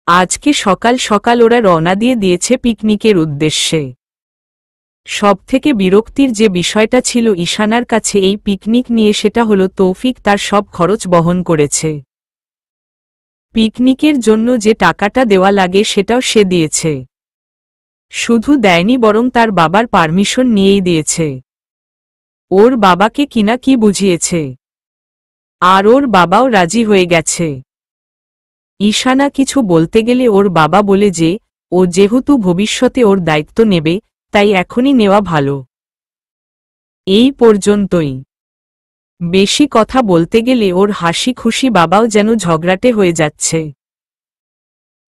আজকে সকাল সকাল ওরা রওনা দিয়েছে পিকনিকের উদ্দেশ্যে। সবথেকে বিরক্তির যে বিষয়টা ছিল ঈশানার কাছে এই পিকনিক নিয়ে, সেটা হলো তৌফিক তার সব খরচ বহন করেছে। পিকনিকের জন্য যে টাকাটা দেওয়া লাগে সেটাও সে দিয়েছে। শুধু দেয়নি, বরং তার বাবার পারমিশন নিয়েই দিয়েছে। ওর বাবাকে কিনা কি বুঝিয়েছে, আর ওর বাবাও রাজি হয়ে গেছে। ঈশানা কিছু বলতে গেলে ওর বাবা বলে যে ও যেহেতু ভবিষ্যতে ওর দায়িত্ব নেবে, তাই এখনই নেওয়া ভালো। এই পর্যন্তই। বেশি কথা বলতে গেলে ওর হাসি খুশি বাবাও যেন ঝগড়াটে হয়ে যাচ্ছে।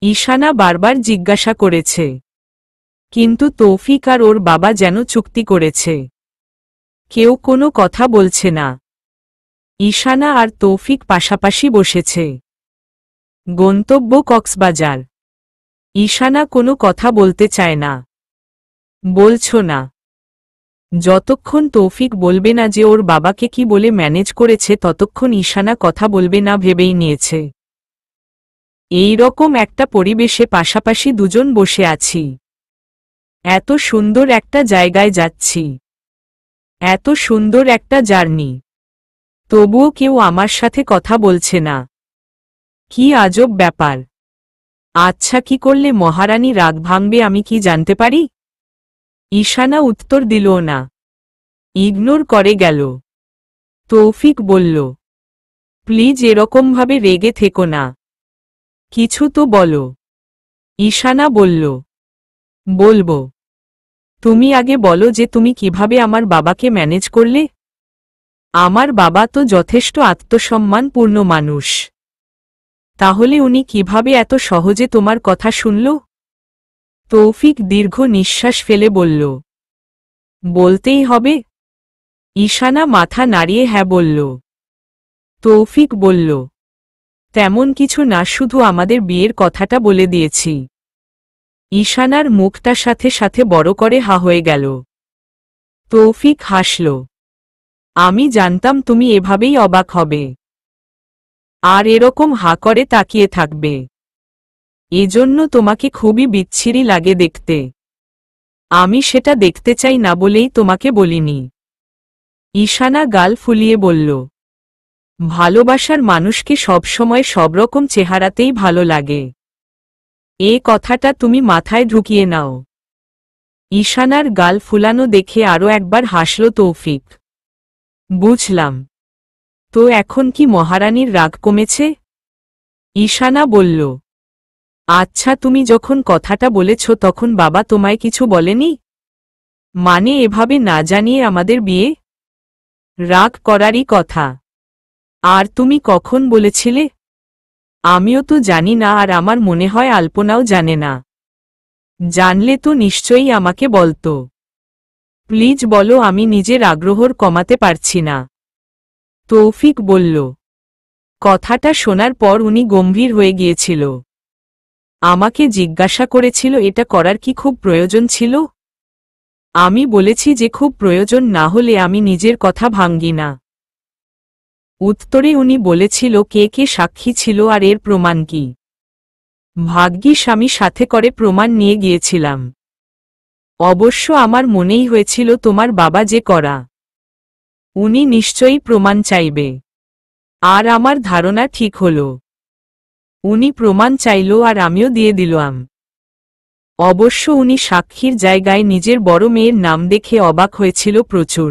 ঈশানা বারবার জিজ্ঞাসা করেছে, কিন্তু তৌফিক আর ওর বাবা যেন চুক্তি করেছে। কেউ কোনো কথা বলছে না। ঈশানা আর তৌফিক পাশাপাশি বসেছে। গন্তব্য কক্সবাজার। ঈশানা কোনো কথা বলতে চায় না। বলছো না? যতক্ষণ তৌফিক বলবে না যে ওর বাবাকে কি বলে ম্যানেজ করেছে, ততক্ষণ ঈশানা কথা বলবে না ভেবেই নিয়েছে। এই রকম একটা পরিবেশে পাশাপাশি দুজন বসে আছি। এত সুন্দর একটা জায়গায় যাচ্ছি, এত সুন্দর একটা জার্নি, তবুও কেউ আমার সাথে কথা বলছে না। কি আজব ব্যাপার। আচ্ছা, কি করলে মহারানী রাগ ভাঙবে আমি কি জানতে পারি? ঈশানা উত্তর দিল না, ইগনোর করে গেল। তৌফিক বলল, প্লিজ এরকমভাবে রেগে থেকো না, কিছু তো বলো। ঈশানা বলল, বলবো। তুমি আগে বলো যে তুমি কিভাবে আমার বাবাকে ম্যানেজ করলে। আমার বাবা তো যথেষ্ট আত্মসম্মানপূর্ণ মানুষ, তাহলে উনি কিভাবে এত সহজে তোমার কথা শুনল? তৌফিক দীর্ঘ নিঃশ্বাস ফেলে বলল, বলতেই হবে। ঈশানা মাথা নাড়িয়ে হ্যাঁ বলল। তৌফিক বলল, তেমন কিছু না, শুধু আমাদের বিয়ের কথাটা বলে দিয়েছি। ঈশানার মুখটা সাথে সাথে বড় করে হা হয়ে গেল। তৌফিক হাসল, আমি জানতাম তুমি এভাবেই অবাক হবে, আর এরকম হা করে তাকিয়ে থাকবে। এজন্য তোমাকে খুবই বিচ্ছিরি লাগে দেখতে। আমি সেটা দেখতে চাই না বলেই তোমাকে বলিনি। ঈশানা গাল ফুলিয়ে বলল, ভালোবাসার মানুষকে সবসময় সবরকম চেহারাতেই ভালো লাগে, এ কথাটা তুমি মাথায় ঢুকিয়ে নাও। ঈশানার গাল ফুলানো দেখে আরও একবার হাসল তৌফিক। বুঝলাম। তো এখন কি মহারানীর রাগ কমেছে? ঈশানা বলল, আচ্ছা, তুমি যখন কথাটা বলেছ তখন বাবা তোমায় কিছু বলেনি? মানে এভাবে না জানিয়ে আমাদের বিয়ে? রাগ করারই কথা। আর তুমি কখন বলেছিলে? আমিও তো জানি না, আর আমার মনে হয় আলপনাও জানে না। জানলে তো নিশ্চয়ই আমাকে বলতো। প্লিজ বলো, আমি নিজের আগ্রহর কমাতে পারছি না। তৌফিক বলল। কথাটা শোনার পর উনি গম্ভীর হয়ে গিয়েছিল। আমাকে জিজ্ঞাসা করেছিল এটা করার কি খুব প্রয়োজন ছিল? আমি বলেছি যে খুব প্রয়োজন না হলে আমি নিজের কথা ভাঙ্গি না। উত্তরে উনি বলেছিল কে কে সাক্ষী ছিল আর এর প্রমাণ কি। ভাগ্যিস আমি সাথে করে প্রমাণ নিয়ে গিয়েছিলাম। অবশ্য আমার মনেই হয়েছিল তোমার বাবা যে করা, উনি নিশ্চয়ই প্রমাণ চাইবে। আর আমার ধারণা ঠিক হল। উনি প্রমাণ চাইল আর আমিও দিয়ে দিলাম। অবশ্য উনি সাক্ষীর জায়গায় নিজের বড় মেয়ের নাম দেখে অবাক হয়েছিল প্রচুর।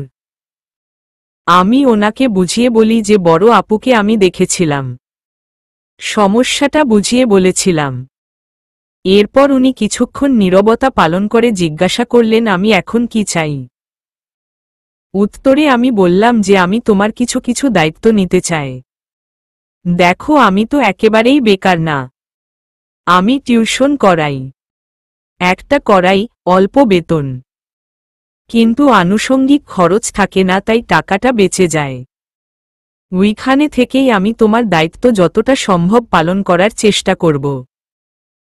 আমি ওনাকে বুঝিয়ে বলি যে বড় আপুকে আমি দেখেছিলাম, সমস্যাটা বুঝিয়ে বলেছিলাম। এরপর উনি কিছুক্ষণ নীরবতা পালন করে জিজ্ঞাসা করলেন আমি এখন কি চাই। উত্তরে আমি বললাম যে আমি তোমার কিছু কিছু দায়িত্ব নিতে চাই। দেখো, আমি তো একেবারেই বেকার না। আমি টিউশন করাই, একটা করাই, অল্প বেতন, কিন্তু আনুষঙ্গিক খরচ থাকে না, তাই টাকাটা বেঁচে যায়। ওইখানে থেকেই আমি তোমার দায়িত্ব যতটা সম্ভব পালন করার চেষ্টা করব।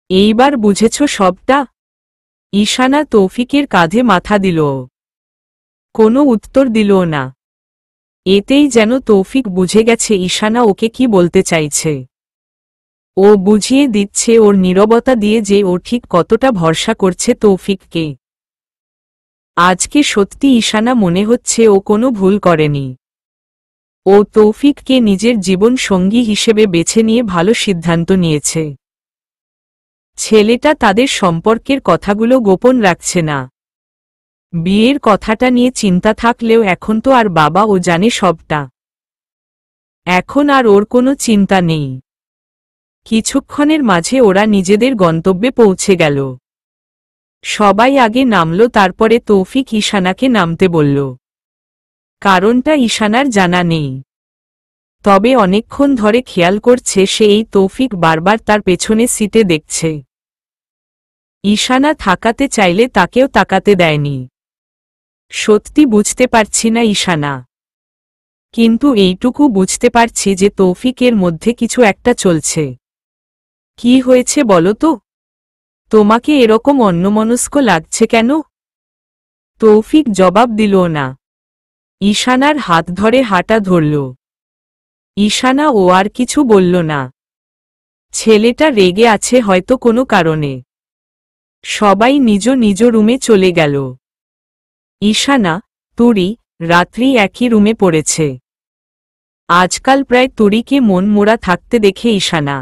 এইবার বুঝেছ সবটা? ঈশানা তৌফিকের কাঁধে মাথা দিল, কোনো উত্তর দিল না। এতেই যেন তৌফিক বুঝে গেছে ঈশানা ওকে কি বলতে চাইছে। ও বুঝিয়ে দিচ্ছে ওর নীরবতা দিয়ে যে ও ঠিক কতটা ভরসা করছে তৌফিককে। আজকে সত্যি ঈশানা মনে হচ্ছে ও কোনো ভুল করেনি। ও তৌফিককে নিজের জীবন সঙ্গী হিসেবে বেছে নিয়ে ভালো সিদ্ধান্ত নিয়েছে। ছেলেটা তাদের সম্পর্কের কথাগুলো গোপন রাখছে না। বিয়ের কথাটা নিয়ে চিন্তা থাকলেও এখন তো আর বাবা ও জানে সবটা। এখন আর ওর কোনো চিন্তা নেই। কিছুক্ষণের মাঝে ওরা নিজেদের গন্তব্যে পৌঁছে গেল। সবাই আগে নামল, তারপরে তৌফিক ঈশানাকে নামতে বলল। কারণটা ঈশানার জানা নেই, তবে অনেকক্ষণ ধরে খেয়াল করছে সে এই তৌফিক বারবার তার পেছনে সিটে দেখছে। ঈশানা থাকাতে চাইলে তাকেও তাকাতে দেয়নি। সত্যি বুঝতে পারছি না ঈশানা, কিন্তু এইটুকু বুঝতে পারছি যে তৌফিকের মধ্যে কিছু একটা চলছে। কি হয়েছে বলো তো? তোমাকে এরকম অন্যমনস্ক লাগছে কেন? তৌফিক জবাব দিল না। ঈশানার হাত ধরে হাঁটা ধরল। ঈশানা ও আর কিছু বলল না। ছেলেটা রেগে আছে হয়তো কোনো কারণে। সবাই নিজ নিজ রুমে চলে গেল। ঈশানা, তুরি, রাত্রি একই রুমে পড়েছে। আজকাল প্রায় তুরিকে মন মোড়া থাকতে দেখে ঈশানা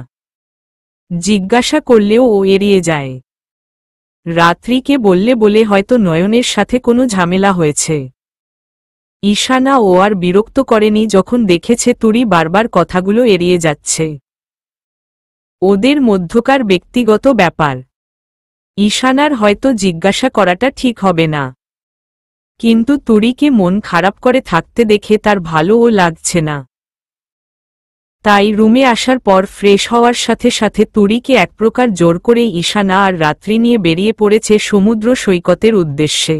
জিজ্ঞাসা করলেও ও এড়িয়ে যায়। রাত্রিকে বললে বলে হয়তো নয়নের সাথে কোনো ঝামেলা হয়েছে। ঈশানা ও আর বিরক্ত করেনি যখন দেখেছে তুরি বারবার কথাগুলো এড়িয়ে যাচ্ছে। ওদের মধ্যকার ব্যক্তিগত ব্যাপার। ঈশানার হয়তো জিজ্ঞাসা করাটা ঠিক হবে না, কিন্তু তুরিকে মন খারাপ করে থাকতে দেখে তার ভালোও লাগছে না। তাই রুমে আসার পর ফ্রেশ হওয়ার সাথে সাথে তুরিকে এক প্রকার জোর করে ঈশানা আর রাত্রি নিয়ে বেরিয়ে পড়েছে সমুদ্র সৈকতের উদ্দেশ্যে।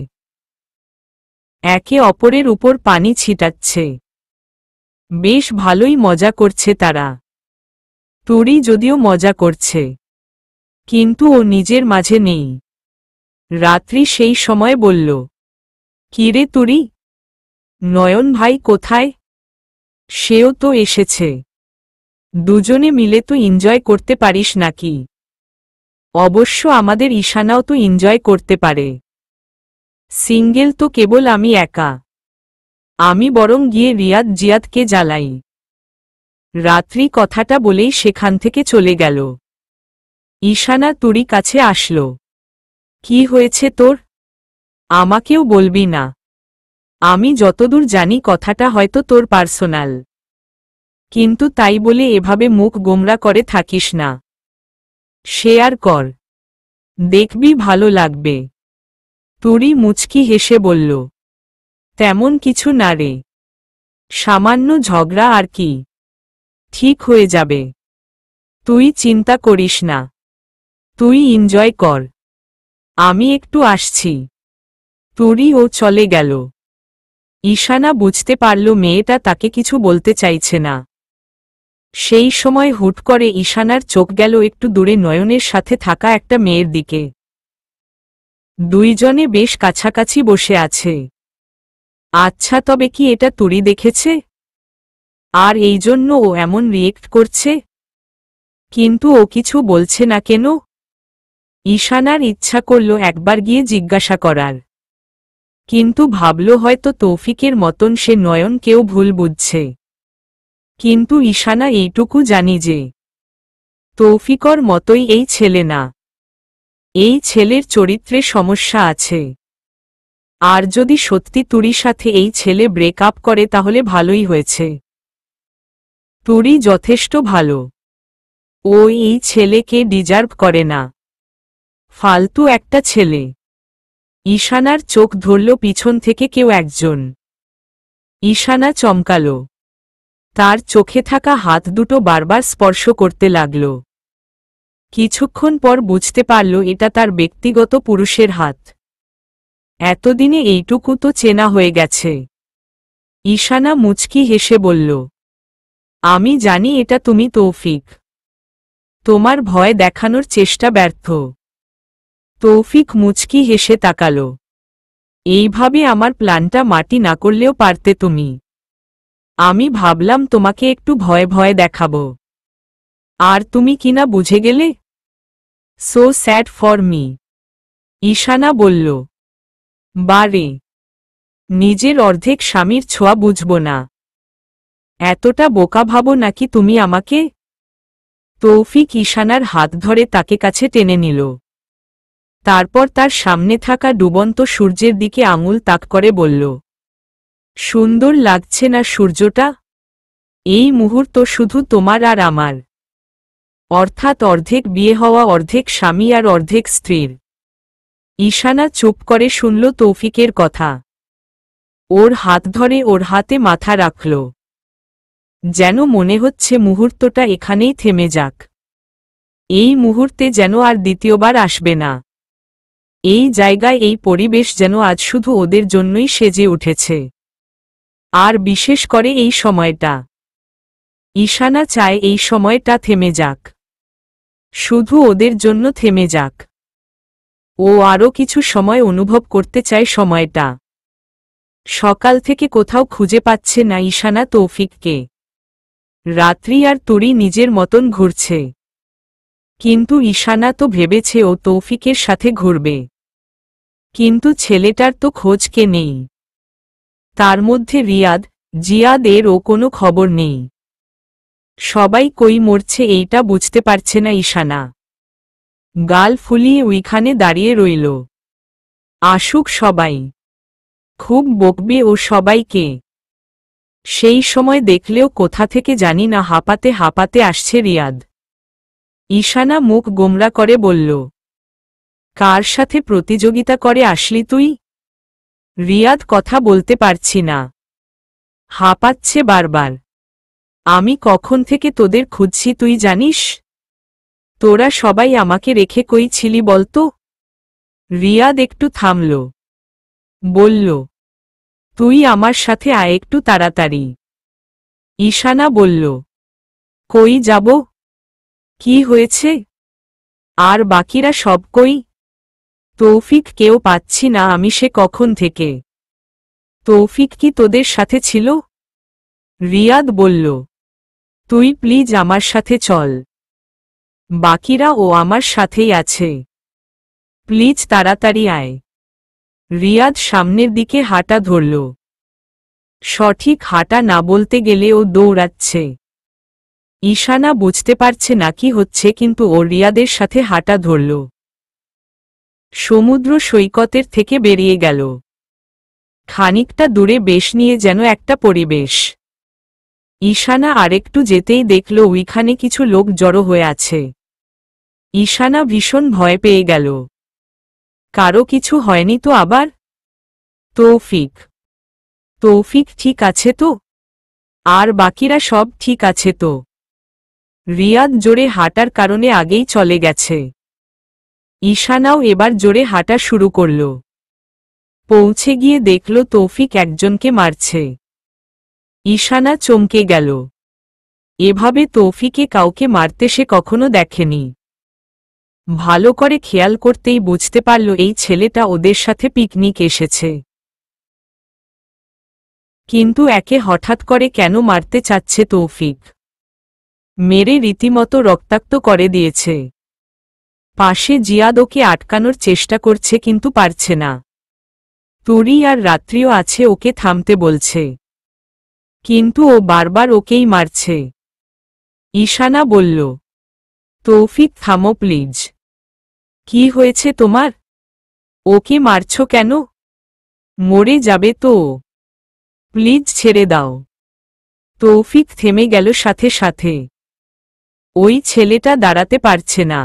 একে অপরের উপর পানি ছিটাচ্ছে। বেশ ভালোই মজা করছে তারা। তুরি যদিও মজা করছে, কিন্তু ও নিজের মাঝে নেই। রাত্রি সেই সময় বলল, কিরে তুরি, নয়ন ভাই কোথায়? সেও তো এসেছে। দুজনে মিলে তো এনজয় করতে পারিস নাকি? অবশ্য আমাদের ঈশানাও তো এনজয় করতে পারে। সিঙ্গেল তো কেবল আমি একা। আমি বরং গিয়ে রিয়াদ জিয়াদকে জ্বালাই। রাত্রি কথাটা বলেই সেখান থেকে চলে গেল। ঈশানা তুরি কাছে আসল। কি হয়েছে তোর? আমাকেও বলবি না? আমি যতদূর জানি কথাটা হয়তো তোর পার্সোনাল, কিন্তু তাই বলে এভাবে মুখ গোমরা করে থাকিস না। শেয়ার কর, দেখবি ভালো লাগবে। তুরি মুচকি হেসে বলল, তেমন কিছু না রে, সামান্য ঝগড়া আর কি, ঠিক হয়ে যাবে। তুই চিন্তা করিস না, তুই এনজয় কর, আমি একটু আসছি। তুরি ও চলে গেল। ঈশানা বুঝতে পারল মেয়েটা তাকে কিছু বলতে চাইছে না। সেই সময় হুট করে ঈশানার চোখ গেল একটু দূরে নয়নের সাথে থাকা একটা মেয়ের দিকে। দুইজনে বেশ কাছাকাছি বসে আছে। আচ্ছা, তবে কি এটা তুরি দেখেছে? আর এই জন্য ও এমন রিয়েক্ট করছে? কিন্তু ও কিছু বলছে না কেন? ঈশানার ইচ্ছা করল একবার গিয়ে জিজ্ঞাসা করার, কিন্তু ভাবল হয়তো তৌফিকের মতন সে নয়নকেও ভুল বুঝছে। কিন্তু ঈশানা এইটুকু জানি যে তৌফিকর মতোই এই ছেলে না। এই ছেলের চরিত্রে সমস্যা আছে। আর যদি সত্যি তুরির সাথে এই ছেলে ব্রেক আপ করে তাহলে ভালোই হয়েছে। তুরি যথেষ্ট ভালো। ও এই ছেলেকে ডিজার্ভ করে না। ফালতু একটা ছেলে। ঈশানার চোখ ধরল পিছন থেকে কেউ একজন। ঈশানা চমকাল। তার চোখে থাকা হাত দুটো বারবার স্পর্শ করতে লাগল। কিছুক্ষণ পর বুঝতে পারল এটা তার ব্যক্তিগত পুরুষের হাত। এতদিনে এইটুকু তো চেনা হয়ে গেছে। ঈশানা মুচকি হেসে বলল, আমি জানি এটা তুমি তৌফিক। তোমার ভয় দেখানোর চেষ্টা ব্যর্থ। তৌফিক মুচকি হেসে তাকাল। এইভাবে আমার প্ল্যানটা মাটি না করলেও পারতে তুমি। আমি ভাবলাম তোমাকে একটু ভয় ভয় দেখাবো। আর তুমি কিনা বুঝে গেলে? So sad for me. Ishana বলল, বারে, নিজের অর্ধেক স্বামীর ছোঁয়া বুঝব না? এতটা বোকা ভাবো নাকি তুমি আমাকে? তৌফিক ঈশানার হাত ধরে তাকে কাছে টেনে নিল। তারপর তার সামনে থাকা ডুবন্ত সূর্যের দিকে আঙুল তাক করে বলল, সুন্দর লাগছে না সূর্যটা? এই মুহূর্ত শুধু তোমার আর আমার, অর্থাৎ অর্ধেক বিয়ে হওয়া, অর্ধেক স্বামী আর অর্ধেক স্ত্রীর। ঈশানা চুপ করে শুনল তৌফিকের কথা। ওর হাত ধরে ওর হাতে মাথা রাখল, যেন মনে হচ্ছে মুহূর্তটা এখানেই থেমে যাক। এই মুহূর্তে যেন আর দ্বিতীয়বার আসবে না। এই জায়গায়, এই পরিবেশ যেন আজ শুধু ওদের জন্যই সেজে উঠেছে। আর বিশেষ করে এই সময়টা। ঈশানা চায় এই সময়টা থেমে যাক, শুধু ওদের জন্য থেমে যাক। ও আরও কিছু সময় অনুভব করতে চায় সময়টা। সকাল থেকে কোথাও খুঁজে পাচ্ছে না ঈশানা তৌফিককে। রাত্রি আর তুরি নিজের মতন ঘুরছে, কিন্তু ঈশানা তো ভেবেছে ও তৌফিকের সাথে ঘুরবে। কিন্তু ছেলেটার তো খোঁজ কে নেই। তার মধ্যে রিয়াদ, জিয়াদ, এরও কোনো খবর নেই। সবাই কই মরছে এইটা বুঝতে পারছে না ঈশানা। গাল ফুলিয়ে ওইখানে দাঁড়িয়ে রইল। আসুক সবাই, খুব বকবে ও সবাইকে। সেই সময় দেখলেও কোথা থেকে জানি না হাঁপাতে হাঁপাতে আসছে রিয়াদ। ঈশানা মুখ গোমরা করে বলল, কার সাথে প্রতিযোগিতা করে আসলি তুই? রিয়াদ কথা বলতে পারছি না, হাঁপাচ্ছে বারবার। আমি কখন থেকে তোদের খুঁজছি তুই জানিস? তোরা সবাই আমাকে রেখে কই ছিলি বলতো? রিয়াদ একটু থামল, বলল, তুই আমার সাথে আয় একটু তাড়াতাড়ি। ঈশানা বলল, কই যাব? কি হয়েছে? আর বাকিরা সব কই? তৌফিক কেউ পাচ্ছি না আমি, সে কখন থেকে। তৌফিক কি তোদের সাথে ছিল? রিয়াদ বলল, তুই প্লিজ আমার সাথে চল। বাকিরা ও আমার সাথেই আছে, প্লিজ তাড়াতাড়ি আয়। রিয়াদ সামনের দিকে হাঁটা ধরল। সঠিক হাঁটা না বলতে গেলে ও দৌড়াচ্ছে। ঈশানা বুঝতে পারছে না কি হচ্ছে, কিন্তু ও রিয়াদের সাথে হাঁটা ধরল। সমুদ্র সৈকতের থেকে বেরিয়ে গেল। খানিকটা দূরে বেশ নিয়ে যেন একটা পরিবেশ। ঈশানা আরেকটু যেতেই দেখল ওইখানে কিছু লোক জড়ো হয়ে আছে। ঈশানা ভীষণ ভয় পেয়ে গেল। কারো কিছু হয়নি তো আবার? তৌফিক, তৌফিক ঠিক আছে তো? আর বাকিরা সব ঠিক আছে তো? রিয়াদ জোরে হাঁটার কারণে আগেই চলে গেছে। ঈশানাও এবার জোরে হাঁটা শুরু করল। পৌঁছে গিয়ে দেখল তৌফিক একজনকে মারছে। ঈশানা চমকে গেল। এভাবে তৌফিকে কাউকে মারতে সে কখনো দেখেনি। ভালো করে খেয়াল করতেই বুঝতে পারল এই ছেলেটা ওদের সাথে পিকনিক এসেছে। কিন্তু একে হঠাৎ করে কেন মারতে চাচ্ছে তৌফিক? মেরে রীতিমতো রক্তাক্ত করে দিয়েছে। পাশে জিয়াদ ওকে আটকানোর চেষ্টা করছে কিন্তু পারছে না। তুরি আর রাত্রিও আছে ওকে থামতে বলছে, কিন্তু ও বারবার ওকেই মারছে। ঈশানা বলল, তৌফিক থামো প্লিজ। কি হয়েছে তোমার? ওকে মারছ কেন? মরে যাবে তো। প্লিজ ছেড়ে দাও। তৌফিক থেমে গেল সাথে সাথে। ওই ছেলেটা দাঁড়াতে পারছে না।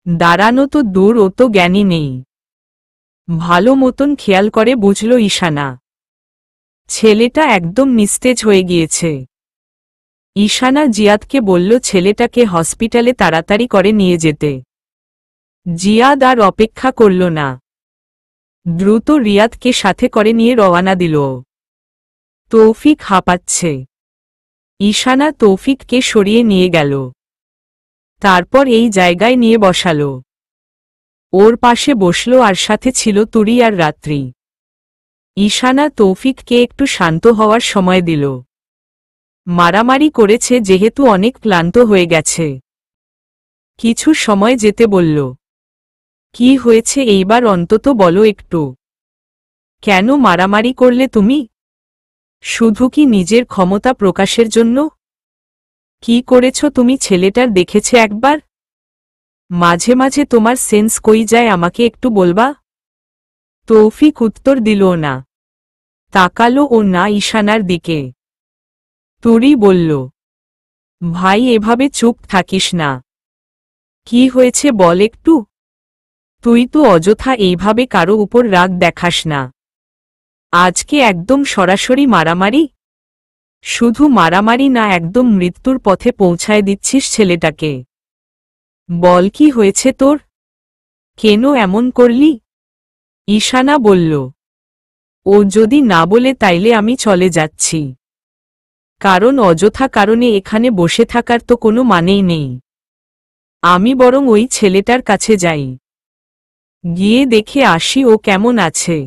দাঁড়ানো তো দূর, ও তো জ্ঞানী নেই। ভালো মতন খেয়াল করে বুঝল ঈশানা, ছেলেটা একদম নিস্তেজ হয়ে গিয়েছে। ঈশানা জিয়াদকে বলল ছেলেটাকে হসপিটালে তাড়াতাড়ি করে নিয়ে যেতে। জিয়াদ আর অপেক্ষা করল না, দ্রুত রিয়াদকে সাথে করে নিয়ে রওয়ানা দিল। তৌফিক হাঁপাচ্ছে। ঈশানা তৌফিককে সরিয়ে নিয়ে গেল। তারপর এই জায়গায় নিয়ে বসাল। ওর পাশে বসল আর সাথে ছিল তুরি আর রাত্রি। ঈশানা তৌফিককে একটু শান্ত হওয়ার সময় দিল। মারামারি করেছে যেহেতু অনেক ক্লান্ত হয়ে গেছে। কিছু সময় যেতে বলল। কি হয়েছে এইবার অন্তত বলো একটু। কেন মারামারি করলে তুমি? শুধু কি নিজের ক্ষমতা প্রকাশের জন্য? কি করেছ তুমি ছেলেটার দেখেছে একবার? মাঝে মাঝে তোমার সেন্স কই যায় আমাকে একটু বলবা? তৌফিক উত্তর দিল না। তাকালো ও না ঈশানার দিকে। তুরি বলল, ভাই এভাবে চুপ থাকিস না। কি হয়েছে বল একটু। তুই তো অযথা এইভাবে কারো উপর রাগ দেখাস না। আজকে একদম সরাসরি মারামারি। শুধু মারামারি না, একদম মৃত্যুর পথে পৌঁছায় দিচ্ছিস ছেলেটাকে। বল কি হয়েছে তোর? কেন এমন করলি? ঈশানা বলল, ও যদি না বলে তাইলে আমি চলে যাচ্ছি। কারণ অযথা কারণে এখানে বসে থাকার তো কোনো মানেই নেই। আমি বরং ওই ছেলেটার কাছে যাই, গিয়ে দেখে আসি ও কেমন আছে।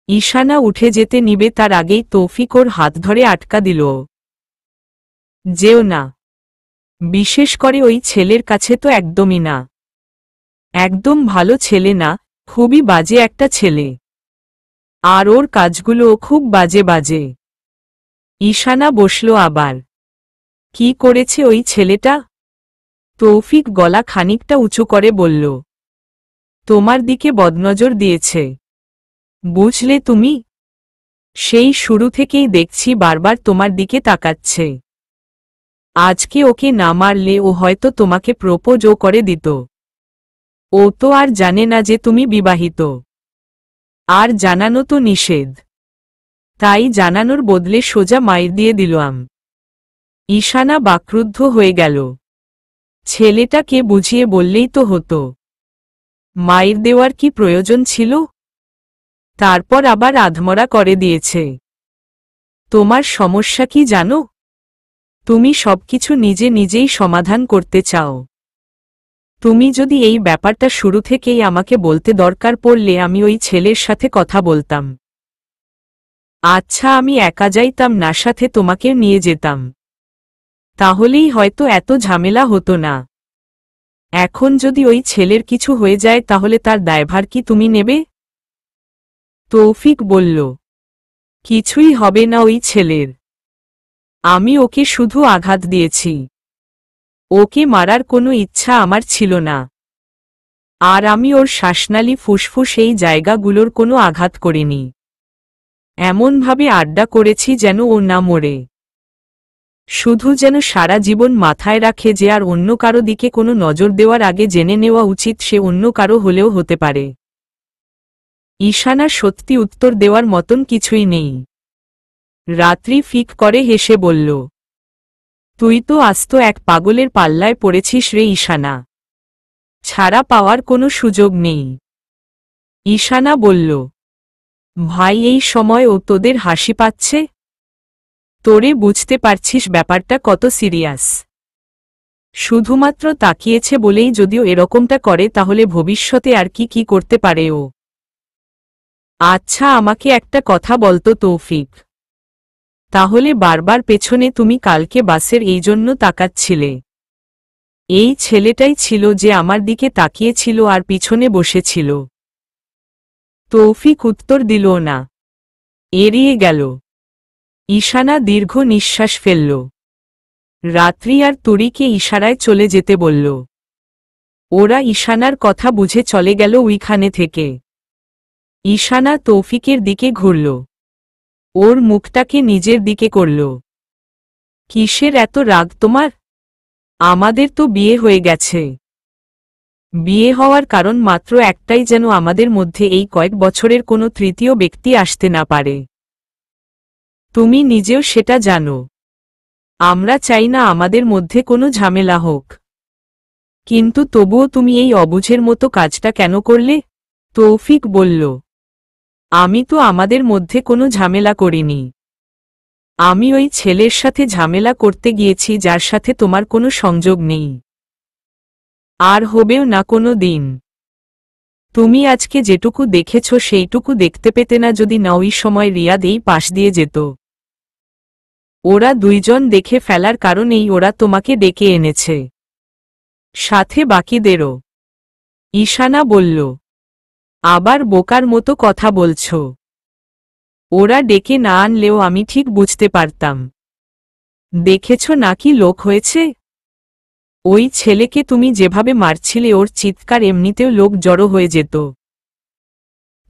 ঈশানা উঠে যেতে নিবে তার আগেই তৌফিক ওর হাত ধরে আটকা দিল। যেও না, বিশেষ করে ওই ছেলের কাছে তো একদমই না। একদম ভালো ছেলে না, খুবই বাজে একটা ছেলে। আর ওর কাজগুলোও খুব বাজে বাজে। ঈশানা বসল আবার। কি করেছে ওই ছেলেটা? তৌফিক গলা খানিকটা উঁচু করে বলল, তোমার দিকে বদনজর দিয়েছে। বুঝলে তুমি? সেই শুরু থেকেই দেখছি বারবার তোমার দিকে তাকাচ্ছে। আজকে ওকে না মারলে ও হয়তো তোমাকে প্রপোজও করে দিত। ও তো আর জানে না যে তুমি বিবাহিত। আর জানানো তো নিষেধ। তাই জানানোর বদলে সোজা মাইর দিয়ে দিলাম। ঈশানা বাক্রুদ্ধ হয়ে গেল। ছেলেটাকে বুঝিয়ে বললেই তো হতো। মাইর দেওয়ার কি প্রয়োজন ছিল? তারপর আবার আধমরা করে দিয়েছে। তোমার সমস্যা কি জানো? তুমি সবকিছু নিজে নিজেই সমাধান করতে চাও। তুমি যদি এই ব্যাপারটা শুরু থেকেই আমাকে বলতে, দরকার পড়লে আমি ওই ছেলের সাথে কথা বলতাম। আচ্ছা আমি একা যাইতাম না, সাথে তোমাকে নিয়ে যেতাম। তাহলেই হয়তো এত ঝামেলা হতো না। এখন যদি ওই ছেলের কিছু হয়ে যায় তাহলে তার দায়ভার কি তুমি নেবে? তৌফিক বলল, কিছুই হবে না ওই ছেলের। আমি ওকে শুধু আঘাত দিয়েছি। ওকে মারার কোনো ইচ্ছা আমার ছিল না। আর আমি ওর শ্বাসনালী ফুসফুস এই জায়গাগুলোর কোনো আঘাত করিনি। এমনভাবে আড্ডা করেছি যেন ও না মরে। শুধু যেন সারা জীবন মাথায় রাখে যে আর অন্য কারো দিকে কোনো নজর দেওয়ার আগে জেনে নেওয়া উচিত সে অন্য কারো হলেও হতে পারে। ঈশানা সত্যি উত্তর দেওয়ার মতন কিছুই নেই। রাত্রি ফিক করে হেসে বলল, তুই তো আস্ত এক পাগলের পাল্লায় পড়েছিস রে ঈশানা। ছাড়া পাওয়ার কোনো সুযোগ নেই। ঈশানা বলল, ভাই এই সময় ও তোদের হাসি পাচ্ছে? তোরে বুঝতে পারছিস ব্যাপারটা কত সিরিয়াস? শুধুমাত্র তাকিয়েছে বলেই যদিও এরকমটা করে তাহলে ভবিষ্যতে আর কি কি করতে পারে ও। আচ্ছা আমাকে একটা কথা বলতো তৌফিক, তাহলে বারবার পেছনে তুমি কালকে বাসের এই জন্য তাকাচ্ছিলে? এই ছেলেটাই ছিল যে আমার দিকে তাকিয়েছিল আর পিছনে বসেছিল? তৌফিক উত্তর দিল না, এড়িয়ে গেল। ঈশানা দীর্ঘ নিঃশ্বাস ফেলল। রাত্রি আর তুরিকে ইশারায় চলে যেতে বলল। ওরা ঈশানার কথা বুঝে চলে গেল ওইখানে থেকে। ঈশানা তৌফিকের দিকে ঘুরল। ওর মুখটাকে নিজের দিকে করল। কিসের এত রাগ তোমার? আমাদের তো বিয়ে হয়ে গেছে। বিয়ে হওয়ার কারণ মাত্র একটাই, যেন আমাদের মধ্যে এই কয়েক বছরের কোনো তৃতীয় ব্যক্তি আসতে না পারে। তুমি নিজেও সেটা জানো। আমরা চাই না আমাদের মধ্যে কোনো ঝামেলা হোক। কিন্তু তবুও তুমি এই অবুঝের মতো কাজটা কেন করলে? তৌফিক বলল, আমি তো আমাদের মধ্যে কোনো ঝামেলা করিনি। আমি ওই ছেলের সাথে ঝামেলা করতে গিয়েছি যার সাথে তোমার কোনো সংযোগ নেই, আর হবেও না কোনো দিন। তুমি আজকে যেটুকু দেখেছ সেইটুকু দেখতে পেতে না যদি না ওই সময় রিয়াদ এই পাশ দিয়ে যেত। ওরা দুইজন দেখে ফেলার কারণেই ওরা তোমাকে ডেকে এনেছে, সাথে বাকিদেরও। ঈশানা বলল, আবার বোকার মতো কথা বলছ। ওরা ডেকে না আনলেও আমি ঠিক বুঝতে পারতাম। দেখেছ নাকি লোক হয়েছে? ওই ছেলেকে তুমি যেভাবে মারছিলে ওর চিৎকার এমনিতেও লোক জড়ো হয়ে যেত।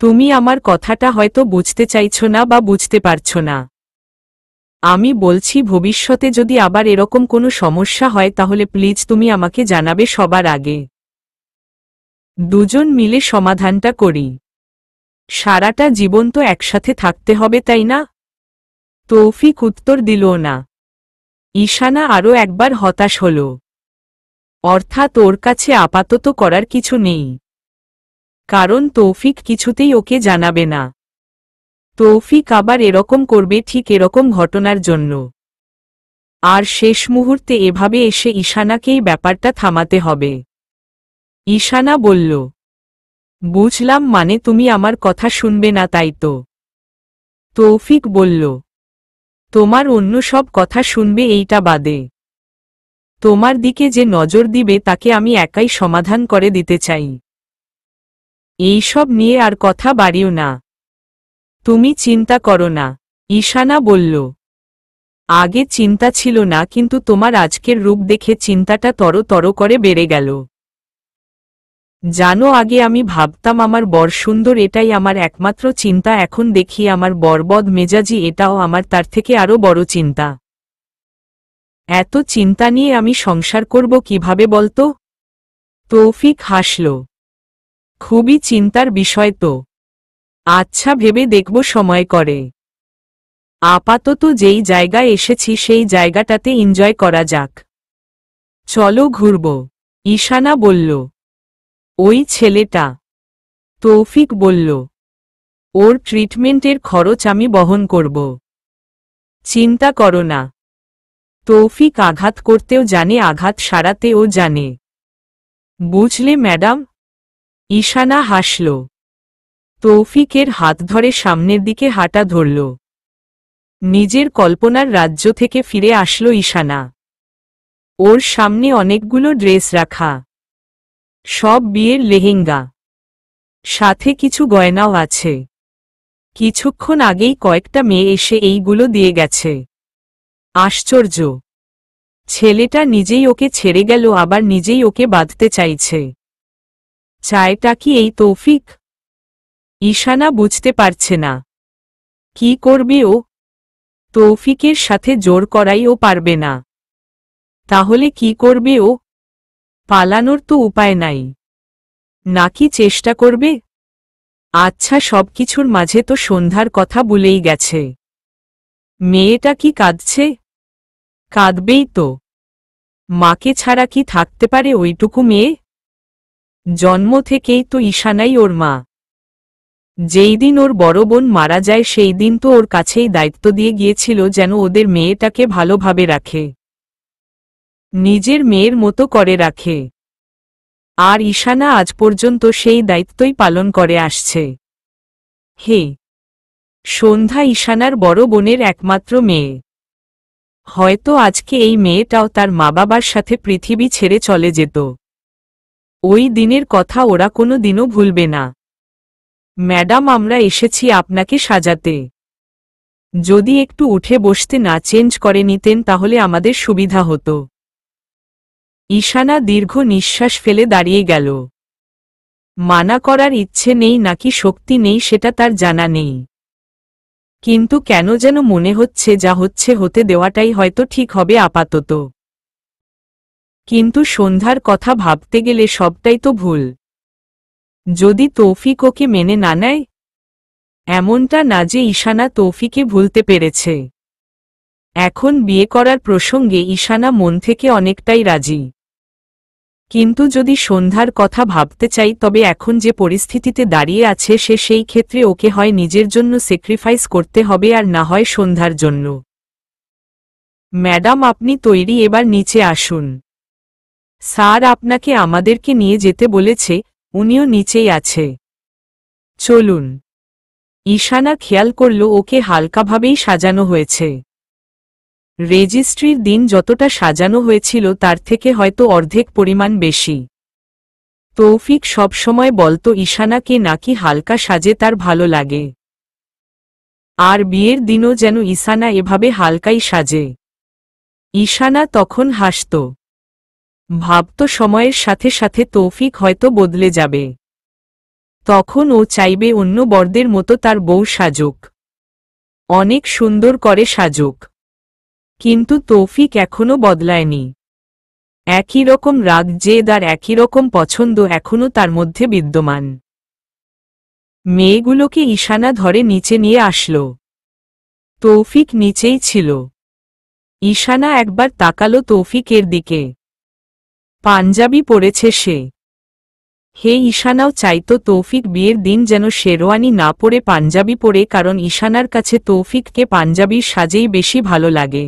তুমি আমার কথাটা হয়তো বুঝতে চাইছ না বা বুঝতে পারছ না। আমি বলছি ভবিষ্যতে যদি আবার এরকম কোনো সমস্যা হয় তাহলে প্লিজ তুমি আমাকে জানাবে সবার আগে। দুজন মিলে সমাধানটা করি। সারাটা জীবন তো একসাথে থাকতে হবে, তাই না? তৌফিক উত্তর দিল না। ঈশানা আরও একবার হতাশ হল। অর্থাৎ ওর কাছে আপাতত করার কিছু নেই, কারণ তৌফিক কিছুতেই ওকে জানাবে না। তৌফিক আবার এরকম করবে ঠিক এরকম ঘটনার জন্য। আর শেষ মুহূর্তে এভাবে এসে ঈশানাকেই ব্যাপারটা থামাতে হবে। ঈশানা বলল, বুঝলাম, মানে তুমি আমার কথা শুনবে না, তাই তো? তৌফিক বলল, তোমার অন্য সব কথা শুনবে এইটা বাদে। তোমার দিকে যে নজর দিবে তাকে আমি একাই সমাধান করে দিতে চাই। এইসব নিয়ে আর কথা বাড়িও না। তুমি চিন্তা করো না। ঈশানা বলল, আগে চিন্তা ছিল না, কিন্তু তোমার আজকের রূপ দেখে চিন্তাটা তর করে বেড়ে গেল। জানো, আগে আমি ভাবতাম আমার বর সুন্দর, এটাই আমার একমাত্র চিন্তা। এখন দেখি আমার বর বদ মেজাজি, এটাও আমার তার থেকে আরও বড় চিন্তা। এত চিন্তা নিয়ে আমি সংসার করব কিভাবে বলতো? তৌফিক হাসল। খুবই চিন্তার বিষয় তো। আচ্ছা, ভেবে দেখব সময় করে। আপাতত যেই জায়গায় এসেছি সেই জায়গাটাতে এনজয় করা যাক। চলো ঘুরব, ঈশানা বলল। ওই ছেলেটা? তৌফিক বলল, ওর ট্রিটমেন্টের খরচ আমি বহন করব। চিন্তা করো না। তৌফিক আঘাত করতেও জানে, আঘাত সারাতেও জানে। বুঝলে ম্যাডাম? ঈশানা হাসল। তৌফিকের হাত ধরে সামনের দিকে হাঁটা ধরল। নিজের কল্পনার রাজ্য থেকে ফিরে আসলো ঈশানা। ওর সামনে অনেকগুলো ড্রেস রাখা, সব বিয়ের লেহেঙ্গা, সাথে কিছু গয়নাও আছে। কিছুক্ষণ আগেই কয়েকটা মেয়ে এসে এইগুলো দিয়ে গেছে। আশ্চর্য, ছেলেটা নিজেই ওকে ছেড়ে গেল, আবার নিজেই ওকে বাঁধতে চাইছে। চায়টা কি এই তৌফিক? ঈশানা বুঝতে পারছে না। কি করবে ও? তৌফিকের সাথে জোর করাই ও পারবে না। তাহলে কি করবে ও? পালানোর তো উপায় নাই। নাকি চেষ্টা করবে? আচ্ছা, সবকিছুর মাঝে তো সন্ধ্যার কথা ভুলেই গেছে। মেয়েটা কি কাঁদছে? কাঁদবেই তো। মাকে ছাড়া কি থাকতে পারে ওইটুকু মেয়ে? জন্ম থেকেই তো ঈশানাই ওর মা। যেই দিন ওর বড় বোন মারা যায় সেই দিন তো ওর কাছেই দায়িত্ব দিয়ে গিয়েছিল যেন ওদের মেয়েটাকে ভালোভাবে রাখে, নিজের মেয়ের মতো করে রাখে। আর ঈশানা আজ পর্যন্ত সেই দায়িত্বই পালন করে আসছে। হে, সন্ধ্যা ঈশানার বড় বোনের একমাত্র মেয়ে। হয়তো আজকে এই মেয়েটাও তার মা বাবার সাথে পৃথিবী ছেড়ে চলে যেত। ওই দিনের কথা ওরা কোনো দিনও ভুলবে না। ম্যাডাম, আমরা এসেছি আপনাকে সাজাতে। যদি একটু উঠে বসতে না চেঞ্জ করে নিতেন তাহলে আমাদের সুবিধা হতো। ঈশানা দীর্ঘ নিঃশ্বাস ফেলে দাঁড়িয়ে গেল। মানা করার ইচ্ছে নেই নাকি শক্তি নেই সেটা তার জানা নেই, কিন্তু কেন যেন মনে হচ্ছে যা হচ্ছে হতে দেওয়াটাই হয়তো ঠিক হবে আপাতত। কিন্তু সন্ধ্যার কথা ভাবতে গেলে সবটাই তো ভুল। যদি তৌফিক ওকে মেনে না নেয়? এমনটা না যে ঈশানা তৌফিকে ভুলতে পেরেছে। এখন বিয়ে করার প্রসঙ্গে ঈশানা মন থেকে অনেকটাই রাজি। কিন্তু যদি সন্ধ্যার কথা ভাবতে চাই তবে এখন যে পরিস্থিতিতে দাঁড়িয়ে আছে সেই ক্ষেত্রে ওকে হয় নিজের জন্য স্যাক্রিফাইস করতে হবে আর না হয় সন্ধ্যার জন্য। ম্যাডাম, আপনি তৈরি? এবার নিচে আসুন। স্যার আপনাকে আমাদেরকে নিয়ে যেতে বলেছে, উনিও নিচেই আছে। চলুন। ঈশানা খেয়াল করল ওকে হালকাভাবেই সাজানো হয়েছে। রেজিস্ট্রির দিন যতটা সাজানো হয়েছিল তার থেকে হয়তো অর্ধেক পরিমাণ বেশি। তৌফিক সবসময় বলতো ঈশানাকে নাকি হালকা সাজে তার ভালো লাগে, আর বিয়ের দিনও যেন ঈশানা এভাবে হালকাই সাজে। ঈশানা তখন হাসত, ভাবত সময়ের সাথে সাথে তৌফিক হয়তো বদলে যাবে, তখন ও চাইবে অন্য বরদের মতো তার বউ সাজুক, অনেক সুন্দর করে সাজুক। কিন্তু তৌফিক এখনো বদলায়নি। একই রকম রাগ জেদ আর একই রকম পছন্দ এখনো তার মধ্যে বিদ্যমান। মেয়েগুলোকে ঈশানা ধরে নিচে নিয়ে আসল। তৌফিক নিচেই ছিল। ঈশানা একবার তাকালো তৌফিকের দিকে। পাঞ্জাবি পরেছে সে। হে ঈশানাও চাইতো তৌফিক বিয়ের দিন যেন শেরওয়ানি না পরে পাঞ্জাবি পরে, কারণ ঈশানার কাছে তৌফিককে পাঞ্জাবির সাজেই বেশি ভালো লাগে।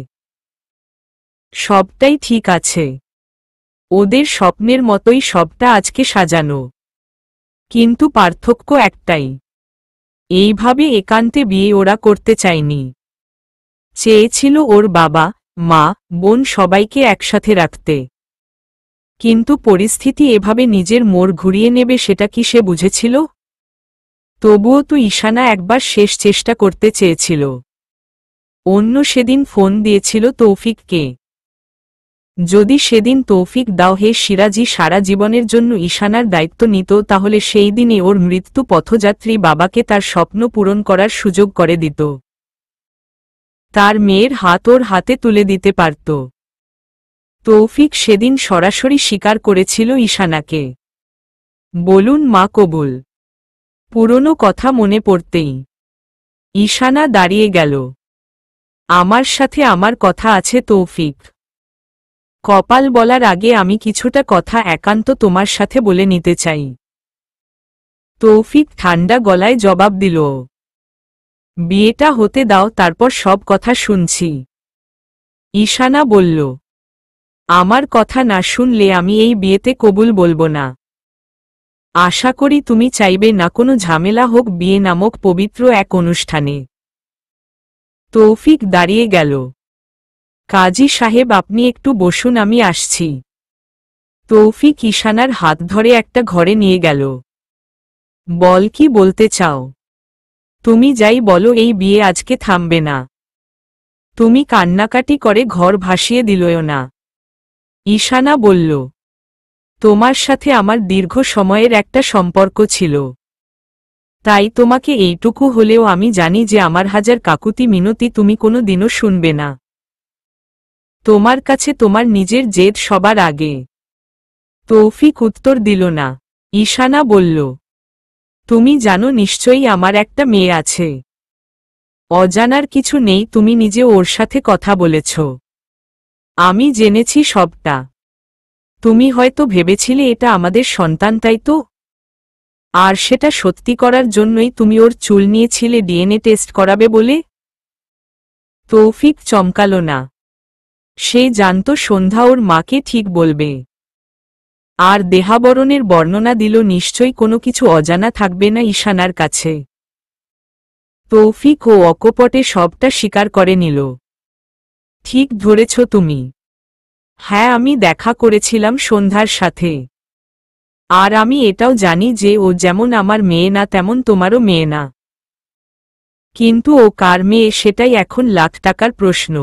সবটাই ঠিক আছে, ওদের স্বপ্নের মতোই সবটা আজকে সাজানো, কিন্তু পার্থক্য একটাই, এইভাবে একান্তে বিয়ে ওরা করতে চায়নি। চেয়েছিল ওর বাবা, মা, বোন সবাইকে একসাথে রাখতে, কিন্তু পরিস্থিতি এভাবে নিজের মোড় ঘুরিয়ে নেবে সেটা কি সে বুঝেছিল? তবুও তো ঈশানা একবার শেষ চেষ্টা করতে চেয়েছিল। অন্য সেদিন ফোন দিয়েছিল তৌফিককে। যদি সেদিন তৌফিক দাও হে সিরাজি সারা জীবনের জন্য ঈশানার দায়িত্ব নিত, তাহলে সেই দিনে ওর মৃত্যু পথযাত্রী বাবাকে তার স্বপ্ন পূরণ করার সুযোগ করে দিত। তার মেয়ের হাত ওর হাতে তুলে দিতে পারত। তৌফিক সেদিন সরাসরি স্বীকার করেছিল ঈশানাকে। বলুন মা কবুল। পুরনো কথা মনে পড়তেই ঈশানা দাঁড়িয়ে গেল। আমার সাথে আমার কথা আছে তৌফিক। কপাল বলার আগে আমি কিছুটা কথা একান্ত তোমার সাথে বলে নিতে চাই। তৌফিক ঠান্ডা গলায় জবাব দিল, বিয়েটা হতে দাও, তারপর সব কথা শুনছি। ঈশানা বলল, আমার কথা না শুনলে আমি এই বিয়েতে কবুল বলবো না। আশা করি তুমি চাইবে না কোনো ঝামেলা হোক বিয়ে নামক পবিত্র এক অনুষ্ঠানে। তৌফিক দাঁড়িয়ে গেল। কাজী সাহেব আপনি একটু বসুন, আমি আসছি। তৌফিক ঈশানার হাত ধরে একটা ঘরে নিয়ে গেল। বল কি বলতে চাও? তুমি যাই বলো এই বিয়ে আজকে থামবে না। তুমি কান্নাকাটি করে ঘর ভাসিয়ে দিলও না। ঈশানা বলল, তোমার সাথে আমার দীর্ঘ সময়ের একটা সম্পর্ক ছিল, তাই তোমাকে এইটুকু হলেও আমি জানি যে আমার হাজার কাকুতি মিনতি তুমি কোনো দিনও শুনবে না। তোমার কাছে তোমার নিজের জেদ সবার আগে। তৌফিক উত্তর দিল না। ঈশানা বলল, তুমি জানো নিশ্চয়ই আমার একটা মেয়ে আছে। অজানার কিছু নেই, তুমি নিজে ওর সাথে কথা বলেছ। আমি জেনেছি সবটা। তুমি হয়তো ভেবেছিলে এটা আমাদের সন্তান, তাই তো? আর সেটা সত্যি করার জন্যই তুমি ওর চুল নিয়েছিলে ডিএনএ টেস্ট করাবে বলে। তৌফিক চমকাল না। সে জানত সন্ধ্যা ওর মাকে ঠিক বলবে। আর দেহাবরণের বর্ণনা দিল, নিশ্চয়ই কোনো কিছু অজানা থাকবে না ঈশানার কাছে। তৌফিক ও অকপটে সবটা স্বীকার করে নিল। ঠিক ধরেছ তুমি। হ্যাঁ, আমি দেখা করেছিলাম সন্ধ্যার সাথে। আর আমি এটাও জানি যে ও যেমন আমার মেয়ে না তেমন তোমারও মেয়ে না। কিন্তু ও কার মেয়ে সেটাই এখন লাখ টাকার প্রশ্ন।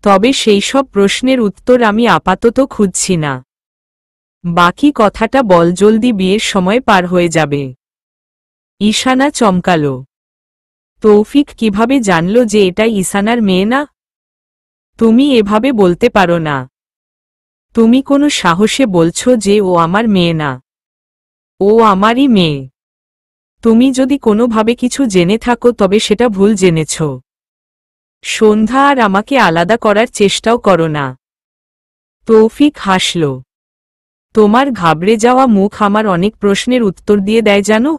তবে সেই সব প্রশ্নের উত্তর আমি আপাতত খুঁজছি না। বাকি কথাটা বল, জলদি বিয়ের সময় পার হয়ে যাবে। ঈশানা চমকাল। তৌফিক কিভাবে জানল যে এটাই ঈশানার মেয়ে না? তুমি এভাবে বলতে পারো না। তুমি কোনো সাহসে বলছো যে ও আমার মেয়ে না? ও আমারই মেয়ে। তুমি যদি কোনোভাবে কিছু জেনে থাকো তবে সেটা ভুল জেনেছ। সন্ধ্যা আর আমাকে আলাদা করার চেষ্টাও করো না। তৌফিক হাসল। তোমার ঘাবড়ে যাওয়া মুখ আমার অনেক প্রশ্নের উত্তর দিয়ে দেয় জানো।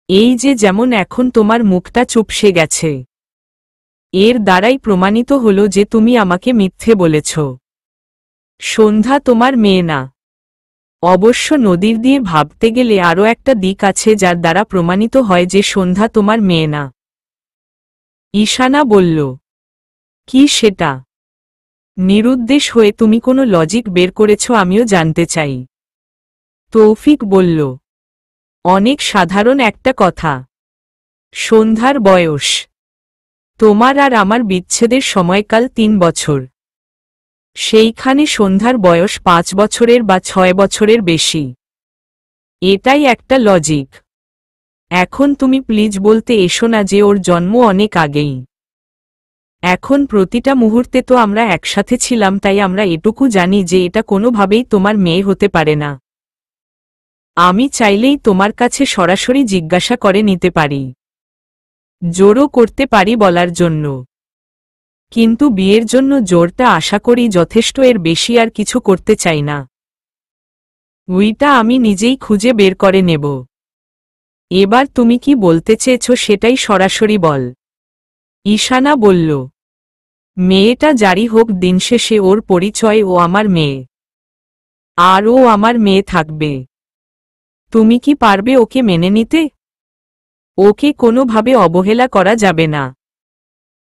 এই যে যেমন এখন তোমার মুখটা চুপসে গেছে, এর দ্বারাই প্রমাণিত হলো যে তুমি আমাকে মিথ্যে বলেছ। সন্ধ্যা তোমার মেয়ে না। অবশ্য নদীর দিয়ে ভাবতে গেলে আরও একটা দিক আছে যার দ্বারা প্রমাণিত হয় যে সন্ধ্যা তোমার মেয়ে না। ঈশানা বলল, কি সেটা? নিরুদ্দেশ হয়ে তুমি কোনো লজিক বের করেছ আমিও জানতে চাই। তৌফিক বলল, অনেক সাধারণ একটা কথা। সন্ধ্যার বয়স। তোমার আর আমার বিচ্ছেদের সময়কাল 3 বছর। সেইখানে সন্ধ্যার বয়স 5 বছরের বা 6 বছরের বেশি। এটাই একটা লজিক। এখন তুমি প্লিজ বলতে এসো না যে ওর জন্ম অনেক আগেই। এখন প্রতিটা মুহূর্তে তো আমরা একসাথে ছিলাম, তাই আমরা এটুকু জানি যে এটা কোনোভাবেই তোমার মেয়ে হতে পারে না। আমি চাইলেই তোমার কাছে সরাসরি জিজ্ঞাসা করে নিতে পারি, জোরও করতে পারি বলার জন্য। কিন্তু বিয়ের জন্য জোরটা আশা করি যথেষ্ট, এর বেশি আর কিছু করতে চাই না। ওইটা আমি নিজেই খুঁজে বের করে নেব। এবার তুমি কি বলতে চেয়েছ সেটাই সরাসরি বল। ঈশানা বলল, মেয়েটা জারি হোক, দিন শেষে ওর পরিচয় ও আমার মেয়ে। আর ও আমার মেয়ে থাকবে। তুমি কি পারবে ওকে মেনে নিতে? ওকে কোনোভাবে অবহেলা করা যাবে না।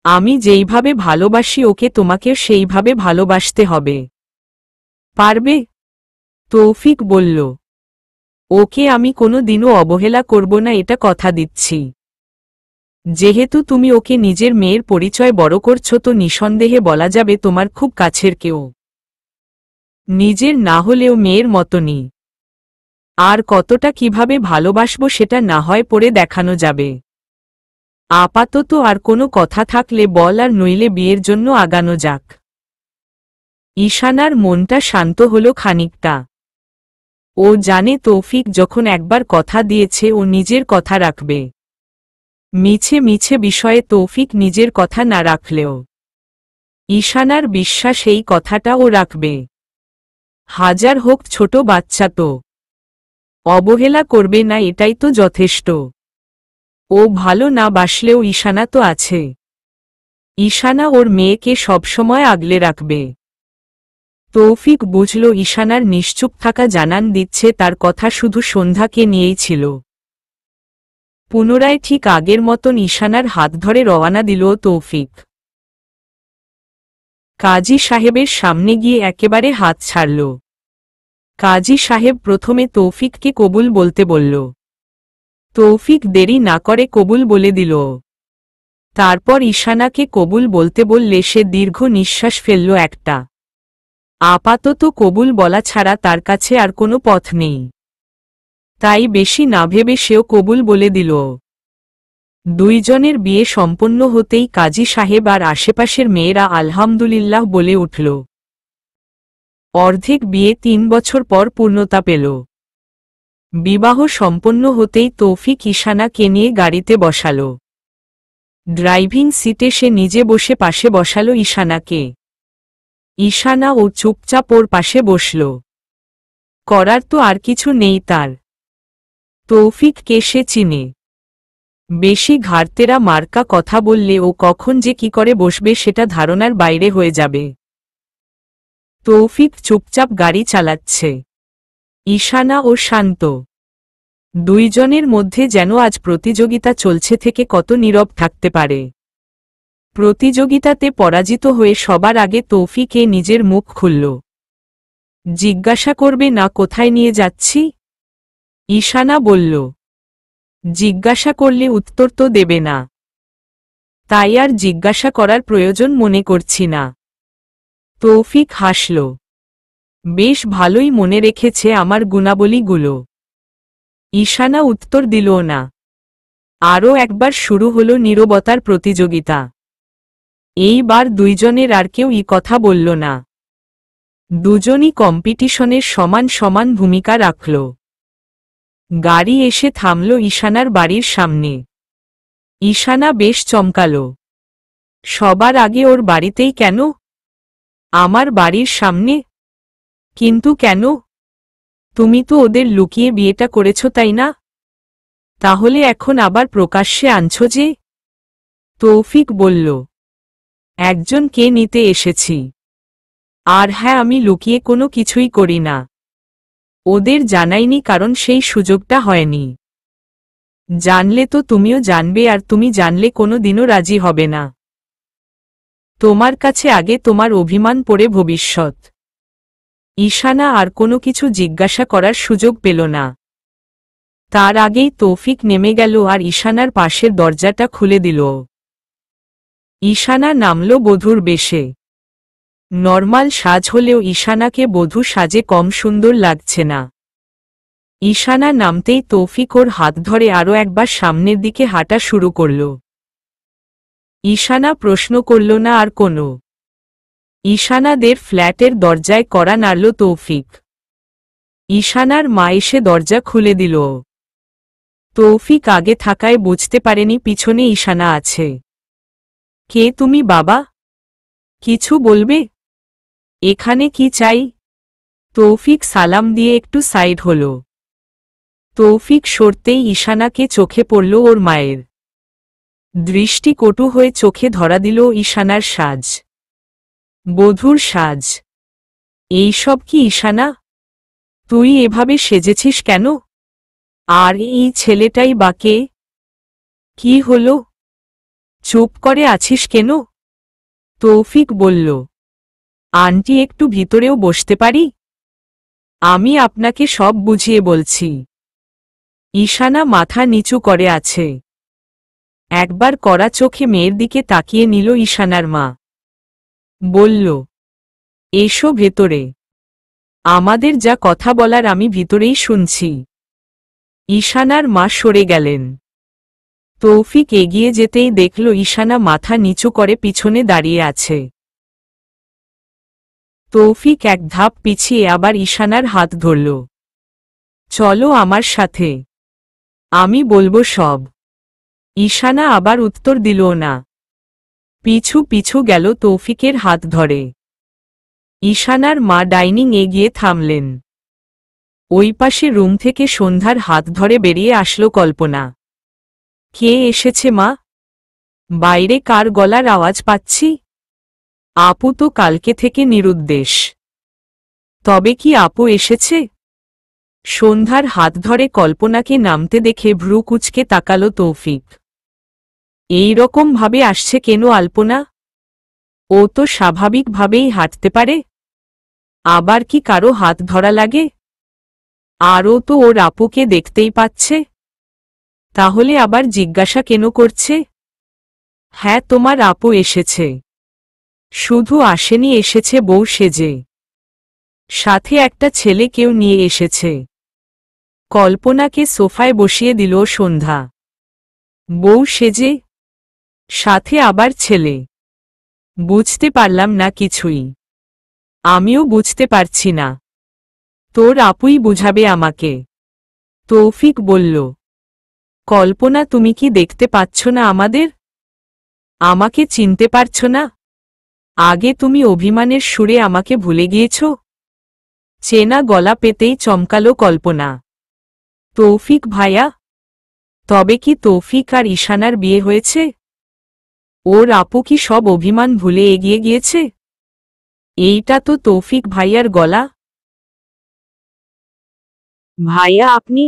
আমি যেইভাবে ভালোবাসি ওকে, তোমাকেও সেইভাবে ভালোবাসতে হবে। পারবে? তৌফিক বলল, ওকে আমি কোনো দিনও অবহেলা করব না, এটা কথা দিচ্ছি। যেহেতু তুমি ওকে নিজের মেয়ের পরিচয় বড় করছো, তো নিঃসন্দেহে বলা যাবে তোমার খুব কাছের কেউ। নিজের না হলেও মেয়ের মতনই। আর কতটা কিভাবে ভালোবাসবো সেটা না হয় পরে দেখানো যাবে। আপাতত আর কোনো কথা থাকলে বল, আর নইলে বিয়ের জন্য আগানো যাক। ঈশানার মনটা শান্ত হলো খানিকটা। ও জানে তৌফিক যখন একবার কথা দিয়েছে ও নিজের কথা রাখবে। মিছে মিছে বিষয়ে তৌফিক নিজের কথা না রাখলেও ঈশানার বিশ্বাস এই কথাটা ও রাখবে। হাজার হোক ছোট বাচ্চা তো, অবহেলা করবে না, এটাই তো যথেষ্ট। ও ভালো না বাসলেও ঈশানা তো আছে। ঈশানা ওর মেয়েকে সবসময় আগলে রাখবে। তৌফিক বুঝল ঈশানার নিশ্চুপ থাকা জানান দিচ্ছে তার কথা শুধু সন্ধ্যাকে নিয়েই ছিল। পুনরায় ঠিক আগের মতন ঈশানার হাত ধরে রওয়ানা দিল তৌফিক। কাজী সাহেবের সামনে গিয়ে একেবারে হাত ছাড়ল। কাজী সাহেব প্রথমে তৌফিককে কবুল বলতে বলল। তৌফিক দেরি না করে কবুল বলে দিল। তারপর ঈশানাকে কবুল বলতে বললে সে দীর্ঘ নিঃশ্বাস ফেলল একটা। আপাতত কবুল বলা ছাড়া তার কাছে আর কোনো পথ নেই। তাই বেশি না ভেবে সেও কবুল বলে দিল। দুইজনের বিয়ে সম্পন্ন হতেই কাজী সাহেব আর আশেপাশের মেয়েরা আলহামদুলিল্লাহ বলে উঠল। অর্ধেক বিয়ে 3 বছর পর পূর্ণতা পেল। বিবাহ সম্পন্ন হতেই তৌফিক ঈশানাকে নিয়ে গাড়িতে বসাল। ড্রাইভিং সিটে সে নিজে বসে পাশে বসালো ঈশানাকে। ঈশানা ও চুপচাপ ওর পাশে বসল। করার তো আর কিছু নেই তার। তৌফিককে সে চিনে। বেশি ঘাড়তেরা মার্কা কথা বললে ও কখন যে কি করে বসবে সেটা ধারণার বাইরে হয়ে যাবে। তৌফিক চুপচাপ গাড়ি চালাচ্ছে। ঈশানা ও শান্ত। দুইজনের মধ্যে যেন আজ প্রতিযোগিতা চলছে, থেকে কত নীরব থাকতে পারে। প্রতিযোগিতাতে পরাজিত হয়ে সবার আগে তৌফিকে নিজের মুখ খুলল। জিজ্ঞাসা করবে না কোথায় নিয়ে যাচ্ছি? ঈশানা বলল, জিজ্ঞাসা করলে উত্তর তো দেবে না, তাই আর জিজ্ঞাসা করার প্রয়োজন মনে করছি না। তৌফিক হাসল। বেশ ভালোই মনে রেখেছে আমার গুণাবলীগুলো। ঈশানা উত্তর দিল না। আরও একবার শুরু হলো নীরবতার প্রতিযোগিতা। এইবার দুইজনের আর কেউ কথা বলল না। দুজনই কম্পিটিশনের সমান সমান ভূমিকা রাখল। গাড়ি এসে থামল ঈশানার বাড়ির সামনে। ঈশানা বেশ চমকাল। সবার আগে ওর বাড়িতেই কেন? আমার বাড়ির সামনে? কিন্তু কেন? তুমি তো ওদের লুকিয়ে বিয়েটা করেছ, তাই না? তাহলে এখন আবার প্রকাশ্যে আনছ যে? তৌফিক বলল, একজনকে নিতে এসেছি। আর হ্যাঁ, আমি লুকিয়ে কোনো কিছুই করি না। ওদের জানাইনি কারণ সেই সুযোগটা হয়নি। জানলে তো তুমিও জানবে, আর তুমি জানলে কোনো দিনও রাজি হবে না। তোমার কাছে আগে তোমার অভিমান পড়ে ভবিষ্যৎ। ঈশানা আর কোনো কিছু জিজ্ঞাসা করার সুযোগ পেল না। তার আগেই তৌফিক নেমে গেল আর ঈশানার পাশের দরজাটা খুলে দিল। ঈশানা নামল বধূর বেশে। নরমাল সাজ হলেও ঈশানাকে বধূ সাজে কম সুন্দর লাগছে না। ঈশানা নামতেই তৌফিক ওর হাত ধরে আরও একবার সামনের দিকে হাঁটা শুরু করল। ঈশানা প্রশ্ন করল না আর কোনো। ঈশানাদের ফ্ল্যাটের দরজায় কড়া নাড়ল তৌফিক। ঈশানার মা এসে দরজা খুলে দিল। তৌফিক আগে থাকায় বুঝতে পারেনি পিছনে ঈশানা আছে। কে তুমি বাবা? কিছু বলবে? এখানে কি চাই? তৌফিক সালাম দিয়ে একটু সাইড হল। তৌফিক সরতেই ঈশানাকে চোখে পড়ল ওর মায়ের। দৃষ্টি কটু হয়ে চোখে ধরা দিল ঈশানার সাজ, বধূর সাজ। এইসব কি ঈশানা? তুই এভাবে সেজেছিস কেন? আর এই ছেলেটাই বা কে? কি হলো? চুপ করে আছিস কেন? তৌফিক বলল, আন্টি একটু ভিতরেও বসতে পারি? আমি আপনাকে সব বুঝিয়ে বলছি। ঈশানা মাথা নিচু করে আছে। একবার কড়া চোখে মেয়ের দিকে তাকিয়ে নিল ঈশানার মা। বলল, এসো ভেতরে। আমাদের যা কথা বলার আমি ভিতরেই শুনছি। ঈশানার মা সরে গেলেন। তৌফিক এগিয়ে যেতেই দেখল ঈশানা মাথা নিচু করে পিছনে দাঁড়িয়ে আছে। তৌফিক এক ধাপ পিছিয়ে আবার ঈশানার হাত ধরল। চলো আমার সাথে, আমি বলবো সব। ঈশানা আবার উত্তর দিল না। পিছু পিছু গেল তৌফিকের হাত ধরে। ঈশানার মা ডাইনিং এ গিয়ে থামলেন। ওই পাশে রুম থেকে সন্ধ্যার হাত ধরে বেরিয়ে আসলো কল্পনা। কে এসেছে মা? বাইরে কার গলার আওয়াজ পাচ্ছি? আপু তো কালকে থেকে নিরুদ্দেশ। তবে কি আপু এসেছে? সন্ধ্যার হাত ধরে কল্পনাকে নামতে দেখে ভ্রু কুঁচকে তাকালো তৌফিক। এই রকম ভাবে আসছে কেন আলপনা? ও তো স্বাভাবিকভাবেই হাঁটতে পারে। আবার কি কারো হাত ধরা লাগে? আর ও তো ওর আপুকে দেখতেই পাচ্ছে। তাহলে আবার জিজ্ঞাসা কেন করছে? হ্যাঁ, তোমার আপু এসেছে। শুধু আসেনি, এসেছে বউ সেজে। সাথে একটা ছেলে কেউ নিয়ে এসেছে। কল্পনাকে সোফায় বসিয়ে দিল সন্ধ্যা। বউ সেজে? সাথে আবার ছেলে? বুঝতে পারলাম না কিছুই। আমিও বুঝতে পারছি না। তোর আপুই বুঝাবে আমাকে। তৌফিক বলল, কল্পনা তুমি কি দেখতে পাচ্ছ না আমাদের? আমাকে চিনতে পারছ না? আগে তুমি অভিমানের সুরে আমাকে ভুলে গিয়েছ? চেনা গলা পেতেই চমকালো কল্পনা। তৌফিক ভাইয়া? তবে কি তৌফিক আর ঈশানার বিয়ে হয়েছে? ওর আপু কি সব অভিমান ভুলে এগিয়ে গিয়েছে? এইটা তো তৌফিক ভাইয়ার গলা। ভাইয়া আপনি?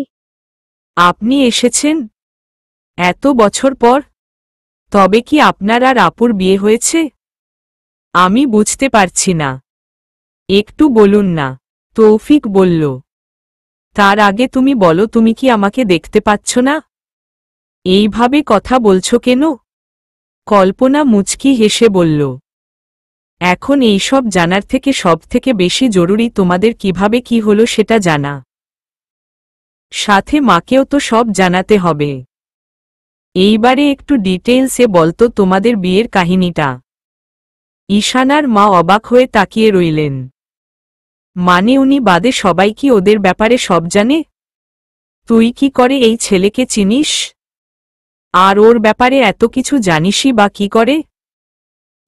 আপনি এসেছেন এত বছর পর? তবে কি আপনার আর আপুর বিয়ে হয়েছে? আমি বুঝতে পারছি না। একটু বলুন না। তৌফিক বলল, তার আগে তুমি বলো, তুমি কি আমাকে দেখতে পাচ্ছ না? এইভাবে কথা বলছো কেন? কল্পনা মুচকি হেসে বলল, এখন এইসব জানার থেকে সবথেকে বেশি জরুরি তোমাদের কিভাবে কি হলো সেটা জানা। সাথে মাকেও তো সব জানাতে হবে। এইবারে একটু ডিটেইলসে বলতো তোমাদের বিয়ের কাহিনীটা। ঈশানার মা অবাক হয়ে তাকিয়ে রইলেন। মানে উনি বাদে সবাই কি ওদের ব্যাপারে সব জানে? তুই কি করে এই ছেলেকে চিনিস? আর ওর ব্যাপারে এত কিছু জানিসই বা কি করে?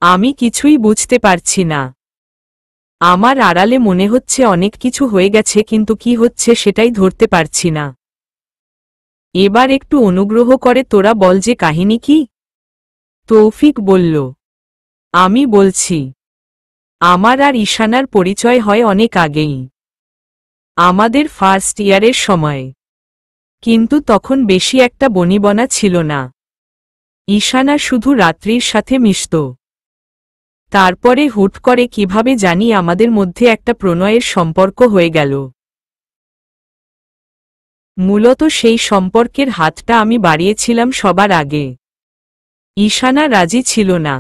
আমি কিছুই বুঝতে পারছি না। আমার আড়ালে মনে হচ্ছে অনেক কিছু হয়ে গেছে, কিন্তু কি হচ্ছে সেটাই ধরতে পারছি না। এবার একটু অনুগ্রহ করে তোরা বল যে কাহিনী কি। তৌফিক বলল, আমি বলছি। আমার আর ঈশানার পরিচয় হয় অনেক আগেই, আমাদের ফার্স্ট ইয়ারের সময়। কিন্তু তখন বেশি একটা বনিবনা ছিল না। ঈশানা শুধু রাত্রির সাথে মিশত। তারপরে হুট করে কিভাবে জানি আমাদের মধ্যে একটা প্রণয়ের সম্পর্ক হয়ে গেল। মূলত সেই সম্পর্কের হাতটা আমি বাড়িয়েছিলাম সবার আগে। ঈশানা রাজি ছিল না।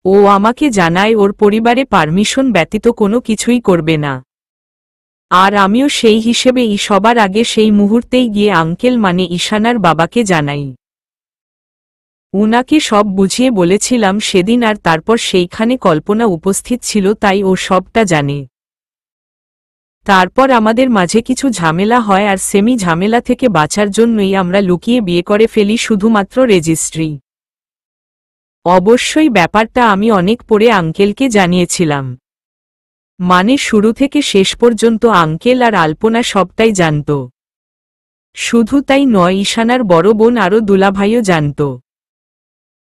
ও আমাকে জানায় ওর পরিবারে পারমিশন ব্যতীত কোনো কিছুই করবে না। আর আমিও সেই হিসেবেই সবার আগে সেই মুহূর্তেই গিয়ে আঙ্কেল মানে ঈশানার বাবাকে জানাই। উনাকে সব বুঝিয়ে বলেছিলাম সেদিন, আর তারপর সেইখানে কল্পনা উপস্থিত ছিল, তাই ও সবটা জানে। তারপর আমাদের মাঝে কিছু ঝামেলা হয়, আর সেমি ঝামেলা থেকে বাঁচার জন্যই আমরা লুকিয়ে বিয়ে করে ফেলি, শুধুমাত্র রেজিস্ট্রি। অবশ্যই ব্যাপারটা আমি অনেক পরে আঙ্কেলকে জানিয়েছিলাম। মানে শুরু থেকে শেষ পর্যন্ত আঙ্কেল আর আলপনা সবটাই জানত। শুধু তাই নয়, ঈশানার বড় বোন আরও দুলাভাইও জানত।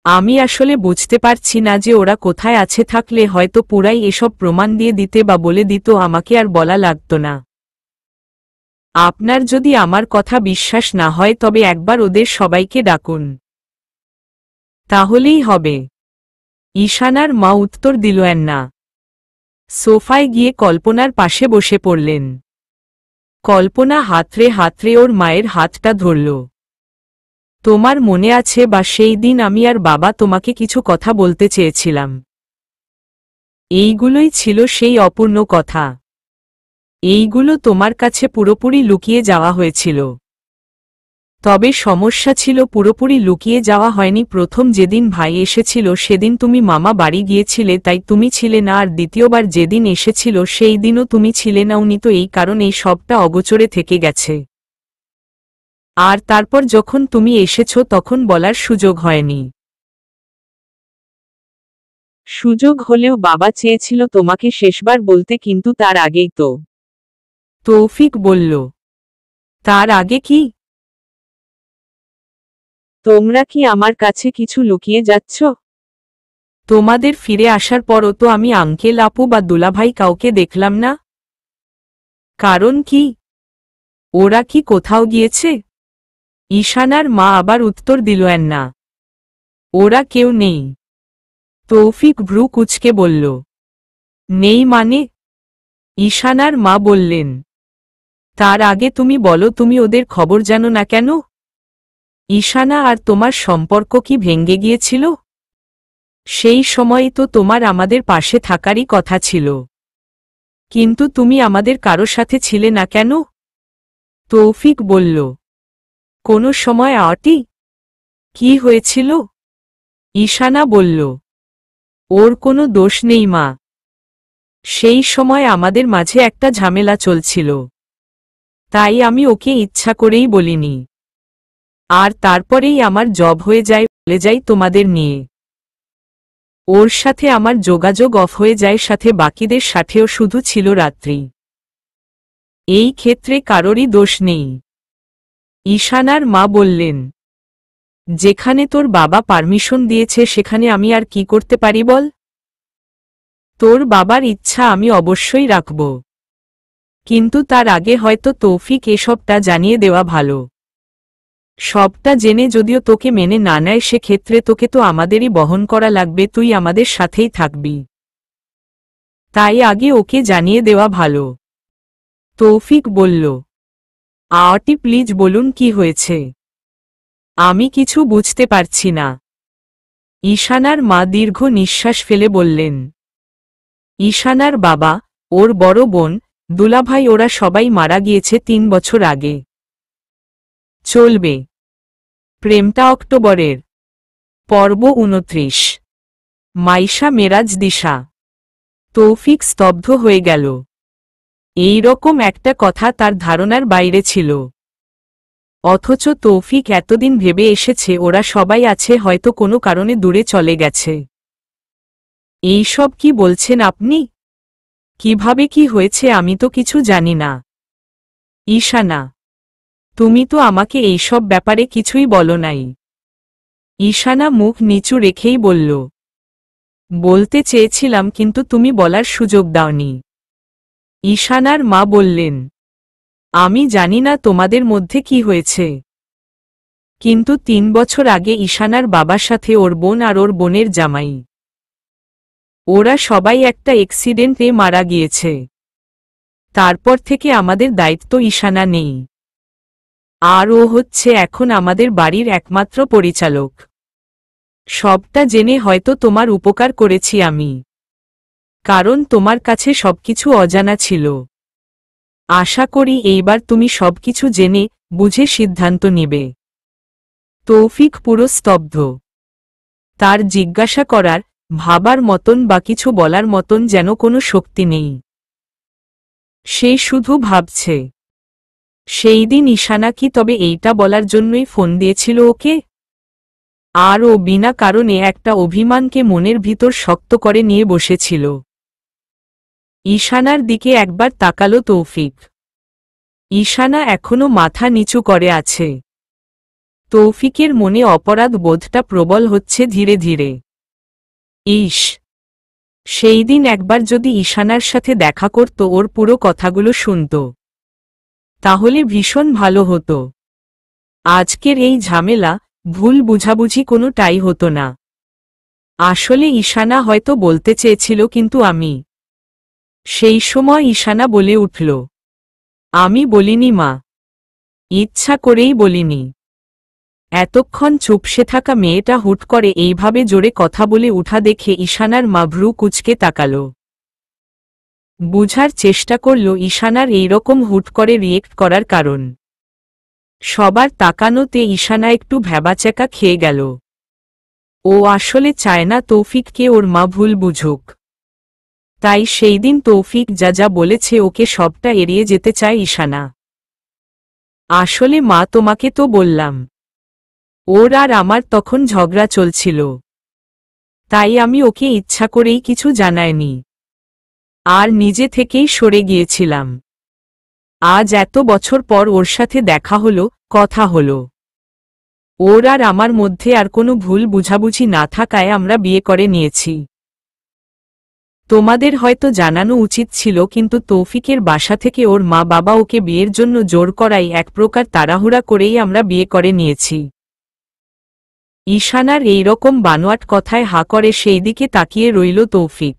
আমি আসলে বুঝতে পারছি না যে ওরা কোথায় আছে, থাকলে হয়তো পুরাই এসব প্রমাণ দিয়ে দিতে বা বলে দিত, আমাকে আর বলা লাগত না। আপনার যদি আমার কথা বিশ্বাস না হয় তবে একবার ওদের সবাইকে ডাকুন, তাহলেই হবে। ঈশানার মা উত্তর দিলেন না। সোফায় গিয়ে কল্পনার পাশে বসে পড়লেন। কল্পনা হাতড়ে হাতড়ে ওর মায়ের হাতটা ধরল। তোমার মনে আছে বা সেই দিন আমি আর বাবা তোমাকে কিছু কথা বলতে চেয়েছিলাম? এইগুলোই ছিল সেই অপূর্ণ কথা। এইগুলো তোমার কাছে পুরোপুরি লুকিয়ে যাওয়া হয়েছিল। তবে সমস্যা ছিল, পুরোপুরি লুকিয়ে যাওয়া হয়নি। প্রথম যেদিন ভাই এসেছিল সেদিন তুমি মামা বাড়ি গিয়েছিলে, তাই তুমি ছিলে না, আর দ্বিতীয়বার যেদিন এসেছিল সেই দিনও তুমি ছিলে না। উনি তো এই কারণেই সবটা অগোচরে থেকে গেছে। আর তারপর যখন তুমি এসেছ তখন বলার সুযোগ হয়নি। সুযোগ হলেও বাবা চেয়েছিল তোমাকে শেষবার বলতে, কিন্তু তার আগেই তো। তৌফিক বলল। তার আগে কি? তোমরা কি আমার কাছে কিছু লুকিয়ে যাচ্ছ? তোমাদের ফিরে আসার পরও তো আমি আঙ্কেল আপু বা দুলাভাই কাউকে দেখলাম না। কারণ কি? ওরা কি কোথাও গিয়েছে? ঈশানার মা আবার উত্তর দিলেন না। ওরা কেউ নেই। তৌফিক ভ্রু কুঁচকে বলল। নেই মানে? ঈশানার মা বললেন। তার আগে তুমি বলো, তুমি ওদের খবর জানো না কেন? ঈশানা আর তোমার সম্পর্ক কি ভেঙে গিয়েছিল? সেই সময়ই তো তোমার আমাদের পাশে থাকারই কথা ছিল। কিন্তু তুমি আমাদের কারো সাথে ছিলে না কেন? তৌফিক বলল। কোনো সময় আটি? কি হয়েছিল? ঈশানা বলল। ওর কোনো দোষ নেই মা। সেই সময় আমাদের মাঝে একটা ঝামেলা চলছিল, তাই আমি ওকে ইচ্ছা করেই বলিনি। আর তারপরেই আমার জব হয়ে যায়, বলে যাই তোমাদের নিয়ে। ওর সাথে আমার যোগাযোগ অফ হয়ে যায়, সাথে বাকিদের সাথেও শুধু ছিল রাত্রি। এই ক্ষেত্রে কারোরই দোষ নেই। ঈশানার মা বললেন। যেখানে তোর বাবা পারমিশন দিয়েছে সেখানে আমি আর কি করতে পারি বল? তোর বাবার ইচ্ছা আমি অবশ্যই রাখব, কিন্তু তার আগে হয়তো তৌফিক এসবটা জানিয়ে দেওয়া ভালো। সবটা জেনে যদিও তোকে মেনে না নেয়, সেক্ষেত্রে তোকে তো আমাদেরই বহন করা লাগবে, তুই আমাদের সাথেই থাকবি। তাই আগে ওকে জানিয়ে দেওয়া ভালো। তৌফিক বলল। আটি প্লিজ বলুন কি হয়েছে? আমি কিছু বুঝতে পারছি না। ঈশানার মা দীর্ঘ নিঃশ্বাস ফেলে বললেন। ঈশানার বাবা, ওর বড় বোন, দুলাভাই ওরা সবাই মারা গিয়েছে 3 বছর আগে। চলবে। প্রেমটা অক্টোবরের। পর্ব 29। মাইশা মেরাজ দিশা। তৌফিক স্তব্ধ হয়ে গেল। এই রকম একটা কথা তার ধারণার বাইরে ছিল। অথচ তৌফিক এতদিন ভেবে এসেছে ওরা সবাই আছে, হয়তো কোনো কারণে দূরে চলে গেছে। এইসব কি বলছেন আপনি? কিভাবে কি হয়েছে আমি তো কিছু জানি না। ঈশানা, তুমি তো আমাকে এইসব ব্যাপারে কিছুই বলো নাই। ঈশানা মুখ নিচু রেখেই বলল। বলতে চেয়েছিলাম কিন্তু তুমি বলার সুযোগ দাওনি। ঈশানার মা বললেন। আমি জানি না তোমাদের মধ্যে কি হয়েছে, কিন্তু 3 বছর আগে ঈশানার বাবার সাথে ওর বোন আর ওর বোনের জামাই ওরা সবাই একটা অ্যাক্সিডেন্টে মারা গিয়েছে। তারপর থেকে আমাদের দায়িত্ব ঈশানা নেই। আর ও হচ্ছে এখন আমাদের বাড়ির একমাত্র পরিচালক। সবটা জেনে হয়তো তোমার উপকার করেছি আমি, কারণ তোমার কাছে সবকিছু অজানা ছিল। আশা করি এইবার তুমি সবকিছু জেনে বুঝে সিদ্ধান্ত নিবে। তৌফিক পুরো স্তব্ধ। তার জিজ্ঞাসা করার, ভাবার মতন বা কিছু বলার মতন যেন কোনো শক্তি নেই। সে শুধু ভাবছে, সেই দিন ঈশানা কি তবে এইটা বলার জন্যই ফোন দিয়েছিল ওকে? আর ও বিনা কারণে একটা অভিমানকে মনের ভিতর শক্ত করে নিয়ে বসেছিল। ঈশানার দিকে একবার তাকালো তৌফিক। ঈশানা এখনো মাথা নিচু করে আছে। তৌফিকের মনে অপরাধ বোধটা প্রবল হচ্ছে ধীরে ধীরে। ইস, সেই দিন একবার যদি ঈশানার সাথে দেখা করত, ওর পুরো কথাগুলো শুনত, তাহলে ভীষণ ভালো হতো। আজকের এই ঝামেলা, ভুল বুঝাবুঝি কোনোটাই হতো না। আসলে ঈশানা হয়তো বলতে চেয়েছিল, কিন্তু আমি। সেই সময় ঈশানা বলে উঠল, আমি বলিনি মা, ইচ্ছা করেই বলিনি। এতক্ষণ চুপসে থাকা মেয়েটা হুট করে এইভাবে জোরে কথা বলে উঠা দেখে ঈশানার মা ভ্রু কুঁচকে তাকাল। বুঝার চেষ্টা করল ঈশানার এইরকম হুট করে রিয়েক্ট করার কারণ। সবার তাকানোতে ঈশানা একটু ভ্যাবাচ্যাকা খেয়ে গেল। ও আসলে চায় না তৌফিককে ওর মা ভুল বুঝুক। তাই সেই দিন তৌফিক যা যা বলেছে ওকে সবটা এড়িয়ে যেতে চায় ঈশানা। আসলে মা, তোমাকে তো বললাম, ওর আর আমার তখন ঝগড়া চলছিল, তাই আমি ওকে ইচ্ছা করেই কিছু জানাইনি, আর নিজে থেকেই সরে গিয়েছিলাম। আজ এত বছর পর ওর সাথে দেখা হলো, কথা হলো। ওর আর আমার মধ্যে আর কোনো ভুল বুঝাবুঝি না থাকায় আমরা বিয়ে করে নিয়েছি। তোমাদের হয়তো জানানো উচিত ছিল, কিন্তু তৌফিকের বাসা থেকে ওর মা বাবা ওকে বিয়ের জন্য জোর করাই এক প্রকার তাড়াহুড়া করেই আমরা বিয়ে করে নিয়েছি। ঈশানার এইরকম বানোয়াট কথায় হা করে সেই দিকে তাকিয়ে রইল তৌফিক।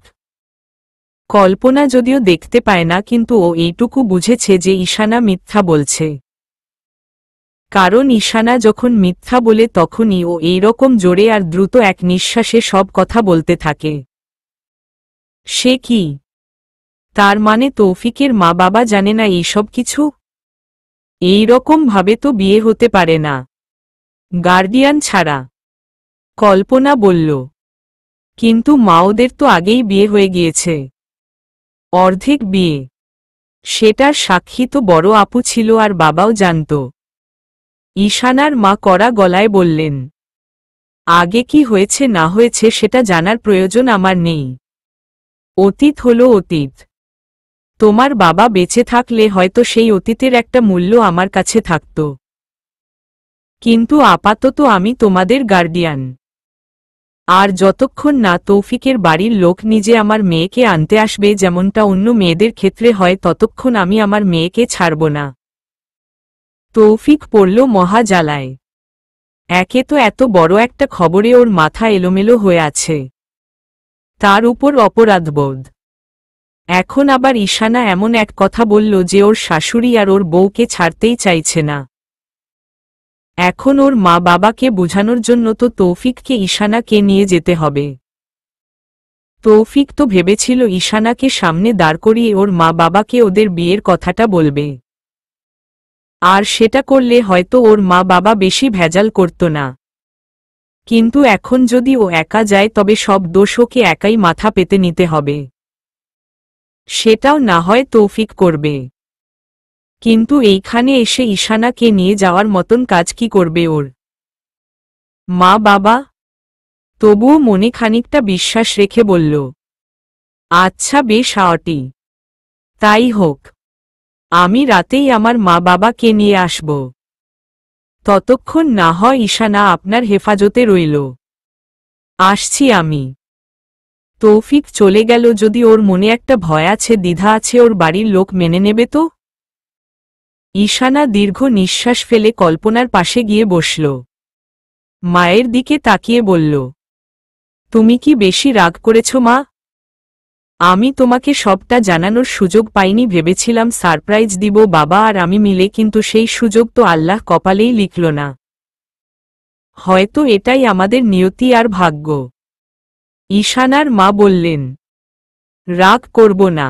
কল্পনা যদিও দেখতে পায় না, কিন্তু ও এইটুকু বুঝেছে যে ঈশানা মিথ্যা বলছে। কারণ ঈশানা যখন মিথ্যা বলে তখনই ও এইরকম জোরে আর দ্রুত এক নিঃশ্বাসে সব কথা বলতে থাকে। সে কি? তার মানে তৌফিকের মা বাবা জানে না এইসব কিছু? এইরকম ভাবে তো বিয়ে হতে পারে না, গার্ডিয়ান ছাড়া। কল্পনা বলল, কিন্তু মা, ওদের তো আগেই বিয়ে হয়ে গিয়েছে। অর্ধেক বিয়ে। সেটার সাক্ষী তো বড় আপু ছিল, আর বাবাও জানত। ঈশানার মা কড়া গলায় বললেন, আগে কি হয়েছে না হয়েছে সেটা জানার প্রয়োজন আমার নেই। অতীত হলো অতীত। তোমার বাবা বেঁচে থাকলে হয়তো সেই অতীতের একটা মূল্য আমার কাছে থাকত, কিন্তু আপাতত আমি তোমাদের গার্ডিয়ান। আর যতক্ষণ না তৌফিকের বাড়ির লোক নিজে আমার মেয়েকে আনতে আসবে, যেমনটা অন্য মেয়েদের ক্ষেত্রে হয়, ততক্ষণ আমি আমার মেয়েকে ছাড়ব না। তৌফিক পড়ল মহা জ্বালায়। একে তো এত বড় একটা খবরে ওর মাথা এলোমেলো হয়ে আছে, তার উপর অপরাধবোধ। এখন আবার ঈশানা এমন এক কথা বলল যে ওর শাশুড়ি আর ওর বউকে ছাড়তেই চাইছে না। এখন ওর মা বাবাকে বোঝানোর জন্য তো তৌফিককে ঈশানাকে নিয়ে যেতে হবে। তৌফিক তো ভেবেছিল ঈশানাকে সামনে দাঁড় করিয়ে ওর মা বাবাকে ওদের বিয়ের কথাটা বলবে, আর সেটা করলে হয়তো ওর মা বাবা বেশি ভেজাল করত না। কিন্তু এখন যদি ও একা যায়, তবে সব দোষ ওকে একাই মাথা পেতে নিতে হবে। সেটাও না হয় তৌফিক করবে, কিন্তু এইখানে এসে ঈশানাকে নিয়ে যাওয়ার মতন কাজ কি করবে ওর মা বাবা? তবুও মনে খানিকটা বিশ্বাস রেখে বলল, আচ্ছা বেশ আওটি, তাই হোক। আমি রাতেই আমার মা বাবাকে নিয়ে আসব। ততক্ষণ না হয় ঈশানা আপনার হেফাজতে রইল। আসছি আমি। তৌফিক চলে গেল। যদি ওর মনে একটা ভয় আছে, দ্বিধা আছে, ওর বাড়ির লোক মেনে নেবে তো? ঈশানা দীর্ঘ নিঃশ্বাস ফেলে কল্পনার পাশে গিয়ে বসল। মায়ের দিকে তাকিয়ে বলল, তুমি কি বেশি রাগ করেছ মা? আমি তোমাকে সবটা জানানোর সুযোগ পাইনি, ভেবেছিলাম সারপ্রাইজ দিব বাবা আর আমি মিলে, কিন্তু সেই সুযোগ তো আল্লাহ কপালেই লিখল না। হয়তো এটাই আমাদের নিয়তি আর ভাগ্য। ঈশানার মা বললেন, রাগ করব না।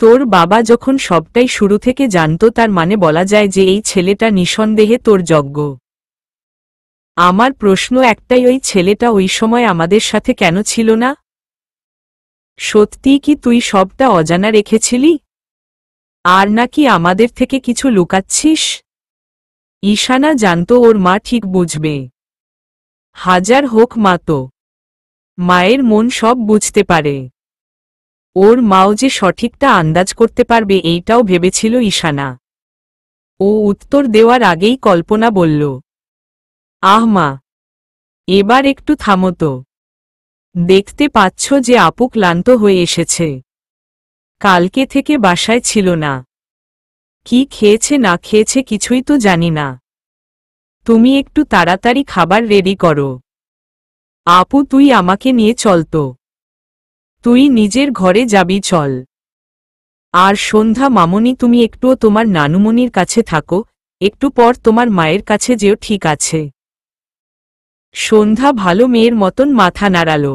তোর বাবা যখন সবটাই শুরু থেকে জানতো, তার মানে বলা যায় যে এই ছেলেটা নিঃসন্দেহে তোর যোগ্য। আমার প্রশ্ন একটাই, ওই ছেলেটা ওই সময় আমাদের সাথে কেন ছিল না? সত্যিই কি তুই সবটা অজানা রেখেছিলি, আর নাকি আমাদের থেকে কিছু লুকাচ্ছিস? ঈশানা জানতো ওর মা ঠিক বুঝবে। হাজার হোক মা তো, মায়ের মন সব বুঝতে পারে। ওর মাও যে সঠিকটা আন্দাজ করতে পারবে এইটাও ভেবেছিল ঈশানা। ও উত্তর দেওয়ার আগেই কল্পনা বলল, আহ মা, এবার একটু থামো তো। দেখতে পাচ্ছ যে আপু ক্লান্ত হয়ে এসেছে, কালকে থেকে বাসায় ছিল না। কি খেয়েছে না খেয়েছে কিছুই তো জানি না। তুমি একটু তাড়াতাড়ি খাবার রেডি করো। আপু তুই আমাকে নিয়ে চল তো, তুই নিজের ঘরে যাবি চল। আর সন্ধ্যা মামনি তুমি একটুও তোমার নানুমনির কাছে থাকো, একটু পর তোমার মায়ের কাছে যেও, ঠিক আছে? সন্ধ্যা ভালো মেয়ের মতন মাথা নাড়াল।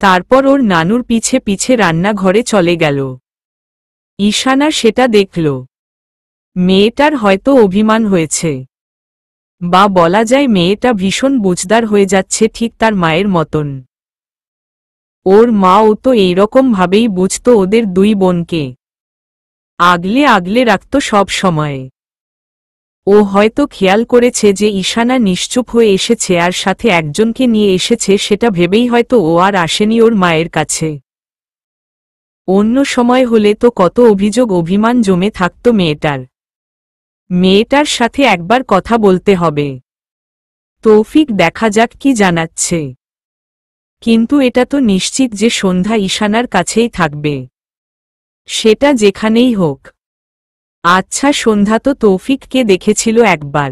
তারপর ওর নানুর পিছে পিছে রান্নাঘরে চলে গেল। ঈশানা সেটা দেখল। মেয়েটার হয়তো অভিমান হয়েছে, বা বলা যায় মেয়েটা ভীষণ বুঝদার হয়ে যাচ্ছে, ঠিক তার মায়ের মতন। ওর মাও তো এইরকম ভাবেই বুঝতো ওদের দুই বোনকে, আগলে আগলে রাখত সব সময়। ও হয়তো খেয়াল করেছে যে ঈশানা নিশ্চুপ হয়ে এসেছে আর সাথে একজনকে নিয়ে এসেছে, সেটা ভেবেই হয়তো ও আর আসেনি ওর মায়ের কাছে। অন্য সময় হলে তো কত অভিযোগ অভিমান জমে থাকত মেয়েটার। মেয়েটার সাথে একবার কথা বলতে হবে। তৌফিক দেখা যাক কি জানাচ্ছে। কিন্তু এটা তো নিশ্চিত যে সন্ধ্যা ঈশানার কাছেই থাকবে, সেটা যেখানেই হোক। আচ্ছা, সন্ধ্যা তো তৌফিককে দেখেছিল একবার,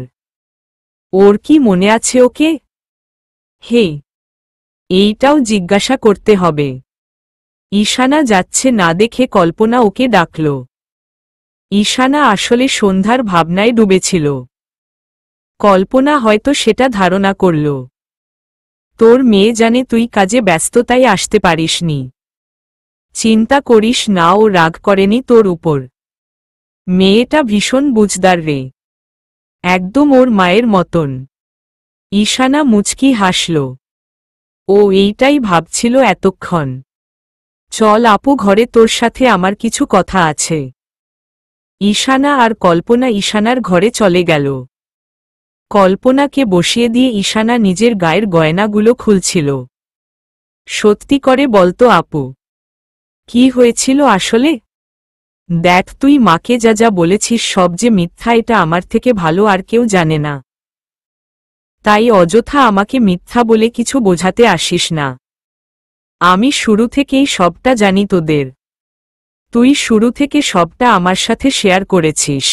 ওর কি মনে আছে ওকে? হে, এইটাও জিজ্ঞাসা করতে হবে। ঈশানা যাচ্ছে না দেখে কল্পনা ওকে ডাকল। ঈশানা আসলে সন্ধ্যার ভাবনায় ডুবেছিল। কল্পনা হয়তো সেটা ধারণা করল। তোর মেয়ে জানে তুই কাজে ব্যস্ত, তাই আসতে পারিসনি। চিন্তা করিস না, ও রাগ করেনি তোর উপর। মেয়েটা ভীষণ বুঝদার রে, একদম ওর মায়ের মতন। ঈশানা মুচকি হাসল। ও এইটাই ভাবছিল এতক্ষণ। চল আপু ঘরে, তোর সাথে আমার কিছু কথা আছে। ঈশানা আর কল্পনা ঈশানার ঘরে চলে গেল। কল্পনাকে বসিয়ে দিয়ে ঈশানা নিজের গায়ের গয়নাগুলো খুলছিল। সত্যি করে বলতো আপু, কি হয়েছিল আসলে? দেখ, তুই মাকে যা যা বলেছিস সব যে মিথ্যা, এটা আমার থেকে ভালো আর কেউ জানে না। তাই অযথা আমাকে মিথ্যা বলে কিছু বোঝাতে আসিস না। আমি শুরু থেকেই সবটা জানি তোদের। তুই শুরু থেকে সবটা আমার সাথে শেয়ার করেছিস।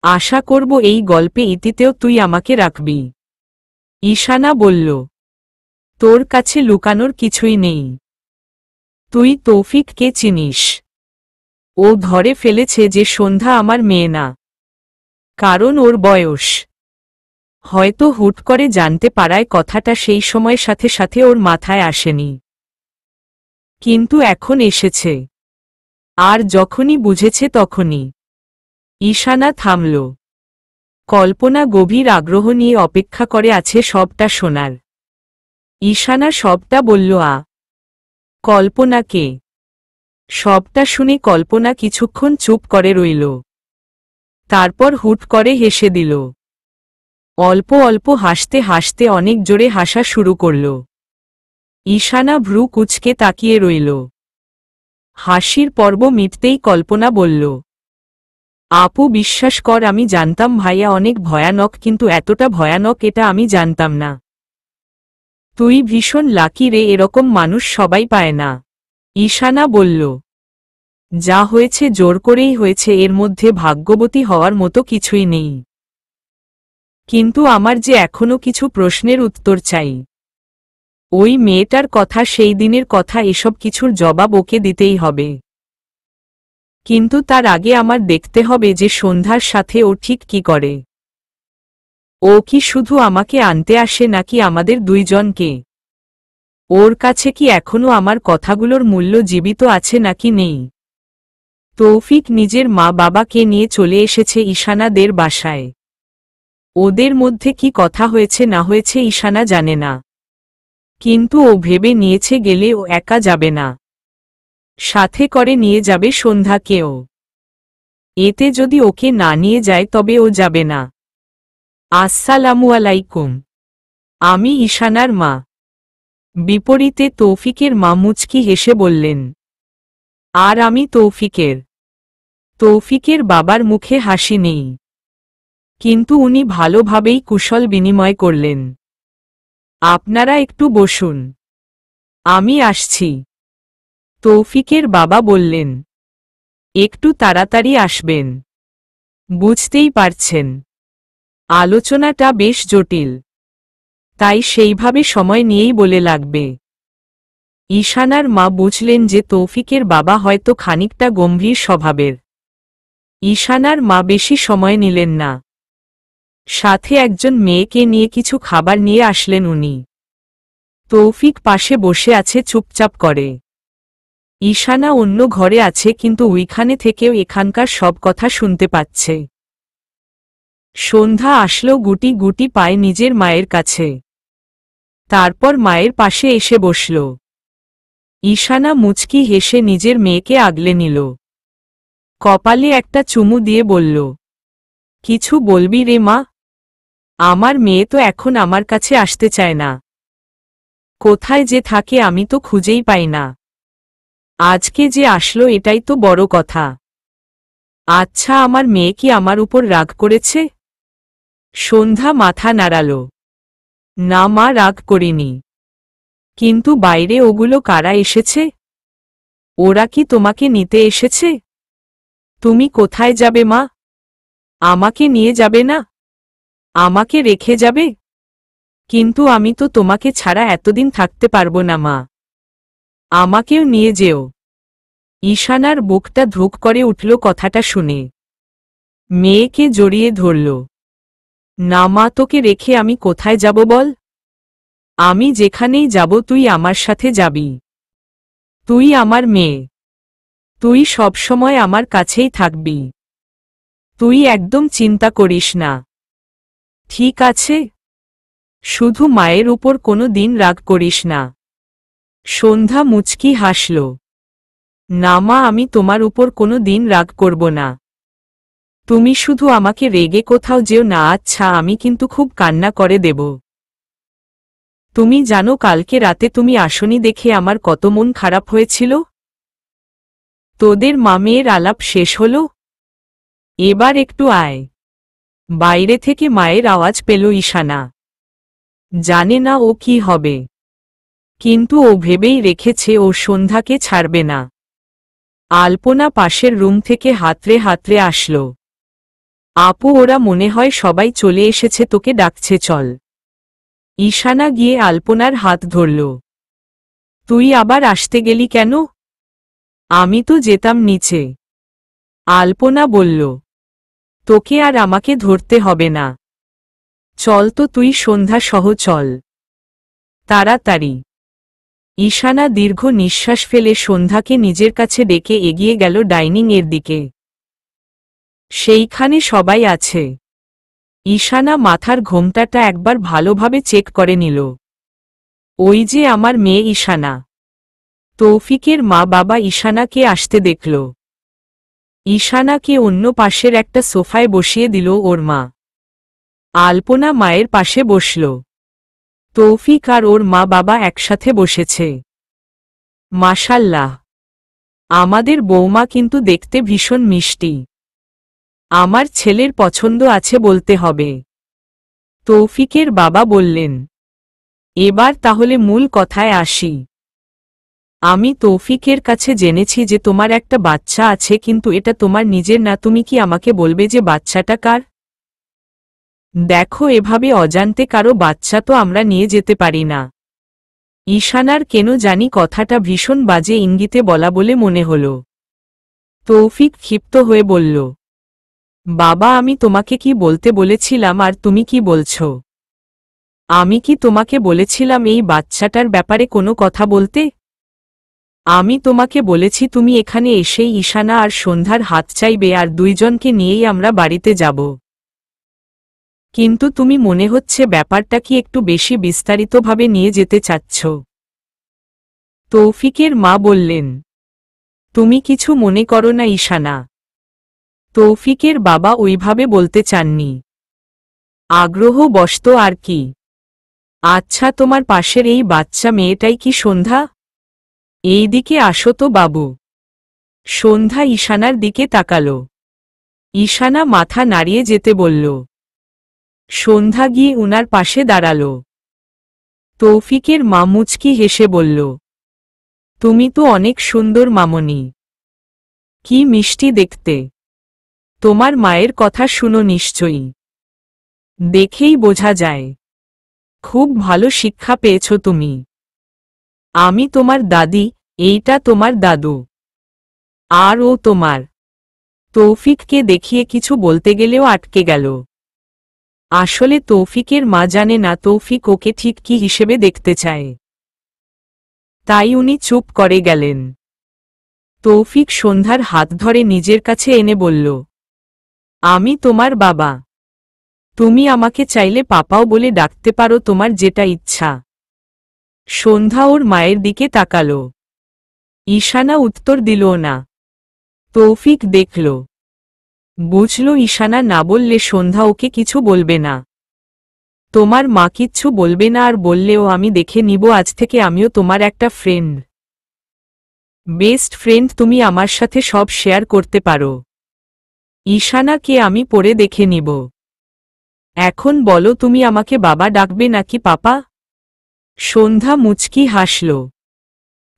আশা করব এই গল্পে ইতিতেও তুই আমাকে রাখবি। ঈশানা বলল, তোর কাছে লুকানোর কিছুই নেই। তুই তৌফিককে চিনিস। ও ধরে ফেলেছে যে সন্ধ্যা আমার মেয়ে না, কারণ ওর বয়স। হয়তো হুট করে জানতে পারায় কথাটা সেই সময় সাথে সাথে ওর মাথায় আসেনি, কিন্তু এখন এসেছে। আর যখনই বুঝেছে তখনই। ঈশানা থামল। কল্পনা গভীর আগ্রহ নিয়ে অপেক্ষা করে আছে সবটা শোনার। ঈশানা সবটা বলল। কল্পনাকে? সবটা শুনে কল্পনা কিছুক্ষণ চুপ করে রইল। তারপর হুট করে হেসে দিল। অল্প অল্প হাসতে হাসতে অনেক জোরে হাসা শুরু করল। ঈশানা ভ্রু কুঁচকে তাকিয়ে রইল। হাসির পর্ব মিটতেই কল্পনা বলল, আপু বিশ্বাস কর, আমি জানতাম ভাইয়া অনেক ভয়ানক, কিন্তু এতটা ভয়ানক এটা আমি জানতাম না। তুই ভীষণ লাকি রে, এরকম মানুষ সবাই পায় না। ঈশানা বলল, যা হয়েছে জোর করেই হয়েছে, এর মধ্যে ভাগ্যবতী হওয়ার মতো কিছুই নেই। কিন্তু আমার যে এখনো কিছু প্রশ্নের উত্তর চাই। ওই মেয়েটার কথা, সেই দিনের কথা, এসব কিছুর জবাব ওকে দিতেই হবে। কিন্তু তার আগে আমার দেখতে হবে যে সন্ধ্যার সাথে ও ঠিক কি করে। ও কি শুধু আমাকে আনতে আসে নাকি আমাদের দুইজনকে? ওর কাছে কি এখনো আমার কথাগুলোর মূল্য জীবিত আছে নাকি নেই? তৌফিক নিজের মা বাবাকে নিয়ে চলে এসেছে ঈশানাদের বাসায়। ওদের মধ্যে কি কথা হয়েছে না হয়েছে ঈশানা জানে না, কিন্তু ও ভেবে নিয়েছে গেলে ও একা যাবে না, সাথে করে নিয়ে যাবে সন্ধ্যাকেও। এতে যদি ওকে না নিয়ে যায় তবে ও যাবে না। আসসালামু আলাইকুম, আমি ঈশানার মা। বিপরীতে তৌফিকের মা মুচকি হেসে বললেন, আর আমি তৌফিকের। তৌফিকের বাবার মুখে হাসি নেই, কিন্তু উনি ভালোভাবেই কুশল বিনিময় করলেন। আপনারা একটু বসুন, আমি আসছি। তৌফিকের বাবা বললেন, একটু তাড়াতাড়ি আসবেন, বুঝতেই পারছেন আলোচনাটা বেশ জটিল, তাই সেইভাবে সময় নিয়েই বলে লাগবে। ঈশানার মা বুঝলেন যে তৌফিকের বাবা হয়তো খানিকটা গম্ভীর স্বভাবের। ঈশানার মা বেশি সময় নিলেন না, সাথে একজন মেয়েকে নিয়ে কিছু খাবার নিয়ে আসলেন উনি। তৌফিক পাশে বসে আছে চুপচাপ করে। ঈশানা অন্য ঘরে আছে, কিন্তু ওইখানে থেকেও এখানকার সব কথা শুনতে পাচ্ছে। সন্ধ্যা আসলো গুটি গুটি পায়ে নিজের মায়ের কাছে, তারপর মায়ের পাশে এসে বসল। ঈশানা মুচকি হেসে নিজের মেয়েকে আগলে নিল, কপালে একটা চুমু দিয়ে বলল, কিছু বলবি রে মা? আমার মেয়ে তো এখন আমার কাছে আসতে চায় না। কোথায় যে থাকে আমি তো খুঁজেই পাই না। আজকে যে আসলো এটাই তো বড় কথা। আচ্ছা, আমার মেয়ে কি আমার উপর রাগ করেছে? সন্ধ্যা মাথা নাড়াল, না মা, রাগ করিনি। কিন্তু বাইরে ওগুলো কারা এসেছে? ওরা কি তোমাকে নিতে এসেছে? তুমি কোথায় যাবে মা? আমাকে নিয়ে যাবে না? আমাকে রেখে যাবে? কিন্তু আমি তো তোমাকে ছাড়া এতদিন থাকতে পারবো না মা, আমাকেও নিয়ে যেও। ঈশানার বুকটা ধুক করে উঠল কথাটা শুনে। মেয়েকে জড়িয়ে ধরল, না মা, তোকে রেখে আমি কোথায় যাব বল? আমি যেখানেই যাব তুই আমার সাথে যাবি। তুই আমার মেয়ে, তুই সবসময় আমার কাছেই থাকবি। তুই একদম চিন্তা করিস না, ঠিক আছে? শুধু মায়ের উপর কোনো দিন রাগ করিস না। সন্ধ্যা মুচকি হাসল, না মা, আমি তোমার উপর কোনো দিন রাগ করব না। তুমি শুধু আমাকে রেগে কোথাও যেও না। আচ্ছা, আমি কিন্তু খুব কান্না করে দেব। তুমি জানো কালকে রাতে তুমি আসনি দেখে আমার কত মন খারাপ হয়েছিল। তোদের মামের আলাপ শেষ হলো? এবার একটু আয়। বাইরে থেকে মায়ের আওয়াজ পেল ঈশানা। জানে না ও কি হবে, কিন্তু ও ভেবেই রেখেছে ও সন্ধ্যাকে ছাড়বে না। আলপনা পাশের রুম থেকে হাতড়ে হাতড়ে আসলো, আপু, ওরা মনে হয় সবাই চলে এসেছে, তোকে ডাকছে, চল। ঈশানা গিয়ে আলপনার হাত ধরল, তুই আবার আসতে গেলি কেন? আমি তো যেতাম নিচে। আলপনা বলল, তোকে আর আমাকে ধরতে হবে না, চল তো তুই সন্ধ্যা সহ চল, তাড়াতাড়ি। ঈশানা দীর্ঘ নিঃশ্বাস ফেলে সন্ধ্যাকে নিজের কাছে ডেকে এগিয়ে গেল ডাইনিং এর দিকে। সেইখানে সবাই আছে। ঈশানা মাথার ঘোমটাটা একবার ভালোভাবে চেক করে নিল। ওই যে আমার মেয়ে ঈশানা। তৌফিকের মা বাবা ঈশানাকে আসতে দেখল। ঈশানাকে অন্য পাশের একটা সোফায় বসিয়ে দিল ওর মা। আলপনা মায়ের পাশে বসল। তৌফিক আর ওর মা বাবা একসাথে বসেছে। মাশাল্লাহ, আমাদের বৌমা কিন্তু দেখতে ভীষণ মিষ্টি। আমার ছেলের পছন্দ আছে বলতে হবে। তৌফিকের বাবা বললেন, এবার তাহলে মূল কথায় আসি। আমি তৌফিকের কাছে জেনেছি যে তোমার একটা বাচ্চা আছে, কিন্তু এটা তোমার নিজের না। তুমি কি আমাকে বলবে যে বাচ্চাটা কার? দেখো, এভাবে অজান্তে কারো বাচ্চা তো আমরা নিয়ে যেতে পারি না। ঈশানার কেন জানি কথাটা ভীষণ বাজে ইঙ্গিতে বলা বলে মনে হল। তৌফিক ক্ষিপ্ত হয়ে বলল, বাবা আমি তোমাকে কি বলতে বলেছিলাম আর তুমি কি বলছ? আমি কি তোমাকে বলেছিলাম এই বাচ্চাটার ব্যাপারে কোনো কথা বলতে? আমি তোমাকে বলেছি তুমি এখানে এসেই ঈশানা আর সন্ধ্যার হাত চাইবে আর দুইজনকে নিয়েই আমরা বাড়িতে যাব। কিন্তু তুমি মনে হচ্ছে ব্যাপারটা কি একটু বেশি বিস্তারিতভাবে নিয়ে যেতে চাচ্ছ। তৌফিকের মা বললেন, তুমি কিছু মনে করো না ঈশানা। তৌফিকের বাবা ওইভাবে বলতে চাননি। আগ্রহবশত আর কি। আচ্ছা তোমার পাশের এই বাচ্চা মেয়েটাই কি সন্ধ্যা? এই দিকে আসো তো বাবু। সন্ধ্যা ঈশানার দিকে তাকাল। ঈশানা মাথা নাড়িয়ে যেতে বলল। সন্ধ্যা গিয়ে উনার পাশে দাঁড়াল। তৌফিকের মা মুচকি হেসে বলল, তুমি তো অনেক সুন্দর মামনি। কি মিষ্টি দেখতে। তোমার মায়ের কথা শুনো নিশ্চয়ই। দেখেই বোঝা যায়। খুব ভালো শিক্ষা পেয়েছ তুমি। আমি তোমার দাদি, এইটা তোমার দাদু। আর ও তোমার। তৌফিককে দেখিয়ে কিছু বলতে গেলেও আটকে গেল। আসলে তৌফিকের মা জানে না তৌফিক ওকে ঠিক কি হিসেবে দেখতে চায়। তাই উনি চুপ করে গেলেন। তৌফিক সন্ধ্যার হাত ধরে নিজের কাছে এনে বলল, আমি তোমার বাবা। তুমি আমাকে চাইলে পাপাও বলে ডাকতে পারো, তোমার যেটা ইচ্ছা। সন্ধ্যা ওর মায়ের দিকে তাকাল। ঈশানা উত্তর দিল না। তৌফিক দেখল, বুঝল ঈশানা না বললে সন্ধ্যা ওকে কিছু বলবে না। তোমার মা কিচ্ছু বলবে না, আর বললেও আমি দেখে নিব। আজ থেকে আমিও তোমার একটা ফ্রেন্ড। Best friend. তুমি আমার সাথে সব শেয়ার করতে পারো। ঈশানাকে আমি পরে দেখে নিব। এখন বলো তুমি আমাকে বাবা ডাকবে নাকি পাপা? সন্ধ্যা মুচকি হাসল,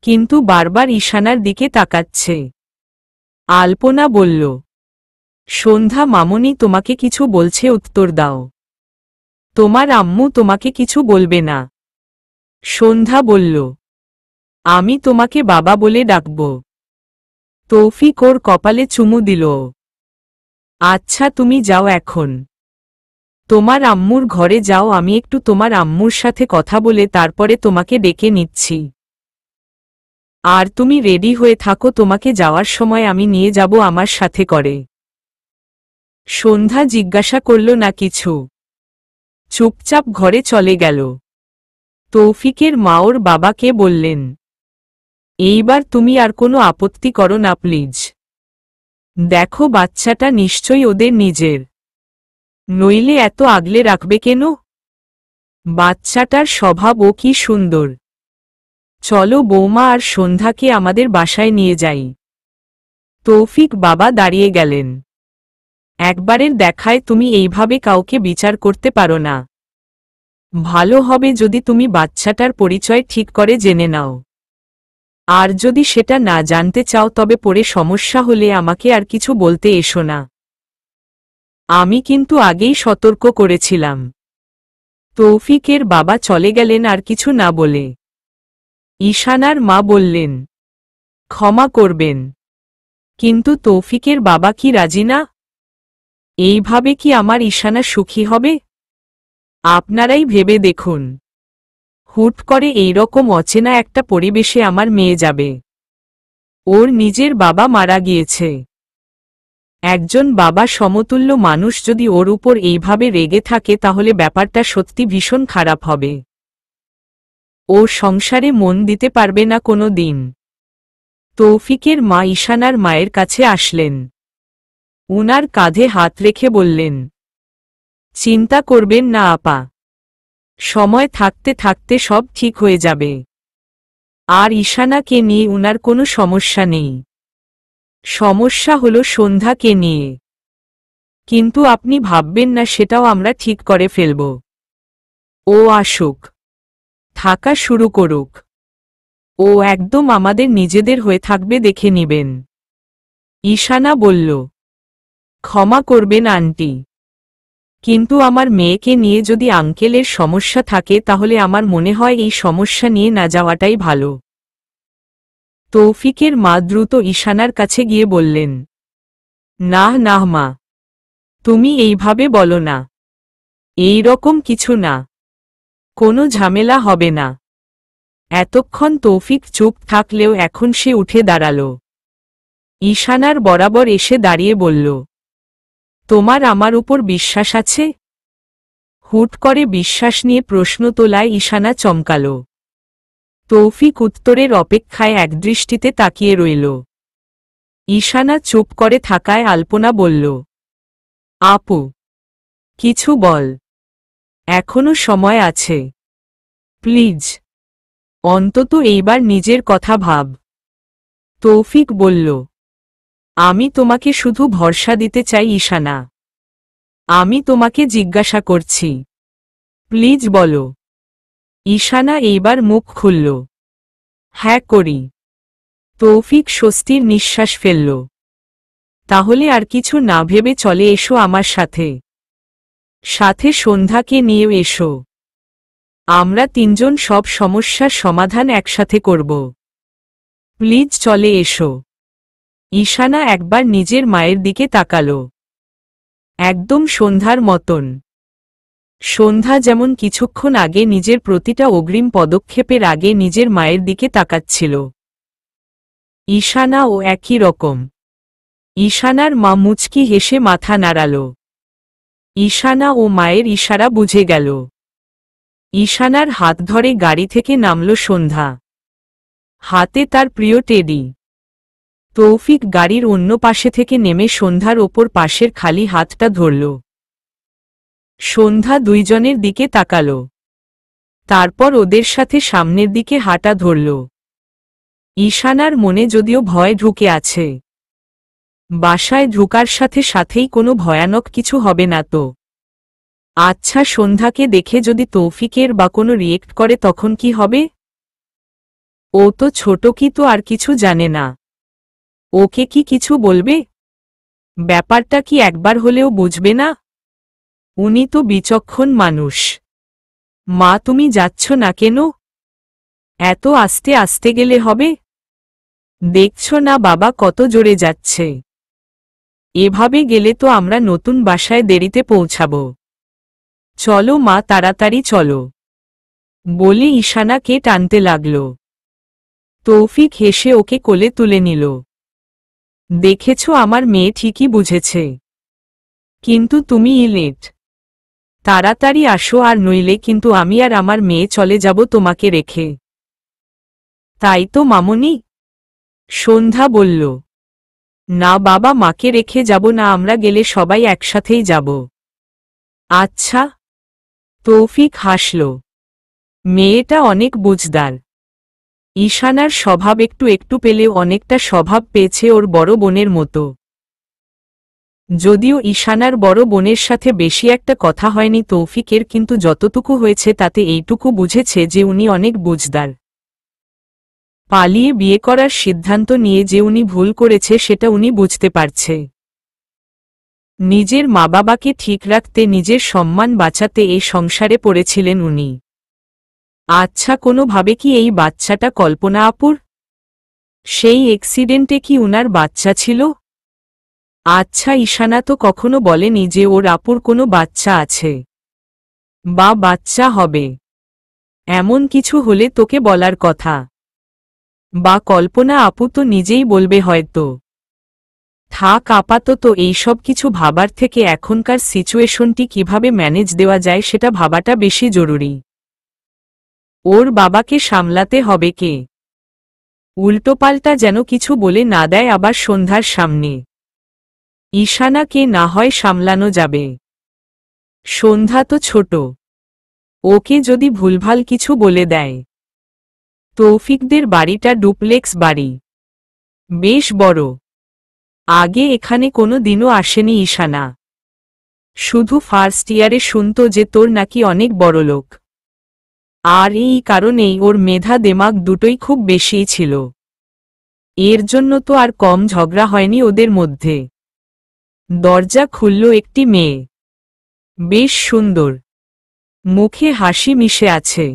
কিন্তু বারবার ঈশানার দিকে তাকাচ্ছে। আলপনা বলল, সন্ধ্যা মামনি তোমাকে কিছু বলছে, উত্তর দাও। তোমার আম্মু তোমাকে কিছু বলবে না। সন্ধ্যা বলল, আমি তোমাকে বাবা বলে ডাকব। তৌফিক ওর কপালে চুমু দিল। আচ্ছা তুমি যাও এখন। তোমার আম্মুর ঘরে যাও, আমি একটু তোমার আম্মুর সাথে কথা বলে তারপরে তোমাকে ডেকে নিচ্ছি। আর তুমি রেডি হয়ে থাকো, তোমাকে যাওয়ার সময় আমি নিয়ে যাব আমার সাথে করে। সন্ধ্যা জিজ্ঞাসা করল না কিছু। চুপচাপ ঘরে চলে গেল। তৌফিকের মা ওর বাবাকে বললেন, এইবার তুমি আর কোনো আপত্তি করো না প্লিজ। দেখো বাচ্চাটা নিশ্চয়ই ওদের নিজের। নইলে এত আগলে রাখবে কেন? বাচ্চাটার স্বভাব ও কি সুন্দর। চলো বৌমা আর সন্ধ্যাকে আমাদের বাসায় নিয়ে যাই। তৌফিক বাবা দাঁড়িয়ে গেলেন। একবারের দেখায় তুমি এইভাবে কাউকে বিচার করতে পারো না। ভালো হবে যদি তুমি বাচ্চাটার পরিচয় ঠিক করে জেনে নাও। আর যদি সেটা না জানতে চাও তবে পরে সমস্যা হলে আমাকে আর কিছু বলতে এসো না। আমি কিন্তু আগেই সতর্ক করেছিলাম। তৌফিকের বাবা চলে গেলেন আর কিছু না বলে। ঈশানার মা বললেন, ক্ষমা করবেন, কিন্তু তৌফিকের বাবা কি রাজি না? এইভাবে কি আমার ঈশানা সুখী হবে? আপনারাই ভেবে দেখুন। হুট করে এইরকম অচেনা একটা পরিবেশে আমার মেয়ে যাবে। ওর নিজের বাবা মারা গিয়েছে। একজন বাবা সমতুল্য মানুষ যদি ওর উপর এইভাবে রেগে থাকে তাহলে ব্যাপারটা সত্যি ভীষণ খারাপ হবে। ও সংসারে মন দিতে পারবে না কোনো দিন। তৌফিকের মা ঈশানার মায়ের কাছে আসলেন। উনার কাঁধে হাত রেখে বললেন, চিন্তা করবেন না আপা। সময় থাকতে থাকতে সব ঠিক হয়ে যাবে। আর ঈশানাকে নিয়ে উনার কোনো সমস্যা নেই। সমস্যা হলো সন্ধ্যাকে নিয়ে। কিন্তু আপনি ভাববেন না, সেটাও আমরা ঠিক করে ফেলব। ও আসুক, থাকা শুরু করুক। ও একদম আমাদের নিজেদের হয়ে থাকবে, দেখে নিবেন। ঈশানা বলল, ক্ষমা করবেন আন্টি, কিন্তু আমার মেয়েকে নিয়ে যদি আঙ্কেলের সমস্যা থাকে তাহলে আমার মনে হয় এই সমস্যা নিয়ে না যাওয়াটাই ভালো। তৌফিকের মা দ্রুত ঈশানার কাছে গিয়ে বললেন, না না মা, তুমি এইভাবে বলো না, এই রকম কিছু না, কোনো ঝামেলা হবে না। এতক্ষণ তৌফিক চুপ থাকলেও এখন সে উঠে দাঁড়াল। ঈশানার বরাবর এসে দাঁড়িয়ে বলল, তোমার আমার উপর বিশ্বাস আছে? হুট করে বিশ্বাস নিয়ে প্রশ্ন তোলায় ঈশানা চমকাল। তৌফিক উত্তরের অপেক্ষায় একদৃষ্টিতে তাকিয়ে রইল। ঈশানা চুপ করে থাকায় আলপনা বলল, আপু, কিছু বল, এখনো সময় আছে, প্লিজ, অন্তত এইবার নিজের কথা ভাব। তৌফিক বলল, আমি তোমাকে শুধু ভরসা দিতে চাই ঈশানা, আমি তোমাকে জিজ্ঞাসা করছি, প্লিজ বলো। ঈশানা এইবার মুখ খুলল, হ্যাঁ করি। তৌফিক স্বস্তির নিঃশ্বাস ফেলল। তাহলে আর কিছু না ভেবে চলে এসো আমার সাথে, সাথে সন্ধ্যাকে নিয়েও এসো, আমরা তিনজন সব সমস্যার সমাধান একসাথে করব, প্লিজ চলে এসো। ঈশানা একবার নিজের মায়ের দিকে তাকাল, একদম সন্ধ্যার মতন। সন্ধ্যা যেমন কিছুক্ষণ আগে নিজের প্রতিটা অগ্রিম পদক্ষেপের আগে নিজের মায়ের দিকে তাকাচ্ছিল, ঈশানাও একই রকম। ঈশানার মা মুচকি হেসে মাথা নাড়াল। ঈশানা ও মায়ের ইশারা বুঝে গেল। ঈশানার হাত ধরে গাড়ি থেকে নামল সন্ধ্যা, হাতে তার প্রিয় টেডি। তৌফিক গাড়ির অন্য পাশে থেকে নেমে সন্ধ্যার ওপর পাশের খালি হাতটা ধরল। সন্ধ্যা দুইজনের দিকে তাকাল, তারপর ওদের সাথে সামনের দিকে হাঁটা ধরল। ঈশানার মনে যদিও ভয় ঢুকে আছে, বাসায় ঢুকার সাথে সাথেই কোনো ভয়ানক কিছু হবে না তো? আচ্ছা, সন্ধ্যাকে দেখে যদি তৌফিকের বা কোনো রিয়েক্ট করে তখন কি হবে? ও তো ছোট, কি তো আর কিছু জানে না, ওকে কি কিছু বলবে? ব্যাপারটা কি একবার হলেও বুঝবে না? উনি তো বিচক্ষণ মানুষ। মা, তুমি যাচ্ছ না কেন? এত আস্তে আস্তে গেলে হবে? দেখছ না বাবা কত জোরে যাচ্ছে, এভাবে গেলে তো আমরা নতুন বাসায় দেরিতে পৌঁছাব। চলো মা, তাড়াতাড়ি চলো, বলে ঈশানাকে টানতে লাগল। তৌফিক হেসে ওকে কোলে তুলে নিল। দেখেছ, আমার মেয়ে ঠিকই বুঝেছে, কিন্তু তুমি লেট, তাড়াতাড়ি আসো, আর নইলে কিন্তু আমি আর আমার মেয়ে চলে যাব তোমাকে রেখে। তাই তো মামুনি, সন্ধ্যা বলল। না বাবা, মাকে রেখে যাব না, আমরা গেলে সবাই একসাথেই যাব। আচ্ছা। তৌফিক হাসল, মেয়েটা অনেক বুঝদার। ঈশানার স্বভাব একটু একটু পেলেও অনেকটা স্বভাব পেয়েছে ওর বড় বোনের মতো। যদিও ঈশানার বড় বোনের সাথে বেশি একটা কথা হয়নি তৌফিকের, কিন্তু যতটুকু হয়েছে তাতে এইটুকু বুঝেছে যে উনি অনেক বুঝদার। পালিয়ে বিয়ে করার সিদ্ধান্ত নিয়ে যে উনি ভুল করেছে সেটা উনি বুঝতে পারছে। নিজের মা বাবাকে ঠিক রাখতে, নিজের সম্মান বাঁচাতে এই সংসারে পড়েছিলেন উনি। আচ্ছা, কোনোভাবে কি এই বাচ্চাটা কল্পনা আপুর? সেই অ্যাক্সিডেন্টে কি উনার বাচ্চা ছিল? আচ্ছা, ঈশানা তো কখনো বলেনি যে ওর আপুর কোনো বাচ্চা আছে বা বাচ্চা হবে। এমন কিছু হলে তোকে বলার কথা, বা কল্পনা আপু তো নিজেই বলবে হয়তো। থাক, আপাতত এইসব কিছু ভাবার থেকে এখনকার সিচুয়েশনটি কিভাবে ম্যানেজ দেওয়া যায় সেটা ভাবাটা বেশি জরুরি। ওর বাবাকে সামলাতে হবে কে? উল্টোপাল্টা যেন কিছু বলে না দেয় আবার সন্ধ্যার সামনে। ঈশানাকে না হয় সামলানো যাবে, সন্ধ্যা তো ছোট, ওকে যদি ভুলভাল কিছু বলে দেয়। তৌফিকদের বাড়িটা ডুপ্লেক্স বাড়ি, বেশ বড়। আগে এখানে কোনো দিনও আসেনি ঈশানা, শুধু ফার্স্ট ইয়ারে শুনত যে তোর নাকি অনেক বড়লোক, আর এই কারণেই ওর মেধা দেমাগ দুটোই খুব বেশিই ছিল। এর জন্য তো আর কম ঝগড়া হয়নি ওদের মধ্যে। দরজা খুলল একটি মেয়ে। বেশ সুন্দর, মুখে হাসি মিশে আছে।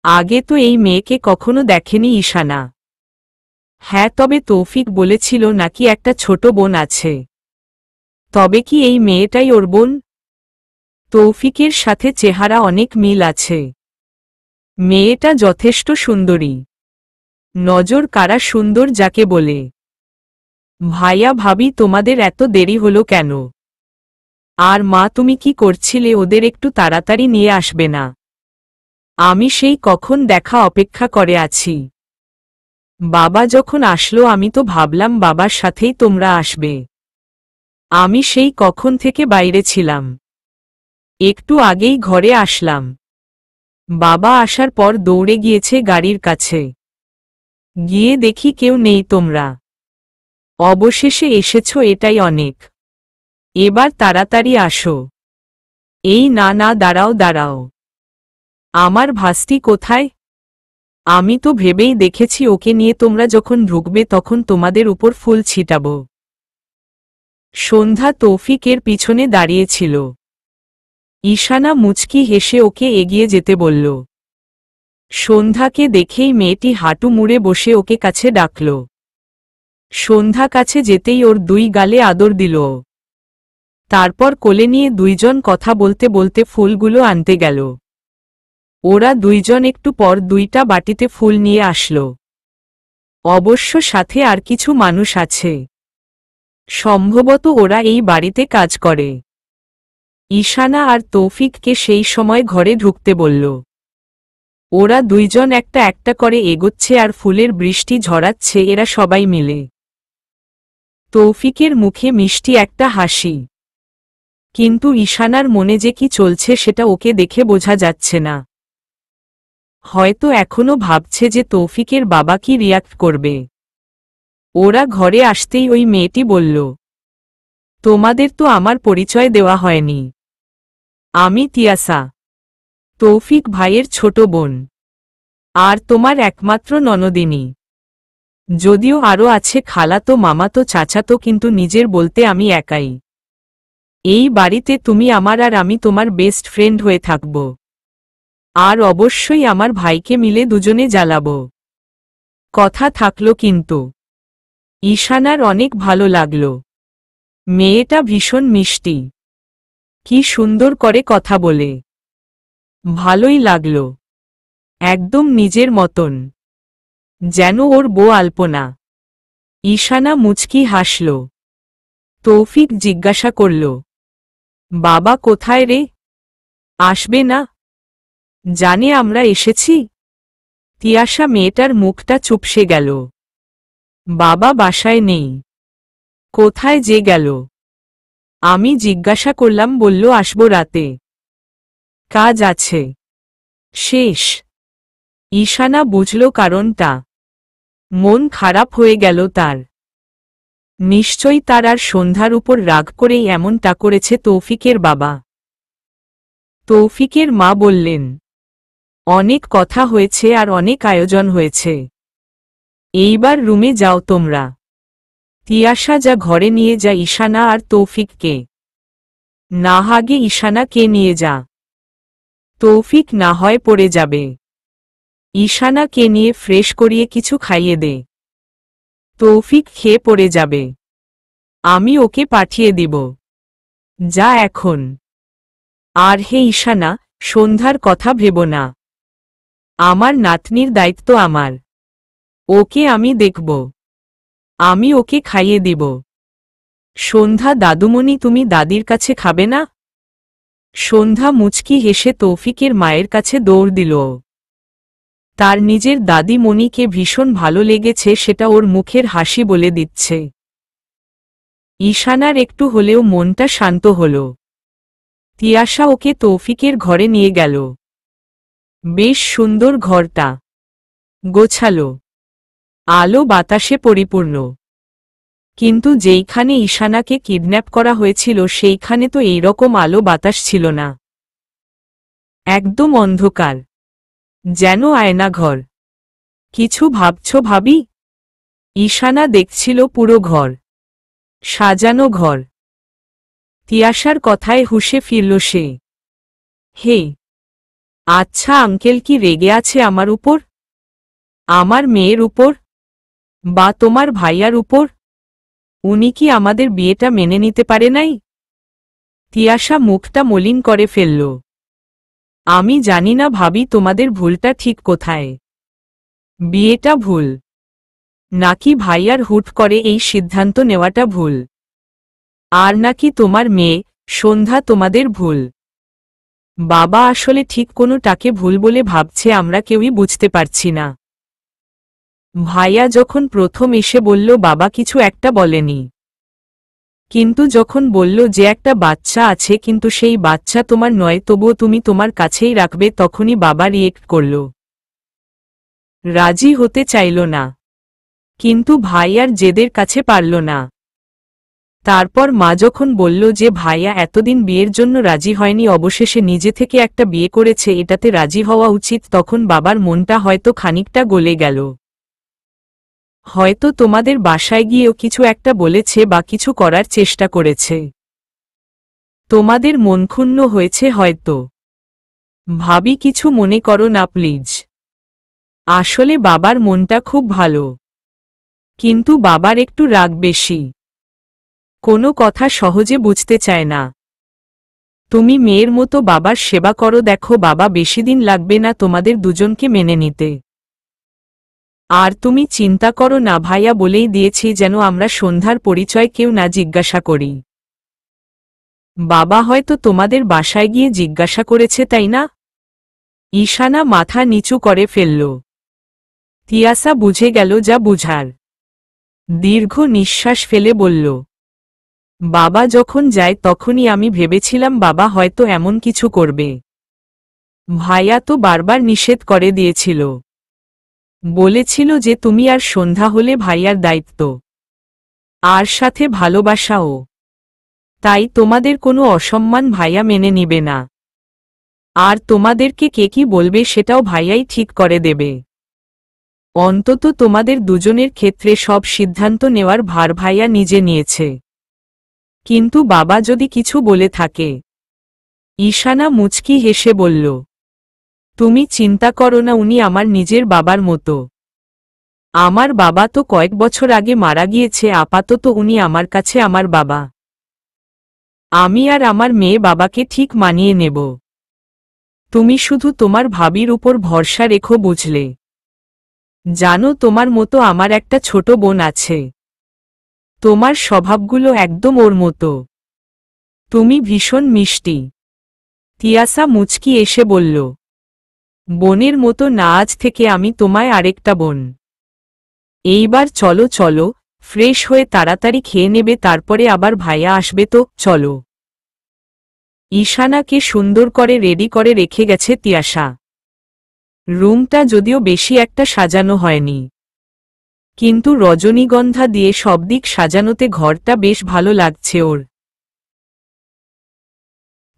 আগে তো এই মেয়েকে কখনো দেখেনি ঈশানা। হ্যাঁ, তবে তৌফিক বলেছিল নাকি একটা ছোট বোন আছে। তবে কি এই মেয়েটাই ওর বোন? তৌফিকের সাথে চেহারা অনেক মিল আছে। মেয়েটা যথেষ্ট সুন্দরী। নজর কাড়া সুন্দর যাকে বলে। ভাইয়া ভাবি, তোমাদের এত দেরি হলো কেন? আর মা, তুমি কি করছিলে? ওদের একটু তাড়াতাড়ি নিয়ে আসবে না? আমি সেই কখন দেখা অপেক্ষা করে আছি। বাবা যখন আসলো আমি তো ভাবলাম বাবার সাথেই তোমরা আসবে। আমি সেই কখন থেকে বাইরে ছিলাম, একটু আগেই ঘরে আসলাম। বাবা আসার পর দৌড়ে গিয়েছে গাড়ির কাছে, গিয়ে দেখি কেউ নেই, তোমরা অবশেষে এসেছো, এটাই অনেক। এবার তাড়াতাড়ি আসো। এই না না, দাঁড়াও দাঁড়াও, আমার ভাস্তি কোথায়? আমি তো ভেবেই দেখেছি ওকে নিয়ে তোমরা যখন ঢুকবে তখন তোমাদের উপর ফুল ছিটাবো। সন্ধ্যা তৌফিকের পিছনে দাঁড়িয়েছিল। ঈশানা মুচকি হেসে ওকে এগিয়ে যেতে বলল। সন্ধ্যাকে দেখেই মেয়েটি হাঁটু মুড়ে বসে ওকে কাছে ডাকল। সন্ধ্যা কাছে যেতেই ওর দুই গালে আদর দিল। তারপর কোলে নিয়ে দুইজন কথা বলতে বলতে ফুলগুলো আনতে গেল। ওরা দুইজন একটু পর দুইটা বাটিতে ফুল নিয়ে আসলো। অবশ্য সাথে আর কিছু মানুষ আছে, সম্ভবত ওরা এই বাড়িতে কাজ করে। ঈশানা আর তৌফিককে সেই সময় ঘরে ঢুকতে বলল। ওরা দুইজন একটা একটা করে এগোচ্ছে আর ফুলের বৃষ্টি ঝরাচ্ছে এরা সবাই মিলে। তৌফিকের মুখে মিষ্টি একটা হাসি, কিন্তু ঈশানার মনে যে কি চলছে সেটা ওকে দেখে বোঝা যাচ্ছে না। হয়তো এখনো ভাবছে যে তৌফিকের বাবা কি রিয়াক্ট করবে। ওরা ঘরে আসতেই ওই মেয়েটি বলল, তোমাদের তো আমার পরিচয় দেওয়া হয়নি। আমি তিয়াসা, তৌফিক ভাইয়ের ছোট বোন, আর তোমার একমাত্র ননদিনী। যদিও আরও আছে খালাতো মামাতো চাচাতো, কিন্তু নিজের বলতে আমি একাই। এই বাড়িতে তুমি আমার আর আমি তোমার বেস্ট ফ্রেন্ড হয়ে থাকব। আর অবশ্যই আমার ভাইকে মিলে দুজনে জ্বালাবো। কথা থাকলো কিন্তু। ঈশানার অনেক ভালো লাগলো। মেয়েটা ভীষণ মিষ্টি, কি সুন্দর করে কথা বলে। ভালোই লাগলো, একদম নিজের মতন, যেন ওর বউ আলপনা। ঈশানা মুচকি হাসল। তৌফিক জিজ্ঞাসা করল, বাবা কোথায় রে? আসবে না? জানে আমরা এসেছি? তিয়াসা মেয়েটার মুখটা চুপসে গেল। বাবা বাসায় নেই। কোথায় যে গেল? আমি জিজ্ঞাসা করলাম, বলল আসবো রাতে, কাজ আছে। শেষ। ঈশানা বুঝল কারণটা। মন খারাপ হয়ে গেল তার। নিশ্চয়ই তার আর সন্ধ্যার উপর রাগ করেই এমনটা করেছে তৌফিকের বাবা। তৌফিকের মা বললেন, অনেক কথা হয়েছে আর অনেক আয়োজন হয়েছে, এইবার রুমে যাও তোমরা। তিয়াসা যা ঘরে নিয়ে যা ঈশানা আর তৌফিককে। না আগে ঈশানাকে নিয়ে যা, তৌফিক না হয় পড়ে যাবে। ঈশানাকে নিয়ে ফ্রেশ করিয়ে কিছু খাইয়ে দে, তৌফিক খেয়ে পড়ে যাবে। আমি ওকে পাঠিয়ে দিব, যা এখন। আর হে ঈশানা, সন্ধ্যার কথা ভেবো না। আমার নাতনির দায়িত্ব আমার, ওকে আমি দেখব। আমি ওকে খাইয়ে দিব। সন্ধ্যা দাদুমণি, তুমি দাদির কাছে খাবে না? সন্ধ্যা মুচকি হেসে তৌফিকের মায়ের কাছে দৌড় দিল। তার নিজের দাদিমণিকে ভীষণ ভালো লেগেছে, সেটা ওর মুখের হাসি বলে দিচ্ছে। ঈশানার একটু হলেও মনটা শান্ত হল। তিয়াসা ওকে তৌফিকের ঘরে নিয়ে গেল। বেশ সুন্দর ঘরটা, গোছালো, আলো বাতাসে পরিপূর্ণ। কিন্তু যেইখানে ঈশানাকে কিডন্যাপ করা হয়েছিল সেইখানে তো এইরকম আলো বাতাস ছিল না। একদম অন্ধকার, যেন আয়নাঘর। কিছু ভাবছো ভাবি? ঈশানা দেখছিল পুরো ঘর, সাজানো ঘর, তিয়াশার কথায় হুঁশে ফিরল সে। হে, আচ্ছা আঙ্কেল কি রেগে আছে আমার উপর? আমার মেয়ের উপর? বা তোমার ভাইয়ার উপর? উনি কি আমাদের বিয়েটা মেনে নিতে পারে নাই? তিয়াশা মুখটা মলিন করে ফেলল। আমি জানি না ভাবি তোমাদের ভুলটা ঠিক কোথায়। বিয়েটা ভুল, নাকি ভাইয়ার হুট করে এই সিদ্ধান্ত নেওয়াটা ভুল? আর নাকি তোমার মেয়ে সন্ধ্যা তোমাদের ভুল? বাবা আসলে ঠিক কোনোটাকে ভুল বলে ভাবছে আমরা কেউই বুঝতে পারছি না। ভাইয়া যখন প্রথম এসে বলল বাবা কিছু একটা বলেনি, কিন্তু যখন বলল যে একটা বাচ্চা আছে কিন্তু সেই বাচ্চা তোমার নয় তবুও তুমি তোমার কাছেই রাখবে, তখনই বাবা রিয়েক্ট করল। রাজি হতে চাইল না, কিন্তু ভাইয়ার জেদের কাছে পারল না। তারপর মা যখন বলল যে ভাইয়া এতদিন বিয়ের জন্য রাজি হয়নি, অবশেষে নিজে থেকে একটা বিয়ে করেছে, এটাতে রাজি হওয়া উচিত, তখন বাবার মনটা হয়তো খানিকটা গলে গেল। হয়তো তোমাদের বাসায় গিয়েও কিছু একটা বলেছে বা কিছু করার চেষ্টা করেছে। তোমাদের মন ক্ষুণ্ণ হয়েছে হয়তো। ভাবি কিছু মনে করো না প্লিজ। আসলে বাবার মনটা খুব ভালো, কিন্তু বাবার একটু রাগ বেশি, কোনো কথা সহজে বুঝতে চায় না। তুমি মেয়ের মতো বাবার সেবা করো, দেখো বাবা বেশিদিন লাগবে না তোমাদের দুজনকে মেনে নিতে। আর তুমি চিন্তা করো না, ভাইয়া বলেই দিয়েছি যেন আমরা সন্ধ্যার পরিচয় কেউ না জিজ্ঞাসা করি। বাবা হয়তো তোমাদের বাসায় গিয়ে জিজ্ঞাসা করেছে, তাই না? ঈশানা মাথা নিচু করে ফেলল। তিয়াসা বুঝে গেল যা বুঝার। দীর্ঘ নিঃশ্বাস ফেলে বলল, বাবা যখন যায় তখনই আমি ভেবেছিলাম বাবা হয়তো এমন কিছু করবে। ভাইয়া তো বারবার নিষেধ করে দিয়েছিল, বলেছিল যে তুমি আর সন্ধ্যা হলে ভাইয়ার দায়িত্ব, আর সাথে ভালোবাসাও। তাই তোমাদের কোনো অসম্মান ভাইয়া মেনে নিবে না। আর তোমাদেরকে কে কি বলবে সেটাও ভাইয়াই ঠিক করে দেবে। অন্তত তোমাদের দুজনের ক্ষেত্রে সব সিদ্ধান্ত নেওয়ার ভার ভাইয়া নিজে নিয়েছে। কিন্তু বাবা যদি কিছু বলে থাকে? ঈশানা মুচকি হেসে বলল, তুমি চিন্তা করো না, উনি আমার নিজের বাবার মতো। আমার বাবা তো কয়েক বছর আগে মারা গিয়েছে, আপাতত উনি আমার কাছে আমার বাবা। আমি আর আমার মেয়ে বাবাকে ঠিক মানিয়ে নেব। তুমি শুধু তোমার ভাবির উপর ভরসা রেখো, বুঝলে? জানো তোমার মতো আমার একটা ছোট বোন আছে, তোমার স্বভাবগুলো একদম ওর মতো। তুমি ভীষণ মিষ্টি। তিয়াসা মুচকি এসে বলল, বোনের মতো না, আজ থেকে আমি তোমায় আরেকটা বোন। এইবার চলো চলো, ফ্রেশ হয়ে তাড়াতাড়ি খেয়ে নেবে, তারপরে আবার ভাইয়া আসবে তো, চলো। ঈশানাকে সুন্দর করে রেডি করে রেখে গেছে তিয়াসা। রুমটা যদিও বেশি একটা সাজানো হয়নি, কিন্তু রজনীগন্ধা দিয়ে সব দিক সাজানোতে ঘরটা বেশ ভালো লাগছে ওর।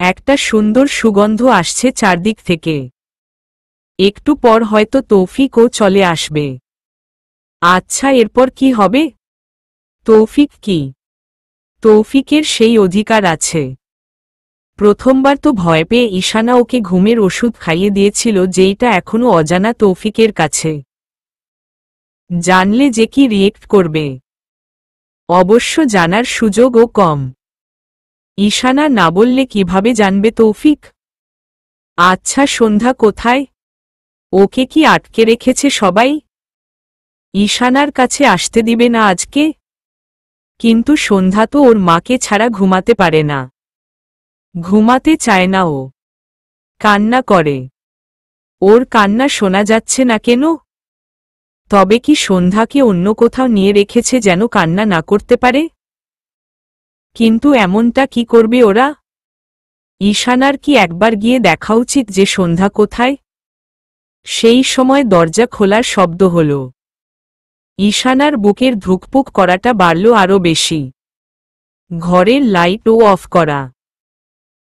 একটা সুন্দর সুগন্ধ আসছে চারদিক থেকে। একটু পর হয়তো তৌফিকও চলে আসবে। আচ্ছা, এরপর কি হবে? তৌফিক কি? তৌফিকের সেই অধিকার আছে। প্রথমবার তো ভয় পেয়ে ঈশানা ওকে ঘুমের ওষুধ খাইয়ে দিয়েছিল, যেইটা এখনো অজানা তৌফিকের কাছে। জানলে যে কি রিয়েক্ট করবে, অবশ্য জানার সুযোগও কম। ঈশানা না বললে কিভাবে জানবে তৌফিক? আচ্ছা, সন্ধ্যা কোথায়? ওকে কি আটকে রেখেছে সবাই? ঈশানার কাছে আসতে দিবে না আজকে? কিন্তু সন্ধ্যা তো ওর মাকে ছাড়া ঘুমাতে পারে না। ঘুমাতে চায় না ও, কান্না করে। ওর কান্না শোনা যাচ্ছে না কেন? তবে কি সন্ধ্যাকে অন্য কোথাও নিয়ে রেখেছে যেন কান্না না করতে পারে? কিন্তু এমনটা কি করবে ওরা? ঈশানার কি একবার গিয়ে দেখা উচিত যে সন্ধ্যা কোথায়? সেই সময় দরজা খোলার শব্দ হল। ঈশানার বুকের ধুকপুক করাটা বাড়ল আরও বেশি। ঘরের লাইটও অফ করা।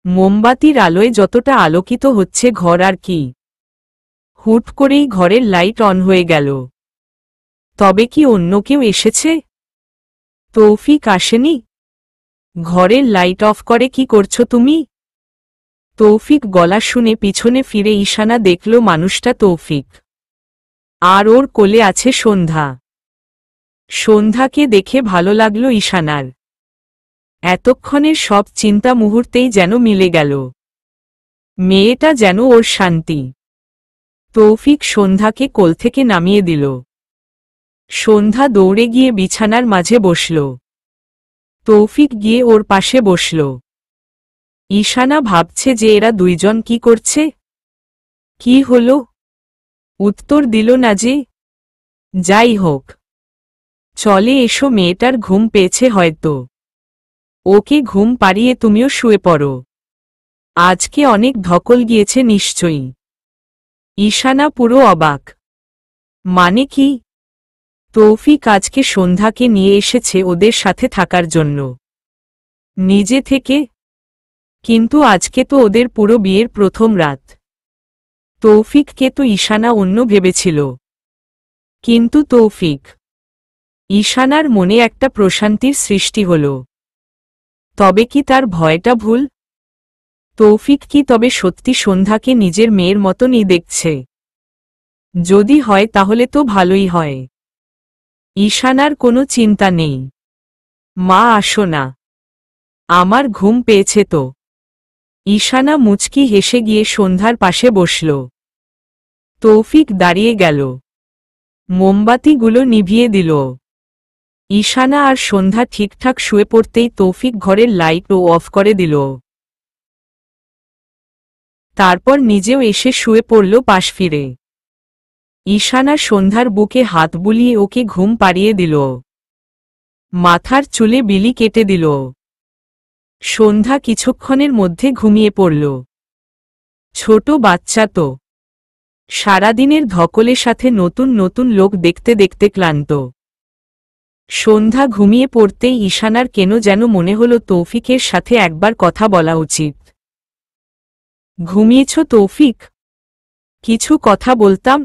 মোমবাতির আলোয় যতটা আলোকিত হচ্ছে ঘর আর কি। হুট করেই ঘরের লাইট অন হয়ে গেল। তবে কি অন্য কেউ এসেছে? তৌফিক আসেনি? ঘরের লাইট অফ করে কি করছো তুমি? তৌফিক গলা শুনে পিছনে ফিরে ঈশানা দেখল মানুষটা তৌফিক, আর ওর কোলে আছে সন্ধ্যা। সন্ধ্যাকে দেখে ভালো লাগলো ঈশানার। এতক্ষণের সব চিন্তা মুহূর্তেই যেন মিলে গেল। মেয়েটা যেন ওর শান্তি। তৌফিক সন্ধ্যাকে কোল থেকে নামিয়ে দিল। সন্ধ্যা দৌড়ে গিয়ে বিছানার মাঝে বসল। তৌফিক গিয়ে ওর পাশে বসল। ঈশানা ভাবছে যে এরা দুইজন কি করছে। কি হলো? উত্তর দিল না যে। যাই হোক, চলে এসো, মেয়েটার ঘুম পেয়েছে হয়তো। ওকে ঘুম পাড়িয়ে তুমিও শুয়ে পড়ো। আজকে অনেক ধকল গিয়েছে নিশ্চয়ই। ঈশানা পুরো অবাক। মানে কি? তৌফিক আজকে সন্ধ্যাকে নিয়ে এসেছে ওদের সাথে থাকার জন্য নিজে থেকে। কিন্তু আজকে তো ওদের পুরো বিয়ের প্রথম রাত। তৌফিককে তো ঈশানা অন্য ভেবেছিল। কিন্তু তৌফিক। ঈশানার মনে একটা প্রশান্তির সৃষ্টি হল। তবে কি তার ভয়টা ভুল? তৌফিক কি তবে সত্যি সন্ধ্যাকে নিজের মেয়ের মতনই দেখছে? যদি হয় তাহলে তো ভালোই হয়। ঈশানার কোনো চিন্তা নেই। মা আসো না, আমার ঘুম পেয়েছে তো। ঈশানা মুচকি হেসে গিয়ে সন্ধ্যার পাশে বসল। তৌফিক দাঁড়িয়ে গেল। মোমবাতিগুলো নিভিয়ে দিল। ঈশানা আর সন্ধ্যা ঠিকঠাক শুয়ে পড়তেই তৌফিক ঘরের লাইটও অফ করে দিল। তারপর নিজেও এসে শুয়ে পড়ল পাশ ফিরে। ঈশানা সন্ধ্যার বুকে হাত বুলিয়ে ওকে ঘুম পাড়িয়ে দিল। মাথার চুলে বিলি কেটে দিল। সন্ধ্যা কিছুক্ষণের মধ্যে ঘুমিয়ে পড়ল। ছোট বাচ্চা তো, সারাদিনের ধকলের সাথে নতুন নতুন লোক দেখতে দেখতে ক্লান্ত। সন্ধ্যা ঘুমিয়ে পড়তেই ঈশানার কেন যেন মনে হল তৌফিকের সাথে একবার কথা বলা উচিত। ঘুমিয়েছ তৌফিক? কিছু কথা বলতাম।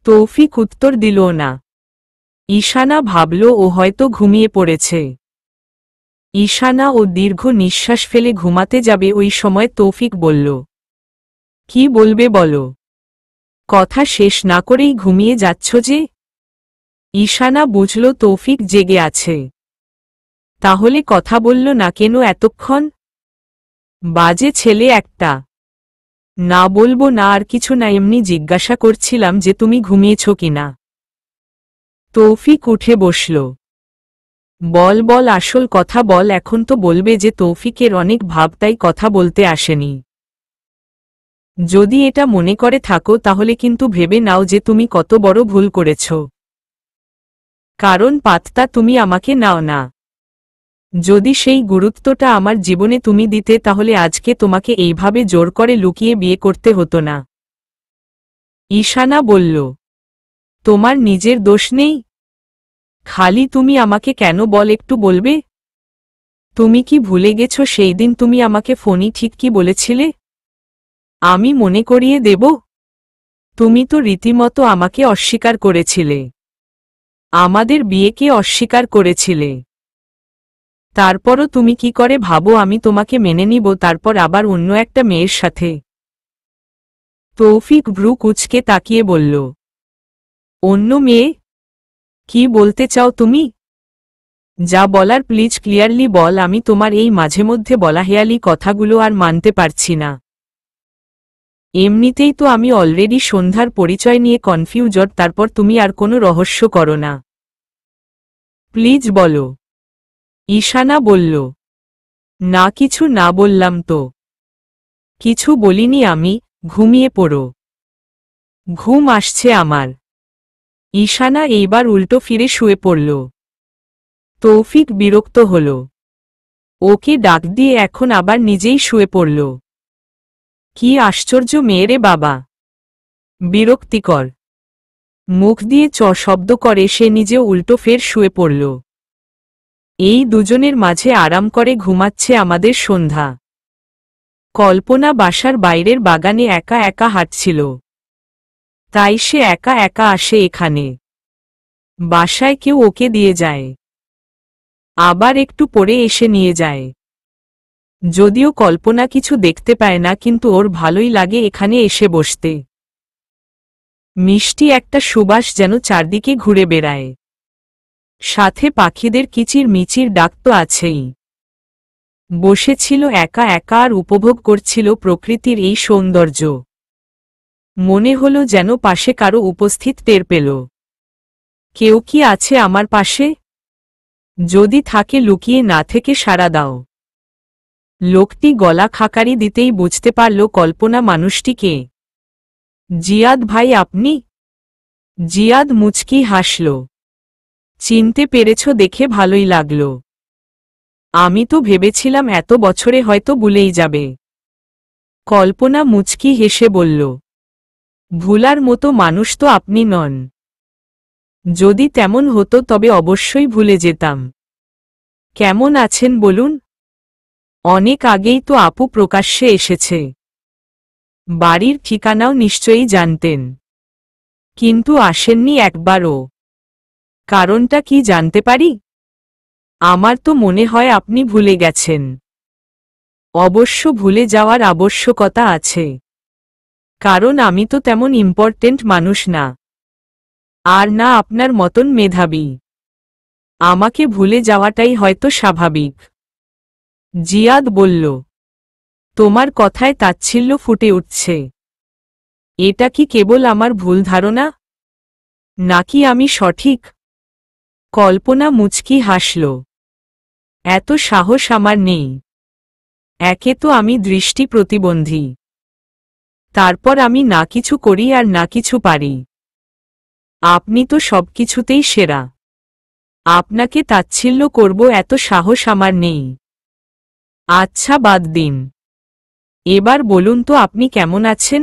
তৌফিক উত্তর দিল না। ঈশানা ভাবল ও হয়তো ঘুমিয়ে পড়েছে। ঈশানা ও দীর্ঘ নিঃশ্বাস ফেলে ঘুমাতে যাবে ওই সময় তৌফিক বলল, কি বলবে বলো? কথা শেষ না করেই ঘুমিয়ে যাচ্ছ যে? ঈশানা বুঝল তৌফিক জেগে আছে। তাহলে কথা বলল না কেন এতক্ষণ? বাজে ছেলে একটা। না বলবো না, আর কিছু না, এমনি জিজ্ঞাসা করছিলাম যে তুমি ঘুমিয়েছ কিনা। তৌফিক উঠে বসল। বল বল, আসল কথা বল। এখন তো বলবে যে তৌফিকের অনেক ভাব তাই কথা বলতে আসেনি। যদি এটা মনে করে থাকো তাহলে কিন্তু ভেবে নাও যে তুমি কত বড় ভুল করেছ। কারণ পাত্তা তুমি আমাকে নাও না। যদি সেই গুরুত্বটা আমার জীবনে তুমি দিতে তাহলে আজকে তোমাকে এইভাবে জোর করে লুকিয়ে বিয়ে করতে হতো না। ঈশানা বলল, তোমার নিজের দোষ নেই? খালি তুমি আমাকে কেন বল, একটু বলবে? তুমি কি ভুলে গেছ সেই দিন তুমি আমাকে ফোনই ঠিক কি বলেছিলে? আমি মনে করিয়ে দেব? তুমি তো রীতিমতো আমাকে অস্বীকার করেছিলে। আমাদের বিয়েকে অস্বীকার করেছিলে। তারপরও তুমি কি করে ভাবো আমি তোমাকে মেনে নিব, তারপর আবার অন্য একটা মেয়ের সাথে? তৌফিক ভ্রু কুঁচকে তাকিয়ে বলল, অন্য মেয়ে? কি বলতে চাও তুমি? যা বলার প্লিজ ক্লিয়ারলি বল। আমি তোমার এই মাঝে মধ্যে বলা হেয়ালি কথাগুলো আর মানতে পারছি না। এমনিতেই তো আমি অলরেডি সন্ধ্যার পরিচয় নিয়ে কনফিউজড, তারপর তুমি আর কোনো রহস্য করো না। প্লিজ বলো। ঈশানা বলল, না কিছু না বললাম তো। কিছু বলিনি আমি, ঘুমিয়ে পড়ো। ঘুম আসছে আমার। ঈশানা এইবার উল্টো ফিরে শুয়ে পড়ল। তৌফিক বিরক্ত হল। ওকে ডাক দিয়ে এখন আবার নিজেই শুয়ে পড়ল। কি আশ্চর্য মেয়েরে বাবা! বিরক্তিকর। মুখ দিয়ে চ শব্দ করে সে নিজেও উল্টো ফের শুয়ে পড়ল। এই দুজনের মাঝে আরাম করে ঘুমাচ্ছে আমাদের সন্ধ্যা। কল্পনা বাসার বাইরের বাগানে একা একা হাঁটছিল। তাই সে একা একা আসে এখানে। বাসায় কেউ ওকে দিয়ে যায়। আবার একটু পরে এসে নিয়ে যায়। যদিও কল্পনা কিছু দেখতে পায় না, কিন্তু ওর ভালোই লাগে এখানে এসে বসতে। মিষ্টি একটা সুবাস যেন চারদিকে ঘুরে বেড়ায়। সাথে পাখিদের কিচির মিচির ডাক তো আছেই। বসেছিল একা একা আর উপভোগ করছিল প্রকৃতির এই সৌন্দর্য। মনে হলো যেন পাশে কারো উপস্থিত টের পেল। কেউ কি আছে আমার পাশে? যদি থাকে লুকিয়ে না থেকে সাড়া দাও। লোকটি গলা খাকারি দিতেই বুঝতে পারল কল্পনা মানুষটিকে। জিয়াদ ভাই আপনি? জিয়াদ মুচকি হাসল। চিনতে পেরেছ দেখে ভালোই লাগল। আমি তো ভেবেছিলাম এত বছরে হয়তো ভুলেই যাবে। কল্পনা মুচকি হেসে বলল, ভুলার মতো মানুষ তো আপনি নন। যদি তেমন হতো তবে অবশ্যই ভুলে যেতাম। কেমন আছেন বলুন? অনেক আগেই তো আপু প্রকাশ্যে এসেছে। বাড়ির ঠিকানাও নিশ্চয়ই জানতেন, কিন্তু আসেননি একবারও। কারণটা কি জানতে পারি? আমার তো মনে হয় আপনি ভুলে গেছেন। অবশ্য ভুলে যাওয়ার আবশ্যকতা আছে, কারণ আমি তো তেমন ইম্পর্টেন্ট মানুষ না, আর না আপনার মতন মেধাবী। আমাকে ভুলে যাওয়াটাই হয়তো স্বাভাবিক। জিয়াদ বলল, তোমার কথায় তাচ্ছিল্য ফুটে উঠছে। এটা কি কেবল আমার ভুল ধারণা, নাকি আমি সঠিক? কল্পনা মুচকি হাসল। এত সাহস আমার নেই। একে তো আমি দৃষ্টি প্রতিবন্ধী, তারপর আমি না কিছু করি আর না কিছু পারি। আপনি তো সবকিছুতেই সেরা। আপনাকে তাচ্ছিল্য করব এত সাহস আমার নেই। আচ্ছা বাদ দিন, এবার বলুন তো আপনি কেমন আছেন?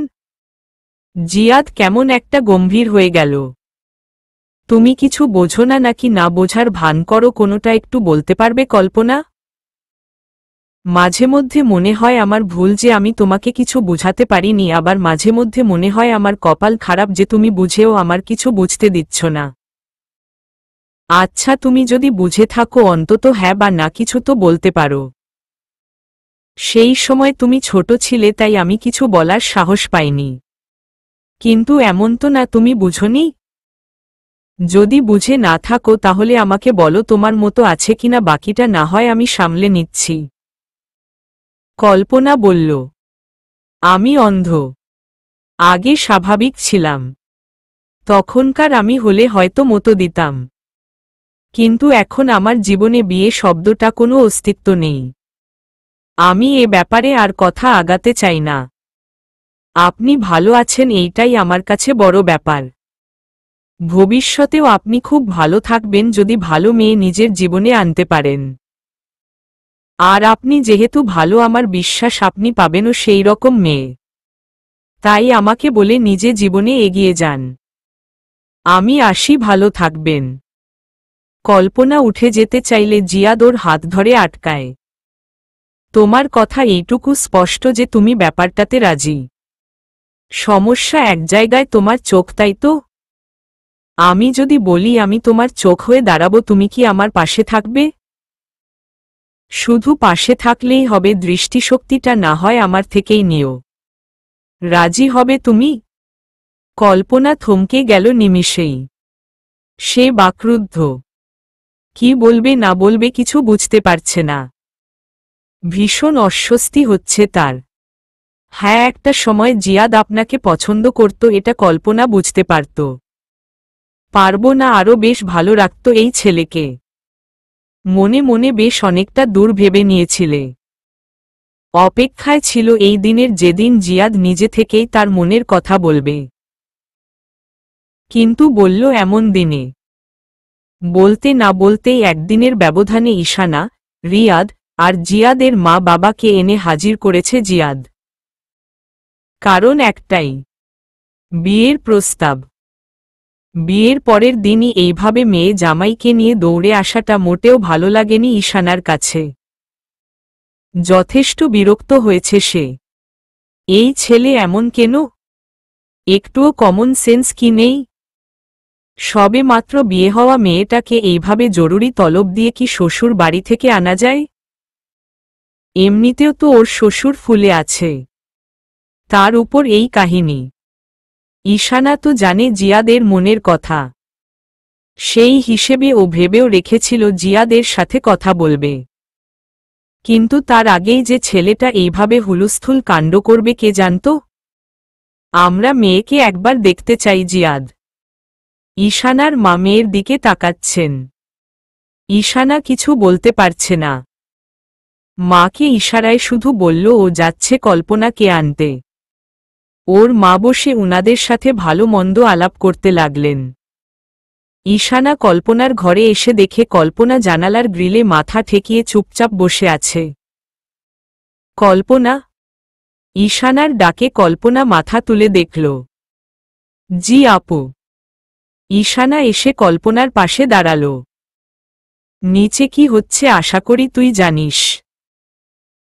জিয়াদ কেমন একটা গম্ভীর হয়ে গেল। তুমি কিছু বোঝো না নাকি না বোঝার ভান করো, কোনোটা একটু বলতে পারবে কল্পনা? মাঝে মধ্যে মনে হয় আমার ভুল যে আমি তোমাকে কিছু বুঝাতে পারিনি, আবার মাঝে মধ্যে মনে হয় আমার কপাল খারাপ যে তুমি বুঝেও আমার কিছু বুঝতে দিচ্ছ না। আচ্ছা তুমি যদি বুঝে থাকো অন্তত হ্যাঁ বা না কিছু তো বলতে পারো। সেই সময় তুমি ছোট ছিলে তাই আমি কিছু বলার সাহস পাইনি, কিন্তু এমন তো না তুমি বুঝোনি। যদি বুঝে না থাকো তাহলে আমাকে বলো তোমার মতো আছে কিনা, বাকিটা না হয় আমি সামলে নিচ্ছি। কল্পনা বলল, আমি অন্ধ। আগে স্বাভাবিক ছিলাম, তখনকার আমি হলে হয়তো মতো দিতাম, কিন্তু এখন আমার জীবনে বিয়ে শব্দটা কোনো অস্তিত্ব নেই। আমি এ ব্যাপারে আর কথা আগাতে চাই না। আপনি ভালো আছেন এইটাই আমার কাছে বড় ব্যাপার। ভবিষ্যতেও আপনি খুব ভালো থাকবেন যদি ভালো মেয়ে নিজের জীবনে আনতে পারেন। আর আপনি যেহেতু ভালো, আমার বিশ্বাস আপনি পাবেনও সেই রকম মেয়ে। তাই আমাকে বলে নিজে জীবনে এগিয়ে যান। আমি আসি, ভালো থাকবেন। কল্পনা উঠে যেতে চাইলে জিয়াদ ওর হাত ধরে আটকায়। তোমার কথা এইটুকু স্পষ্ট যে তুমি ব্যাপারটাতে রাজি। সমস্যা এক জায়গায়, তোমার চোখ, তাই তো? আমি যদি বলি আমি তোমার চোখ হয়ে দাঁড়াবো, তুমি কি আমার পাশে থাকবে? শুধু পাশে থাকলেই হবে, দৃষ্টিশক্তিটা না হয় আমার থেকেই নিও। রাজি হবে তুমি? কল্পনা থমকে গেল নিমিষেই। সে বাকরুদ্ধ। কি বলবে না বলবে কিছু বুঝতে পারছে না। ভীষণ অস্বস্তি হচ্ছে তার। হ্যাঁ, একটা সময় জিয়াদ আপনাকে পছন্দ করত, এটা কল্পনা বুঝতে পারত। পারবো না আরও বেশ ভালো রাখত এই ছেলেকে। মনে মনে বেশ অনেকটা দূর ভেবে নিয়েছিলে। অপেক্ষায় ছিল এই দিনের, যেদিন জিয়াদ নিজে থেকেই তার মনের কথা বলবে। কিন্তু বলল এমন দিনে? বলতে না বলতেই একদিনের ব্যবধানে ঈশানা, রিয়াদ আর জিয়াদের মা বাবাকে এনে হাজির করেছে জিয়াদ। কারণ একটাই, বিয়ের প্রস্তাব। বিয়ের পরের দিনই এইভাবে মেয়ে জামাইকে নিয়ে দৌড়ে আসাটা মোটেও ভালো লাগেনি ঈশানার কাছে। যথেষ্ট বিরক্ত হয়েছে সে। এই ছেলে এমন কেন? একটুও কমন সেন্স কি নেই? সবে মাত্র বিয়ে হওয়া মেয়েটাকে এইভাবে জরুরি তলব দিয়ে কি শ্বশুর বাড়ি থেকে আনা যায়? এমনিতেও তো ওর শ্বশুর ফুলে আছে, তার উপর এই কাহিনী। ঈশানা তো জানে জিয়াদের মনের কথা, সেই হিসেবে ও ভেবেও রেখেছিল জিয়াদের সাথে কথা বলবে। কিন্তু তার আগেই যে ছেলেটা এইভাবে হুলস্থুল কাণ্ড করবে কে জানত? আমরা মেয়েকে একবার দেখতে চাই জিয়াদ। ঈশানার মা মেয়ের দিকে তাকাচ্ছেন। ঈশানা কিছু বলতে পারছে না। মাকে ইশারায় শুধু বলল ও যাচ্ছে কল্পনাকে আনতে। ওর মা বসে উনাদের সাথে ভালো মন্দ আলাপ করতে লাগলেন। ঈশানা কল্পনার ঘরে এসে দেখে কল্পনা জানালার গ্রিলে মাথা ঠেকিয়ে চুপচাপ বসে আছে। কল্পনা! ঈশানার ডাকে কল্পনা মাথা তুলে দেখল। জি আপু। ঈশানা এসে কল্পনার পাশে দাঁড়াল। নিচে কি হচ্ছে আশা করি তুই জানিস।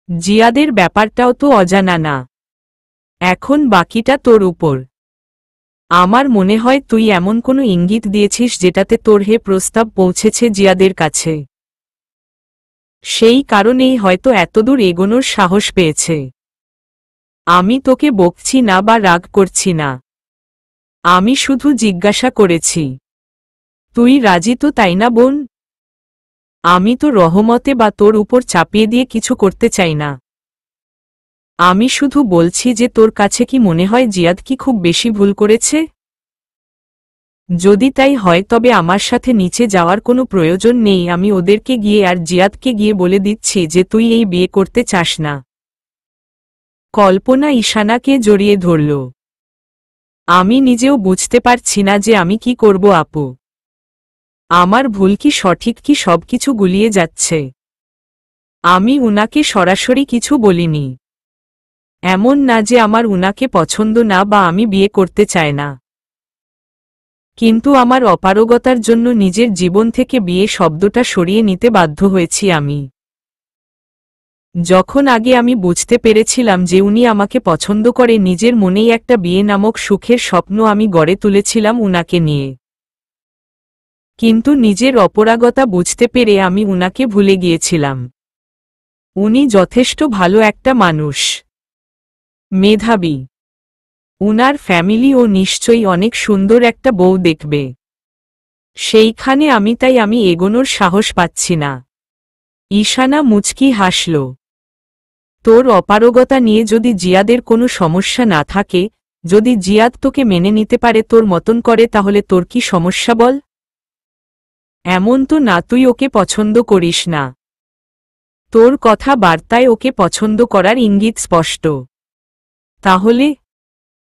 জিয়াদের ব্যাপারটাও তো অজানা না, এখন বাকিটা তোর উপর। আমার মনে হয় তুই এমন কোনো ইঙ্গিত দিয়েছিস যেটাতে তোর হে প্রস্তাব পৌঁছেছে জিয়াদের কাছে। সেই কারণেই হয়তো এতদূর এগোনোর সাহস পেয়েছে। আমি তোকে বকছি না বা রাগ করছি না, আমি শুধু জিজ্ঞাসা করেছি তুই রাজি তো, তাই না বোন? আমি তো রহমতে বা তোর উপর চাপিয়ে দিয়ে কিছু করতে চাই না। আমি শুধু বলছি যে তোর কাছে কি মনে হয় জিয়াদ কি খুব বেশি ভুল করেছে? যদি তাই হয় তবে আমার সাথে নিচে যাওয়ার কোনো প্রয়োজন নেই। আমি ওদেরকে গিয়ে আর জিয়াদকে গিয়ে বলে দিচ্ছি যে তুই এই বিয়ে করতে চাস না। কল্পনা ঈশানাকে জড়িয়ে ধরল। আমি নিজেও বুঝতে পারছি না যে আমি কি করব আপু। আমার ভুল কি সঠিক কি সবকিছু গুলিয়ে যাচ্ছে। আমি উনাকে সরাসরি কিছু বলিনি। এমন না যে আমার উনাকে পছন্দ না বা আমি বিয়ে করতে চাই না, কিন্তু আমার অপারগতার জন্য নিজের জীবন থেকে বিয়ে শব্দটা সরিয়ে নিতে বাধ্য হয়েছি আমি। যখন আগে আমি বুঝতে পেরেছিলাম যে উনি আমাকে পছন্দ করে, নিজের মনেই একটা বিয়ে নামক সুখের স্বপ্ন আমি গড়ে তুলেছিলাম উনাকে নিয়ে। কিন্তু নিজের অপরাগতা বুঝতে পেরে আমি উনাকে ভুলে গিয়েছিলাম। উনি যথেষ্ট ভালো একটা মানুষ, মেধাবী। উনার ফ্যামিলিও নিশ্চয়ই অনেক সুন্দর একটা বউ দেখবে। সেইখানে আমি এগোনোর সাহস পাচ্ছি না। ঈশানা মুচকি হাসল। তোর অপারগতা নিয়ে যদি জিয়াদের কোনো সমস্যা না থাকে, যদি জিয়াদ তোকে মেনে নিতে পারে তোর মতন করে, তাহলে তোর কি সমস্যা বল? এমন তো না তুই ওকে পছন্দ করিস না। তোর কথা বার্তায় ওকে পছন্দ করার ইঙ্গিত স্পষ্ট। তাহলে?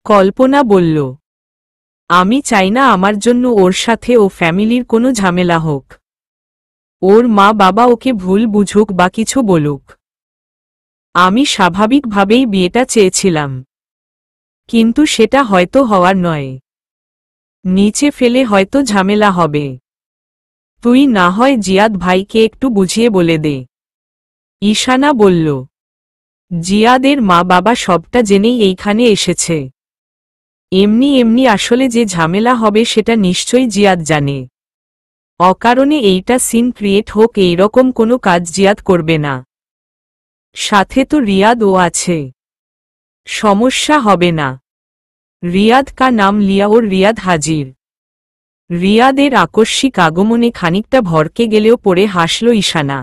কল্পনা বলল, আমি চাই না আমার জন্য ওর সাথে ও ফ্যামিলির কোনো ঝামেলা হোক। ওর মা বাবা ওকে ভুল বুঝুক বা কিছু বলুক। আমি স্বাভাবিকভাবেই বিয়েটা চেয়েছিলাম, কিন্তু সেটা হয়তো হওয়ার নয়। নিচে ফেলে হয়তো ঝামেলা হবে। তুই না হয় জিয়াদ ভাইকে একটু বুঝিয়ে বলে দে। ঈশানা বলল, জিয়াদের মা বাবা সবটা জেনেই এইখানে এসেছে। এমনি এমনি আসলে যে ঝামেলা হবে সেটা নিশ্চয়ই জিয়াদ জানে। অকারণে এইটা সিন ক্রিয়েট হোক এইরকম কোনো কাজ জিয়াদ করবে না। সাথে তো রিয়াদও আছে, সমস্যা হবে না। রিয়াদ কা নাম লিয়া ওর রিয়াদ হাজির। রিয়াদের আকস্মিক আগমনে খানিকটা ভরকে গেলেও পড়ে হাসল ঈশানা।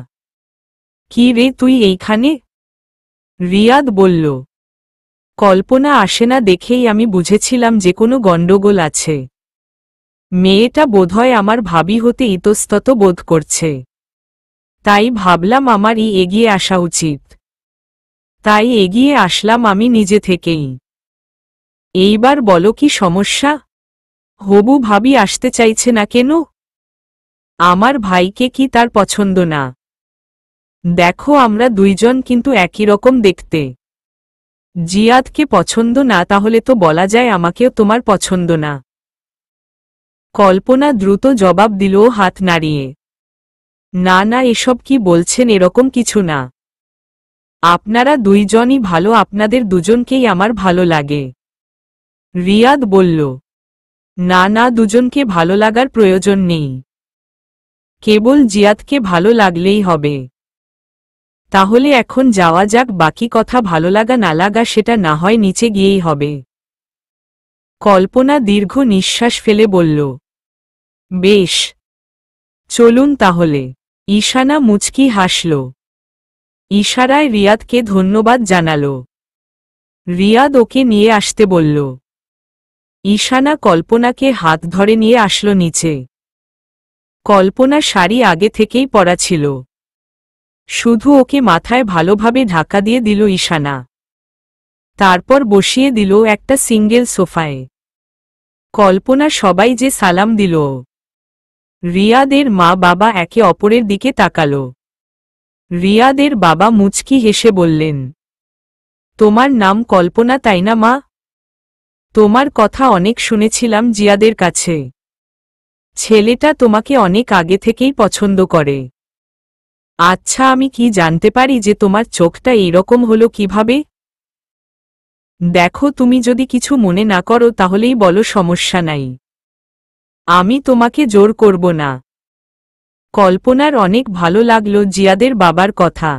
কি রে তুই এইখানে? রিয়াদ বলল, কল্পনা আসে না দেখেই আমি বুঝেছিলাম যে কোনো গণ্ডগোল আছে। মেয়েটা বোধহয় আমার ভাবি হতে ইতস্তত বোধ করছে, তাই ভাবলাম আমারই এগিয়ে আসা উচিত। তাই এগিয়ে আসলাম আমি নিজে থেকেই। এইবার বলো কি সমস্যা? হবু ভাবি আসতে চাইছে না কেন? আমার ভাইকে কি তার পছন্দ না? দেখো আমরা দুইজন কিন্তু একই রকম দেখতে। জিয়াদকে পছন্দ না তাহলে তো বলা যায় আমাকেও তোমার পছন্দ না। কল্পনা দ্রুত জবাব দিল হাত নাড়িয়ে। না না, এসব কি বলছেন, এরকম কিছু না। আপনারা দুইজনই ভালো, আপনাদের দুজনকেই আমার ভালো লাগে। রিয়াদ বলল। না না, দুজনকে ভালো লাগার প্রয়োজন নেই, কেবল জিয়াদকে ভালো লাগলেই হবে। তাহলে এখন যাওয়া যাক, বাকি কথা ভালো লাগা না লাগা সেটা না হয় নিচে গিয়েই হবে। কল্পনা দীর্ঘ নিঃশ্বাস ফেলে বলল, বেশ, চলুন তাহলে। ঈশানা মুচকি হাসল। ইশারায় রিয়াদকে ধন্যবাদ জানাল। রিয়াদ ওকে নিয়ে আসতে বলল। ঈশানা কল্পনাকে হাত ধরে নিয়ে আসলো নিচে। কল্পনা শাড়ি আগে থেকেই পরা ছিল, শুধু ওকে মাথায় ভালোভাবে ঢাকা দিয়ে দিল ঈশানা। তারপর বসিয়ে দিল একটা সিঙ্গেল সোফায়। কল্পনা সবাই যে সালাম দিল। রিয়াদের মা বাবা একে অপরের দিকে তাকাল। রিয়াদের বাবা মুচকি হেসে বললেন, তোমার নাম কল্পনা তাই না মা? তোমার কথা অনেক শুনেছিলাম জিয়াদের কাছে। ছেলেটা তোমাকে অনেক আগে থেকেই পছন্দ করে। আচ্ছা, আমি কি জানতে পারি যে তোমার চোখটা এইরকম হলো কিভাবে? দেখো, তুমি যদি কিছু মনে না করো তাহলেই বলো, সমস্যা নাই, আমি তোমাকে জোর করব না। কল্পনার অনেক ভালো লাগলো জিয়াদের বাবার কথা।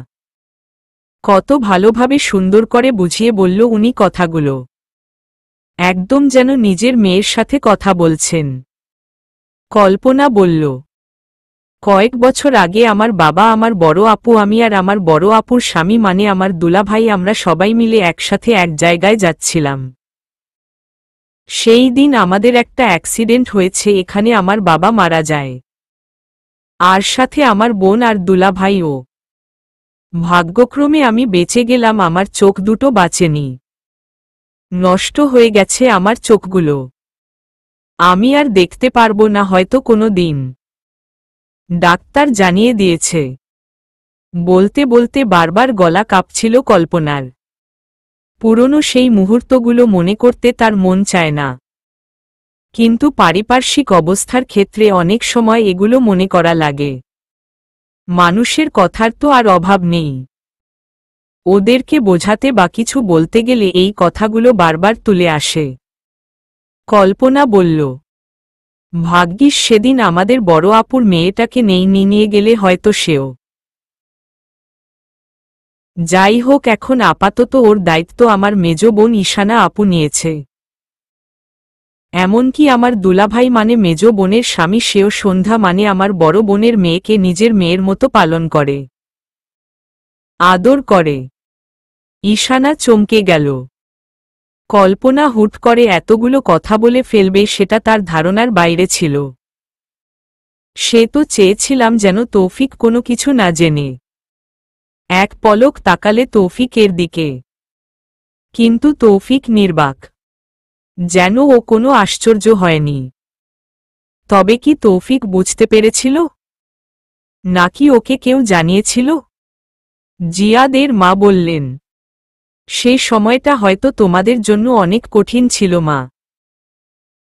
কত ভালোভাবে সুন্দর করে বুঝিয়ে বলল উনি কথাগুলো, একদম যেন নিজের মেয়ের সাথে কথা বলছেন। কল্পনা বলল, কয়েক বছর আগে আমার বাবা, আমার বড় আপু, আমি আর আমার বড় আপুর স্বামী মানে আমার দুলাভাই, আমরা সবাই মিলে একসাথে এক জায়গায় যাচ্ছিলাম। সেই দিন আমাদের একটা অ্যাক্সিডেন্ট হয়েছে, এখানে আমার বাবা মারা যায়, আর সাথে আমার বোন আর দুলাভাইও। ভাগ্যক্রমে আমি বেঁচে গেলাম, আমার চোখ দুটো বাঁচেনি, নষ্ট হয়ে গেছে আমার চোখগুলো, আমি আর দেখতে পারবো না হয়তো কোনো দিন, ডাক্তার জানিয়ে দিয়েছে। বলতে বলতে বারবার গলা কাঁপছিল কল্পনার। পুরনো সেই মুহূর্তগুলো মনে করতে তার মন চায় না, কিন্তু পারিপার্শ্বিক অবস্থার ক্ষেত্রে অনেক সময় এগুলো মনে করা লাগে। মানুষের কথার তো আর অভাব নেই, ওদেরকে বোঝাতে বা কিছু বলতে গেলে এই কথাগুলো বারবার তুলে আসে। কল্পনা বলল, ভাগ্যিস সেদিন আমাদের বড় আপুর মেয়েটাকে নেই নিয়ে গেলে হয়তো সেও। যাই হোক, এখন আপাতত ওর দায়িত্ব আমার মেজ বোন ঈশানা আপু নিয়েছে। এমনকি আমার দুলাভাই মানে মেজ বোনের স্বামী, সেও সন্ধ্যা মানে আমার বড় বোনের মেয়েকে নিজের মেয়ের মতো পালন করে, আদর করে। ঈশানা চমকে গেল। কল্পনা হুট করে এতগুলো কথা বলে ফেলবে সেটা তার ধারণার বাইরে ছিল। সে তো চেয়েছিলাম যেন তৌফিক কোনো কিছু না জেনে এক পলক তাকালে তৌফিকের দিকে, কিন্তু তৌফিক নির্বাক, যেন ও কোনো আশ্চর্য হয়নি। তবে কি তৌফিক বুঝতে পেরেছিল, নাকি ওকে কেউ জানিয়েছিল? জিয়াদের মা বললেন, সে সময়টা হয়তো তোমাদের জন্য অনেক কঠিন ছিল মা,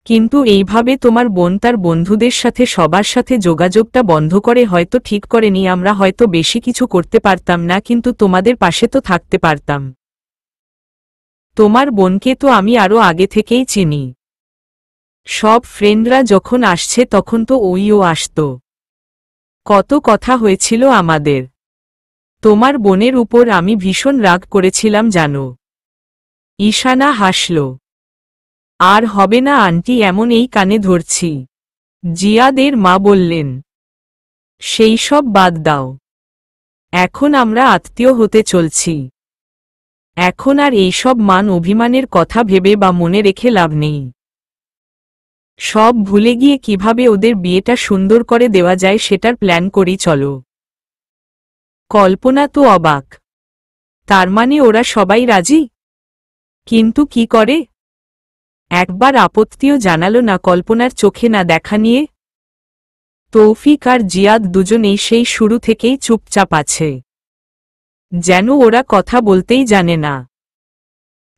কিন্তু এইভাবে তোমার বোন তার বন্ধুদের সাথে সবার সাথে যোগাযোগটা বন্ধ করে হয়তো ঠিক করেনি। আমরা হয়তো বেশি কিছু করতে পারতাম না, কিন্তু তোমাদের পাশে তো থাকতে পারতাম। তোমার বোনকে তো আমি আরো আগে থেকেই চিনি, সব ফ্রেন্ডরা যখন আসছে তখন তো ওইও আসতো, কত কথা হয়েছিল আমাদের। তোমার বোনের উপর আমি ভীষণ রাগ করেছিলাম জানো। ঈশানা হাসল। আর হবে না আন্টি, এমন এই কানে ধরছি। জিয়াদের মা বললেন, সেই সব বাদ দাও, এখন আমরা আত্মীয় হতে চলছি, এখন আর এইসব মান অভিমানের কথা ভেবে বা মনে রেখে লাভ নেই। সব ভুলে গিয়ে কিভাবে ওদের বিয়েটা সুন্দর করে দেওয়া যায় সেটার প্ল্যান করি চলো। কল্পনা তো অবাক, তার মানে ওরা সবাই রাজি? কিন্তু কি করে? একবার আপত্তিও জানালো না কল্পনার চোখে না দেখা নিয়ে? তৌফিক আর জিয়াদ দুজনেই সেই শুরু থেকেই চুপচাপ আছে, যেন ওরা কথা বলতেই জানে না।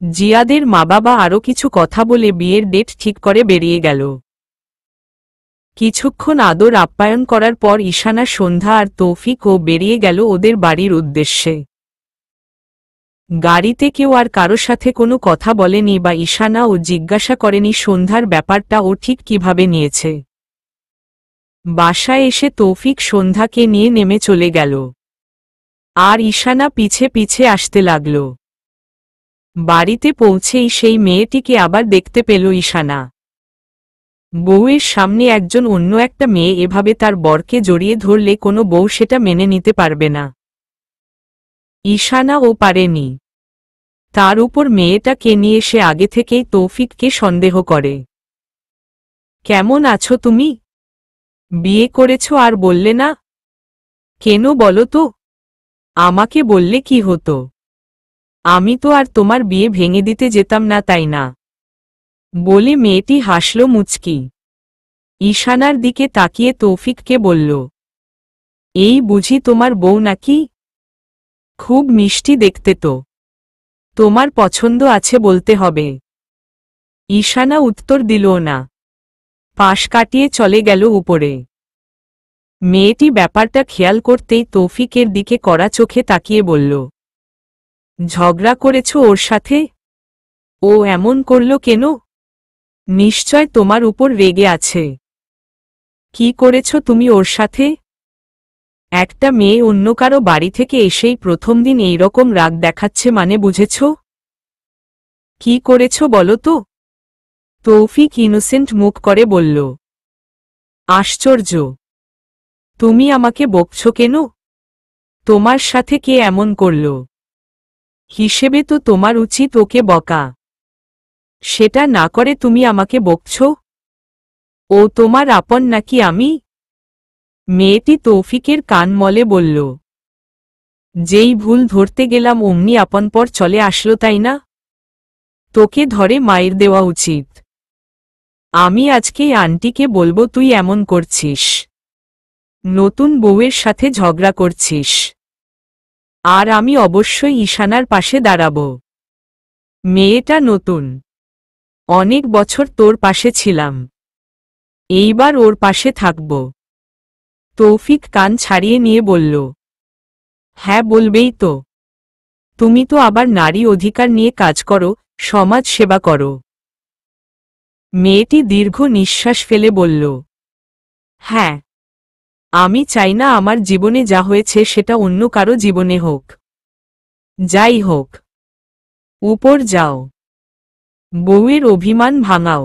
জিয়াদের মা বাবা আরও কিছু কথা বলে বিয়ের ডেট ঠিক করে বেরিয়ে গেল। কিছুক্ষণ আদর আপ্যায়ন করার পর ঈশানা, সন্ধ্যা আর তৌফিকও বেরিয়ে গেল ওদের বাড়ির উদ্দেশ্যে। গাড়িতে কেউ আর কারো সাথে কোনো কথা বলেনি বা ঈশানা ও জিজ্ঞাসা করেনি সন্ধ্যার ব্যাপারটা ও ঠিক কিভাবে নিয়েছে। বাসায় এসে তৌফিক সন্ধ্যাকে নিয়ে নেমে চলে গেল, আর ঈশানা পিছে পিছে আসতে লাগল। বাড়িতে পৌঁছেই সেই মেয়েটিকে আবার দেখতে পেল ঈশানা। বউয়ের সামনে একজন অন্য একটা মেয়ে এভাবে তার বরকে জড়িয়ে ধরলে কোনো বউ সেটা মেনে নিতে পারবে না। ঈশানা ও পারেনি। তার উপর মেয়েটাকে নিয়ে সে আগে থেকেই তৌফিককে সন্দেহ করে। কেমন আছো তুমি? বিয়ে করেছ আর বললে না কেন বলো তো? আমাকে বললে কি হতো? আমি তো আর তোমার বিয়ে ভেঙে দিতে যেতাম না, তাই না? বলে মেয়েটি হাসল মুচকি। ঈশানার দিকে তাকিয়ে তৌফিককে বলল, এই বুঝি তোমার বউ নাকি? খুব মিষ্টি দেখতে তো। তোমার পছন্দ আছে বলতে হবে। ঈশানা উত্তর দিল না, পাশ কাটিয়ে চলে গেল উপরে। মেয়েটি ব্যাপারটা খেয়াল করতেই তৌফিকের দিকে কড়া চোখে তাকিয়ে বলল, ঝগড়া করেছ ওর সাথে? ও এমন করল কেন? নিশ্চয় তোমার উপর রেগে আছে। কি করেছ তুমি ওর সাথে? একটা মেয়ে অন্য কারো বাড়ি থেকে এসেই প্রথম দিন এইরকম রাগ দেখাচ্ছে মানে বুঝেছ? কি করেছ বলো তো? তৌফিক ইনোসেন্ট মুখ করে বলল, আশ্চর্য, তুমি আমাকে বকছ কেন? তোমার সাথে কে এমন করল? হিসেবে তো তোমার উচিত ওকে বকা। সেটা না করে তুমি আমাকে বকছ? ও তোমার আপন নাকি আমি? মেয়েটি তৌফিকের কান মলে বলল, যেই ভুল ধরতে গেলাম অমনি আপনপর চলে আসলো, তাই না? তোকে ধরে মায়ের দেওয়া উচিত। আমি আজকে আন্টিকে বলবো তুই এমন করছিস, নতুন বউয়ের সাথে ঝগড়া করছিস। আর আমি অবশ্যই ঈশানার পাশে দাঁড়াব। মেয়েটা নতুন, অনেক বছর তোর পাশে ছিলাম, এইবার ওর পাশে থাকব। তৌফিক কান ছাড়িয়ে নিয়ে বলল, হ্যাঁ বলবেই তো। তুমি তো আবার নারী অধিকার নিয়ে কাজ করো, সমাজ সেবা করো। মেয়েটি দীর্ঘ নিঃশ্বাস ফেলে বলল, হ্যাঁ, আমি চাই না আমার জীবনে যা হয়েছে সেটা অন্য কারো জীবনে হোক। যাই হোক, উপর যাও, বউয়ের অভিমান ভাঙাও।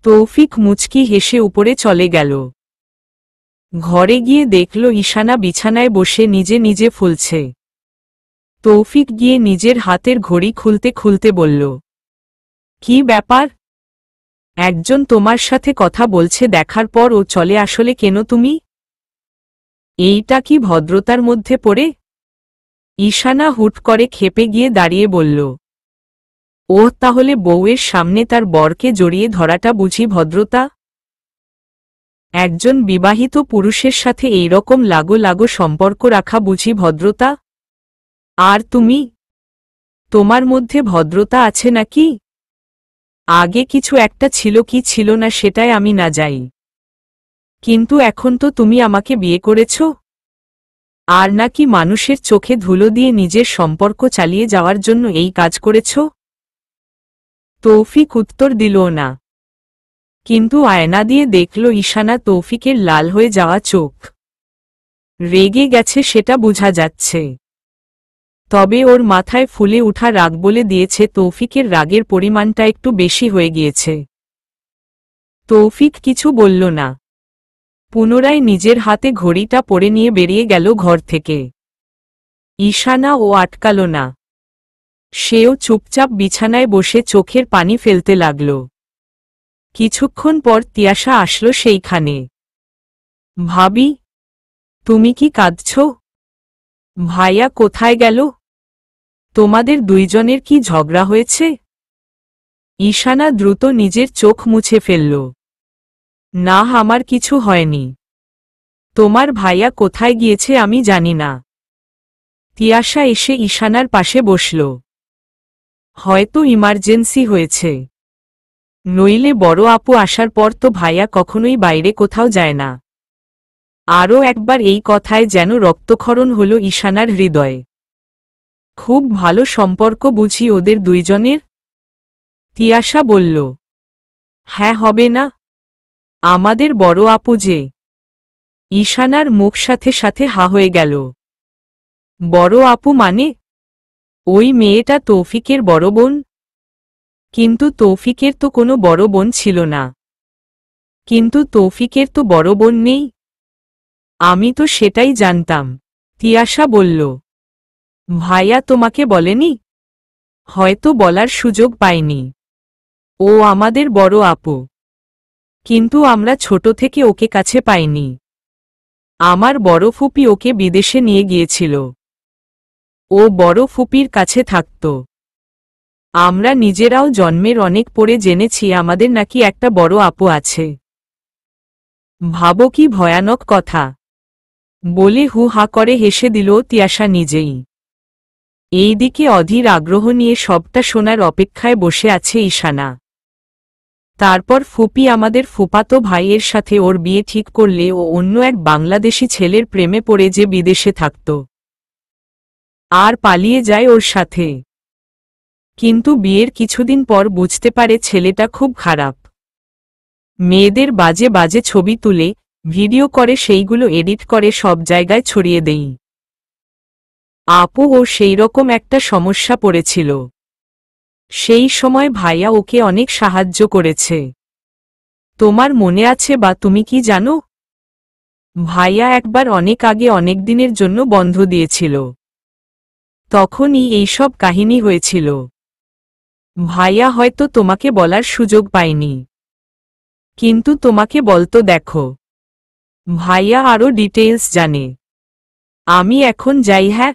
তৌফিক মুচকি হেসে উপরে চলে গেল। ঘরে গিয়ে দেখল ঈশানা বিছানায় বসে নিজে নিজে ফুলছে। তৌফিক গিয়ে নিজের হাতের ঘড়ি খুলতে খুলতে বলল, কি ব্যাপার? একজন তোমার সাথে কথা বলছে দেখার পর ও চলে আসলে কেন তুমি? এইটা কি ভদ্রতার মধ্যে পড়ে? ঈশানা হুট করে ক্ষেপে গিয়ে দাঁড়িয়ে বলল, ও তাহলে বউয়ের সামনে তার বরকে জড়িয়ে ধরাটা বুঝি ভদ্রতা? একজন বিবাহিত পুরুষের সাথে এইরকম লাগো লাগো সম্পর্ক রাখা বুঝি ভদ্রতা? আর তুমি, তোমার মধ্যে ভদ্রতা আছে নাকি? আগে কিছু একটা ছিল, কি ছিল না সেটাই আমি না যাই, কিন্তু এখন তো তুমি আমাকে বিয়ে করেছ, আর নাকি মানুষের চোখে ধুলো দিয়ে নিজের সম্পর্ক চালিয়ে যাওয়ার জন্য এই কাজ করেছ? তৌফিক উত্তর দিল না, কিন্তু আয়না দিয়ে দেখল ঈশানা তৌফিকের লাল হয়ে যাওয়া চোখ। রেগে গেছে সেটা বোঝা যাচ্ছে, তবে ওর মাথায় ফুলে উঠা রাগ বলে দিয়েছে তৌফিকের রাগের পরিমাণটা একটু বেশি হয়ে গিয়েছে। তৌফিক কিছু বলল না, পুনরায় নিজের হাতে ঘড়িটা পরে নিয়ে বেরিয়ে গেল ঘর থেকে। ঈশানা ও আটকাল না, সেও চুপচাপ বিছানায় বসে চোখের পানি ফেলতে লাগল। কিছুক্ষণ পর তিয়াশা আসলো সেইখানে। ভাবি, তুমি কি কাঁদছ? ভাইয়া কোথায় গেল? তোমাদের দুইজনের কি ঝগড়া হয়েছে? ঈশানা দ্রুত নিজের চোখ মুছে ফেলল, না আমার কিছু হয়নি। তোমার ভাইয়া কোথায় গিয়েছে আমি জানি না। তিয়াশা এসে ঈশানার পাশে বসল, হয়তো ইমার্জেন্সি হয়েছে, নইলে বড় আপু আসার পর তো ভাইয়া কখনোই বাইরে কোথাও যায় না। আরও একবার এই কথায় যেন রক্তক্ষরণ হল ঈশানার হৃদয়ে। খুব ভালো সম্পর্ক বুঝি ওদের দুইজনের? তিয়াশা বলল। হ্যাঁ, হবে না? আমাদের বড় আপু যে। ঈশানার মুখ সাথে সাথে হা হয়ে গেল। বড় আপু মানে? ওই মেয়েটা তৌফিকের বড় বোন? কিন্তু তৌফিকের তো কোনো বড় বোন ছিল না। কিন্তু তৌফিকের তো বড় বোন নেই। আমি তো সেটাই জানতাম। তিয়াশা বলল। ভাইয়া তোমাকে বলেনি? হয়তো বলার সুযোগ পায়নি। ও আমাদের বড় আপু। কিন্তু আমরা ছোট থেকে ওকে কাছে পাইনি। আমার বড় ফুপি ওকে বিদেশে নিয়ে গিয়েছিল। ও বড় ফুপির কাছে থাকত। আমরা নিজেরাও জন্মের অনেক পরে জেনেছি আমাদের নাকি একটা বড় আপু আছে। ভাবো কি ভয়ানক কথা! বলে হু হা করে হেসে দিল তিয়াশা নিজেই। এইদিকে অধীর আগ্রহ নিয়ে সবটা শোনার অপেক্ষায় বসে আছে ঈশানা। তারপর ফুপি আমাদের ফুপাতো ভাইয়ের সাথে ওর বিয়ে ঠিক করলে ও অন্য এক বাংলাদেশি ছেলের প্রেমে পড়ে যে বিদেশে থাকত। আর পালিয়ে যায় ওর সাথে। কিন্তু বিয়ের কিছুদিন পর বুঝতে পারে ছেলেটা খুব খারাপ। মেয়েদের বাজে বাজে ছবি তুলে ভিডিও করে সেইগুলো এডিট করে সব জায়গায় ছড়িয়ে দেই। আপু ও সেই রকম একটা সমস্যা পড়েছিল। সেই সময় ভাইয়া ওকে অনেক সাহায্য করেছে। তোমার মনে আছে বা তুমি কি জানো? ভাইয়া একবার অনেক আগে অনেক দিনের জন্য বন্ধ দিয়েছিল। তখনই এইসব কাহিনী হয়েছিল। ভাইয়া হয়তো তোমাকে বলার সুযোগ পায়নি। কিন্তু তোমাকে বলতো দেখো। ভাইয়া আরো ডিটেইলস জানে। আমি এখন যাই। হ্যাঁ,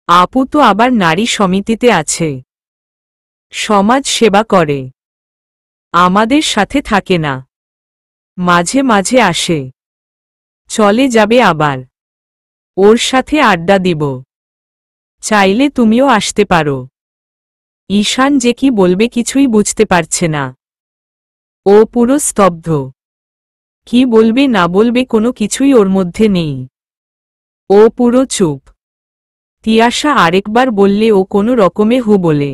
আপু তো আবার নারী সমিতিতে আছে। সমাজ সেবা করে। আমাদের সাথে থাকে না। মাঝে মাঝে আসে। চলে যাবে আবার। ওর সাথে আড্ডা দিব। চাইলে তুমিও আসতে পারো। ঈশান যে কি বলবে কিছুই বুঝতে পারছে না। ও পুরো স্তব্ধ। কি বলবে না বলবে কোনো কিছুই ওর মধ্যে নেই। ও পুরো চুপ। তিয়াশা আরেকবার বললে ও কোনো রকমে হু বলে।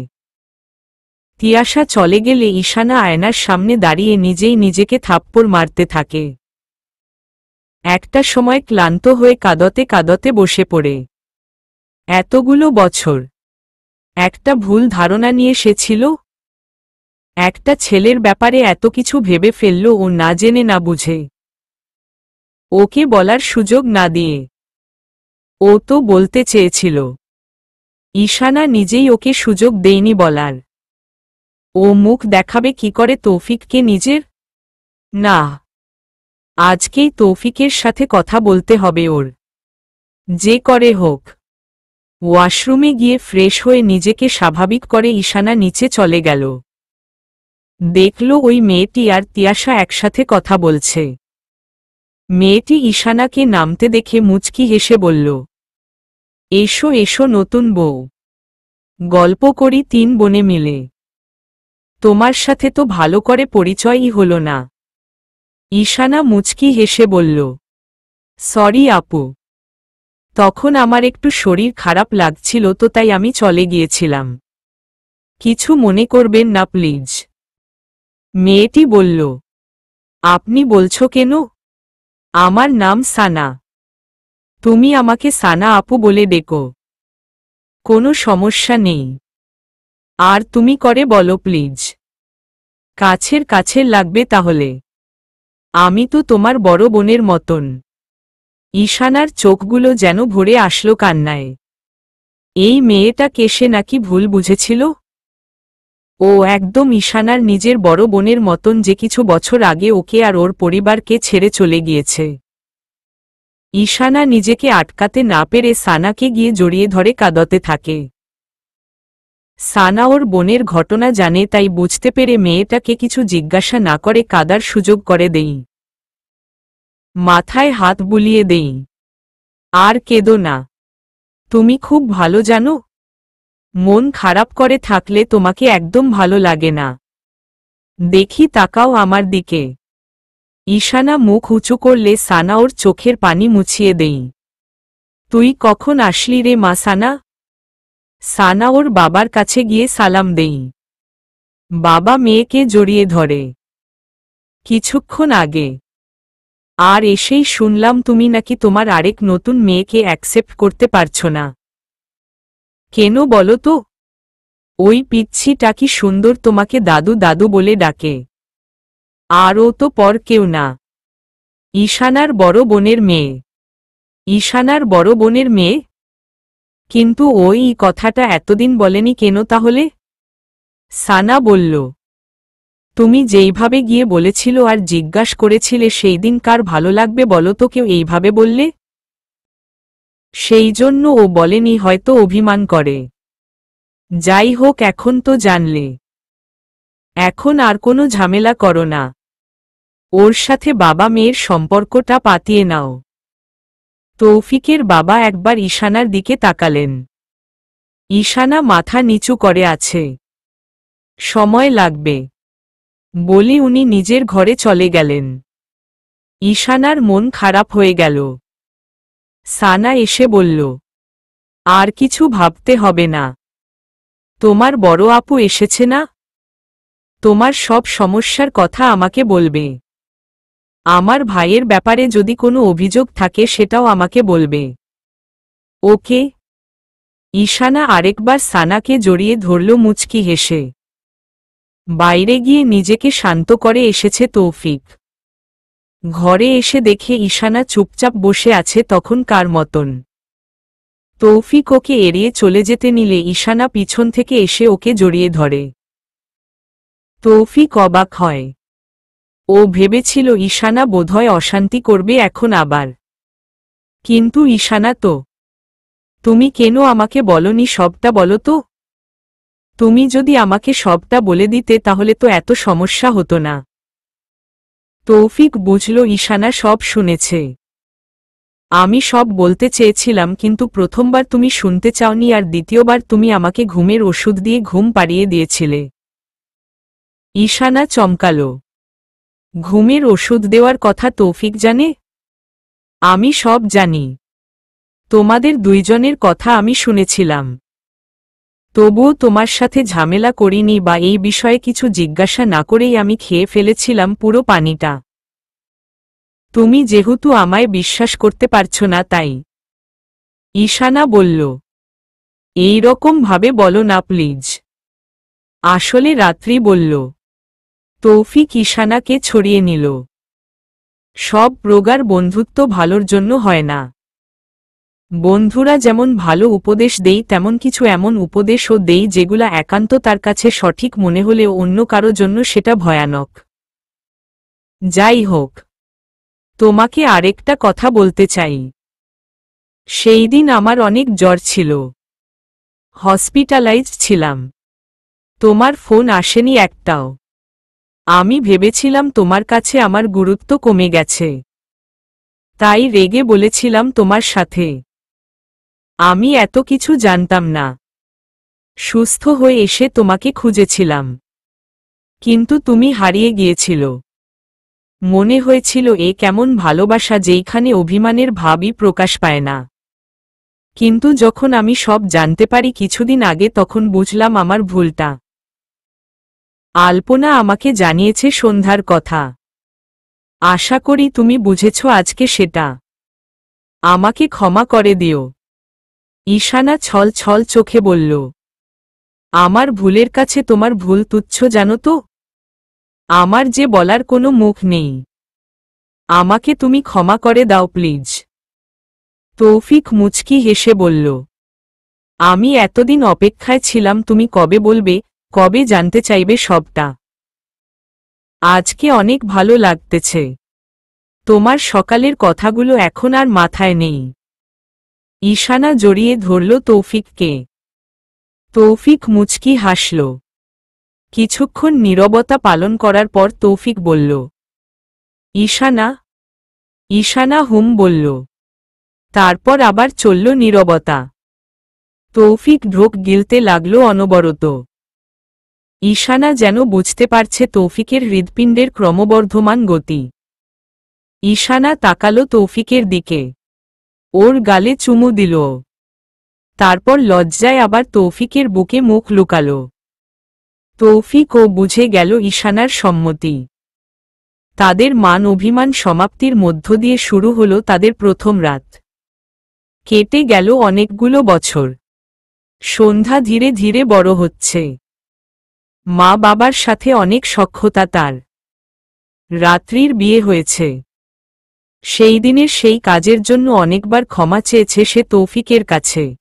তিয়াশা চলে গেলে ঈশানা আয়নার সামনে দাঁড়িয়ে নিজেই নিজেকে থাপ্পড় মারতে থাকে। একটা সময় ক্লান্ত হয়ে কাঁদতে কাঁদতে বসে পড়ে। এতগুলো বছর একটা ভুল ধারণা নিয়ে সে ছিল। একটা ছেলের ব্যাপারে এত কিছু ভেবে ফেলল ও না জেনে না বুঝে। ওকে বলার সুযোগ না দিয়ে। ও তো বলতে চেয়েছিল। ঈশানা নিজেই ওকে সুযোগ দেয়নি বলার। ও মুখ দেখাবে কি করে তৌফিককে নিজের? না, আজকেই তৌফিকের সাথে কথা বলতে হবে ওর। যে করে হোক। ওয়াশরুমে গিয়ে ফ্রেশ হয়ে নিজেকে স্বাভাবিক করে ঈশানা নিচে চলে গেল। দেখল ওই মেয়েটি আর তিয়াশা একসাথে কথা বলছে। মেয়েটি ঈশানাকে নামতে দেখে মুচকি হেসে বলল, এসো এসো নতুন বউ। গল্প করি তিন বোনে মিলে। তোমার সাথে তো ভালো করে পরিচয়ই হলো না। ঈশানা মুচকি হেসে বলল, সরি আপু। তখন আমার একটু শরীর খারাপ লাগছিল তো তাই আমি চলে গিয়েছিলাম। কিছু মনে করবেন না প্লিজ। মেয়েটি বলল, আপনি বলছো কেন? আমার নাম সানা। তুমি আমাকে সানা আপু বলে ডেকো। কোনো সমস্যা নেই। আর তুমি করে বলো প্লিজ। কাছের কাছের লাগবে তাহলে। আমি তো তোমার বড় বোনের মতন। ঈশানার চোখগুলো যেন ভরে আসলো কান্নায়। এই মেয়েটাকে সে নাকি ভুল বুঝেছিল। ও একদম ঈশানার নিজের বড় বোনের মতন যে কিছু বছর আগে ওকে আর ওর পরিবারকে ছেড়ে চলে গিয়েছে। ঈশানা নিজেকে আটকাতে না পেরে সানাকে গিয়ে জড়িয়ে ধরে কাঁদতে থাকে। সানা ওর বোনের ঘটনা জানে তাই বুঝতে পেরে মেয়েটাকে কিছু জিজ্ঞাসা না করে কাদার সুযোগ করে দেই। মাথায় হাত বুলিয়ে দেই। আর কেঁদো না। তুমি খুব ভালো জানো। মন খারাপ করে থাকলে তোমাকে একদম ভালো লাগে না। দেখি তাকাও আমার দিকে। ঈশানা মুখ উঁচু করলে সানা ওর চোখের পানি মুছিয়ে দেই। তুই কখন আসলি রে মা সানা? সানা ওর বাবার কাছে গিয়ে সালাম দেই। বাবা মেয়েকে জড়িয়ে ধরে। কিছুক্ষণ আগে আর এসেই শুনলাম তুমি নাকি তোমার আরেক নতুন মেয়েকে অ্যাকসেপ্ট করতে পারছো না। কেন বলো তো? ওই পিচ্ছিটা কি সুন্দর তোমাকে দাদু দাদু বলে ডাকে। আর ও তো পর কেউ না, ঈশানার বড় বোনের মেয়ে। ঈশানার বড় বোনের মেয়ে? কিন্তু ওই কথাটা এতদিন বলেনি কেন তাহলে? সানা বলল, তুমি যেইভাবে গিয়ে বলেছিল আর জিজ্ঞাসা করেছিলে সেই দিন কার ভালো লাগবে বলো তো, কেউ এইভাবে বললে? সেই জন্য ও বলেনি, হয়তো অভিমান করে। যাই হোক, এখন তো জানলে। এখন আর কোনো ঝামেলা করো না। ওর সাথে বাবা মেয়ের সম্পর্কটা পাতিয়ে নাও। তৌফিকের বাবা একবার ঈশানার দিকে তাকালেন। ঈশানা মাথা নিচু করে আছে। সময় লাগবে বলে উনি নিজের ঘরে চলে গেলেন। ঈশানার মন খারাপ হয়ে গেল। সানা এসে বলল, আর কিছু ভাবতে হবে না। তোমার বড় আপু এসেছে না? তোমার সব সমস্যার কথা আমাকে বলবে। আমার ভাইয়ের ব্যাপারে যদি কোনো অভিযোগ থাকে সেটাও আমাকে বলবে। ওকে? ঈশানা আরেকবার সানাকে জড়িয়ে ধরল মুচকি হেসে। বাইরে গিয়ে নিজেকে শান্ত করে এসেছে তৌফিক। ঘরে এসে দেখে ঈশানা চুপচাপ বসে আছে তখনকার মতন। তৌফিক ওকে এড়িয়ে চলে যেতে নিলে ঈশানা পিছন থেকে এসে ওকে জড়িয়ে ধরে। তৌফিক অবাক হয়। ও ভেবেছিল ঈশানা বোধহয় অশান্তি করবে এখন আবার। কিন্তু ঈশানা তো। তুমি কেন আমাকে বলনি সবটা বলো তো? তুমি যদি আমাকে সবটা বলে দিতে তাহলে তো এত সমস্যা হতো না। তৌফিক বুঝল ঈশানা সব শুনেছে। আমি সব বলতে চেয়েছিলাম কিন্তু প্রথমবার তুমি শুনতে চাওনি আর দ্বিতীয়বার তুমি আমাকে ঘুমের ওষুধ দিয়ে ঘুম পাড়িয়ে দিয়েছিলে। ঈশানা চমকাল। ঘুমের ওষুধ দেওয়ার কথা তৌফিক জানে? আমি সব জানি। তোমাদের দুইজনের কথা আমি শুনেছিলাম। তবুও তোমার সাথে ঝামেলা করিনি বা এই বিষয়ে কিছু জিজ্ঞাসা না করেই আমি খেয়ে ফেলেছিলাম পুরো পানিটা। তুমি যেহেতু আমায় বিশ্বাস করতে পারছো না তাই। ঈশানা বলল, এই রকম ভাবে বলো না প্লিজ। আসলে রাত্রি বলল। তৌফিক ঈশানাকে ছড়িয়ে নিল। সব প্রগাঢ় বন্ধুত্ব ভালোর জন্য হয় না। বন্ধুরা যেমন ভালো উপদেশ দেই তেমন কিছু এমন উপদেশও দেই যেগুলা একান্ত তার কাছে সঠিক মনে হলেও অন্য কারো জন্য সেটা ভয়ানক। যাই হোক, তোমাকে আরেকটা কথা বলতে চাই। সেই দিন আমার অনেক জ্বর ছিল। হসপিটালাইজড ছিলাম। তোমার ফোন আসেনি একটাও। আমি ভেবেছিলাম তোমার কাছে আমার গুরুত্ব কমে গেছে। তাই রেগে বলেছিলাম তোমার সাথে। আমি এত কিছু জানতাম না। সুস্থ হয়ে এসে তোমাকে খুঁজেছিলাম। কিন্তু তুমি হারিয়ে গিয়েছিল। মনে হয়েছিল এ কেমন ভালোবাসা যেইখানে অভিমানের ভাবই প্রকাশ পায় না। কিন্তু যখন আমি সব জানতে পারি কিছুদিন আগে তখন বুঝলাম আমার ভুলটা। আলপনা আমাকে জানিয়েছে সন্ধ্যার কথা। আশা করি তুমি বুঝেছ আজকে সেটা। আমাকে ক্ষমা করে দিও। ঈশানা ছল ছল চোখে বলল, আমার ভুলের কাছে তোমার ভুল তুচ্ছ জানো তো? আমার যে বলার কোনো মুখ নেই। আমাকে তুমি ক্ষমা করে দাও প্লিজ। তৌফিক মুচকি হেসে বলল, আমি এতদিন অপেক্ষায় ছিলাম তুমি কবে বলবে, কবে জানতে চাইবে সবটা। আজকে অনেক ভালো লাগতেছে। তোমার সকালের কথাগুলো এখন আর মাথায় নেই। ঈশানা জড়িয়ে ধরল তৌফিককে। তৌফিক মুচকি হাসল। কিছুক্ষণ নীরবতা পালন করার পর তৌফিক বলল, ঈশানা? ঈশানা হুম বলল। তারপর আবার চলল নীরবতা। তৌফিক ঢোক গিলতে লাগল অনবরত। ঈশানা যেন বুঝতে পারছে তৌফিকের হৃৎপিণ্ডের ক্রমবর্ধমান গতি। ঈশানা তাকালো তৌফিকের দিকে। ওর গালে চুমু দিল। তারপর লজ্জায় আবার তৌফিকের বুকে মুখ লুকাল। তৌফিকও বুঝে গেল ঈশানার সম্মতি। তাদের মান অভিমান সমাপ্তির মধ্য দিয়ে শুরু হলো তাদের প্রথম রাত। কেটে গেল অনেকগুলো বছর। সন্ধ্যা ধীরে ধীরে বড় হচ্ছে। মা বাবার সাথে অনেক সখ্যতা তার। রাত্রির বিয়ে হয়েছে। সেই দিনের সেই কাজের জন্য অনেকবার ক্ষমা চেয়েছে সে তৌফিকের কাছে।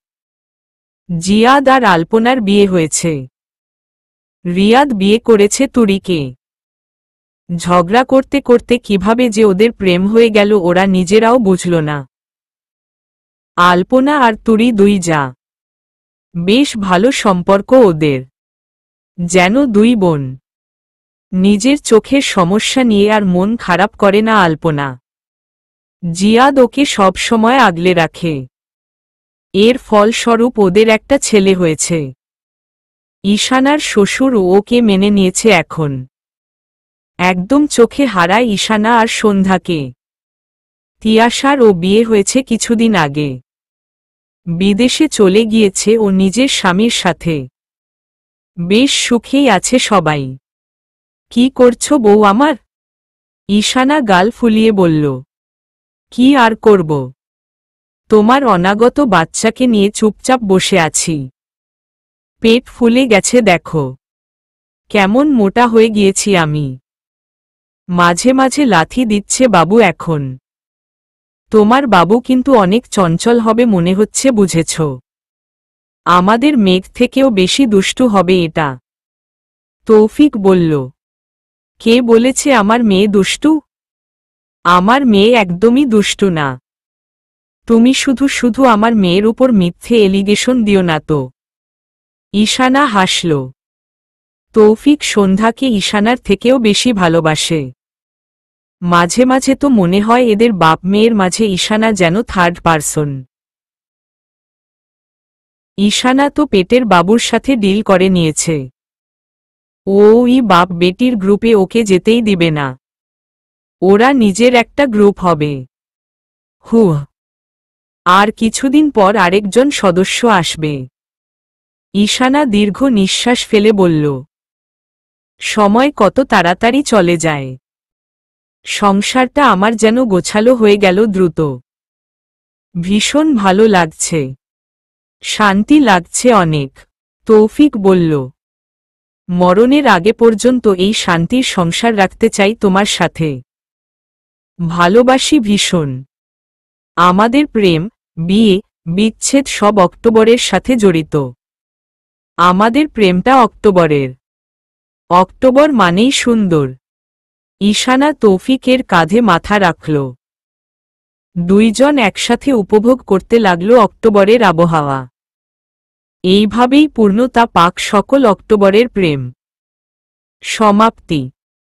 জিয়াদ আর আলপনার বিয়ে হয়েছে। রিয়াদ বিয়ে করেছে তুরিকে। ঝগড়া করতে করতে কিভাবে যে ওদের প্রেম হয়ে গেল ওরা নিজেরাও বুঝল না। আলপনা আর তুরি দুই যা। বেশ ভালো সম্পর্ক ওদের, যেন দুই বোন। নিজের চোখের সমস্যা নিয়ে আর মন খারাপ করে না আলপনা। জিয়াদ ওকে সব সময় আগলে রাখে। এর ফলস্বরূপ ওদের একটা ছেলে হয়েছে। ঈশানার শ্বশুর ওকে মেনে নিয়েছে এখন। একদম চোখে হারায় ঈশানা আর সন্ধ্যাকে। তিয়াশার ও বিয়ে হয়েছে কিছুদিন আগে। বিদেশে চলে গিয়েছে ও নিজের স্বামীর সাথে। বেশ সুখেই আছে সবাই। কি করছো বউ আমার? ঈশানা গাল ফুলিয়ে বলল। কি আর করব, তোমার অনাগত বাচ্চাকে নিয়ে চুপচাপ বসে আছি। পেট ফুলে গেছে দেখো, কেমন মোটা হয়ে গিয়েছি আমি। মাঝে মাঝে লাথি দিচ্ছে বাবু এখন। তোমার বাবু কিন্তু অনেক চঞ্চল হবে মনে হচ্ছে, বুঝেছ? আমাদের মেঘ থেকেও বেশি দুষ্টু হবে এটা। তৌফিক বলল। কে বলেছে আমার মেয়ে দুষ্টু? আমার মেয়ে একদমই দুষ্টু না। তুমি শুধু শুধু আমার মেয়ের উপর মিথ্যে এলিগেশন দিও না তো। ঈশানা হাসল। তৌফিক সন্ধ্যাকে ঈশানার থেকেও বেশি ভালোবাসে। মাঝে মাঝে তো মনে হয় এদের বাপ মেয়ের মাঝে ঈশানা যেন থার্ড পারসন। ঈশানা তো পেটের বাবুর সাথে ডিল করে নিয়েছে। ওই বাপ বেটির গ্রুপে ওকে যেতেই দিবে না। ওরা নিজের একটা গ্রুপ হবে। হুহ। আর কিছুদিন পর আরেকজন সদস্য আসবে। ঈশানা দীর্ঘ নিঃশ্বাস ফেলে বলল। সময় কত তাড়াতাড়ি চলে যায়। সংসারটা আমার যেন গোছালো হয়ে গেল দ্রুত। ভীষণ ভালো লাগছে, শান্তি লাগছে অনেক। তৌফিক বলল। মরণের আগে পর্যন্ত এই শান্তির সংসার রাখতে চাই তোমার সাথে। ভালোবাসি ভীষণ। আমাদের প্রেম, বিয়ে, বিচ্ছেদ সব অক্টোবরের সাথে জড়িত। আমাদের প্রেমটা অক্টোবরের। অক্টোবর মানেই সুন্দর। ঈশানা তৌফিকের কাঁধে মাথা রাখল। দুইজন একসাথে উপভোগ করতে লাগলো অক্টোবরের আবহাওয়া। এইভাবেই পূর্ণতা পাক সকল অক্টোবরের প্রেম। সমাপ্তি।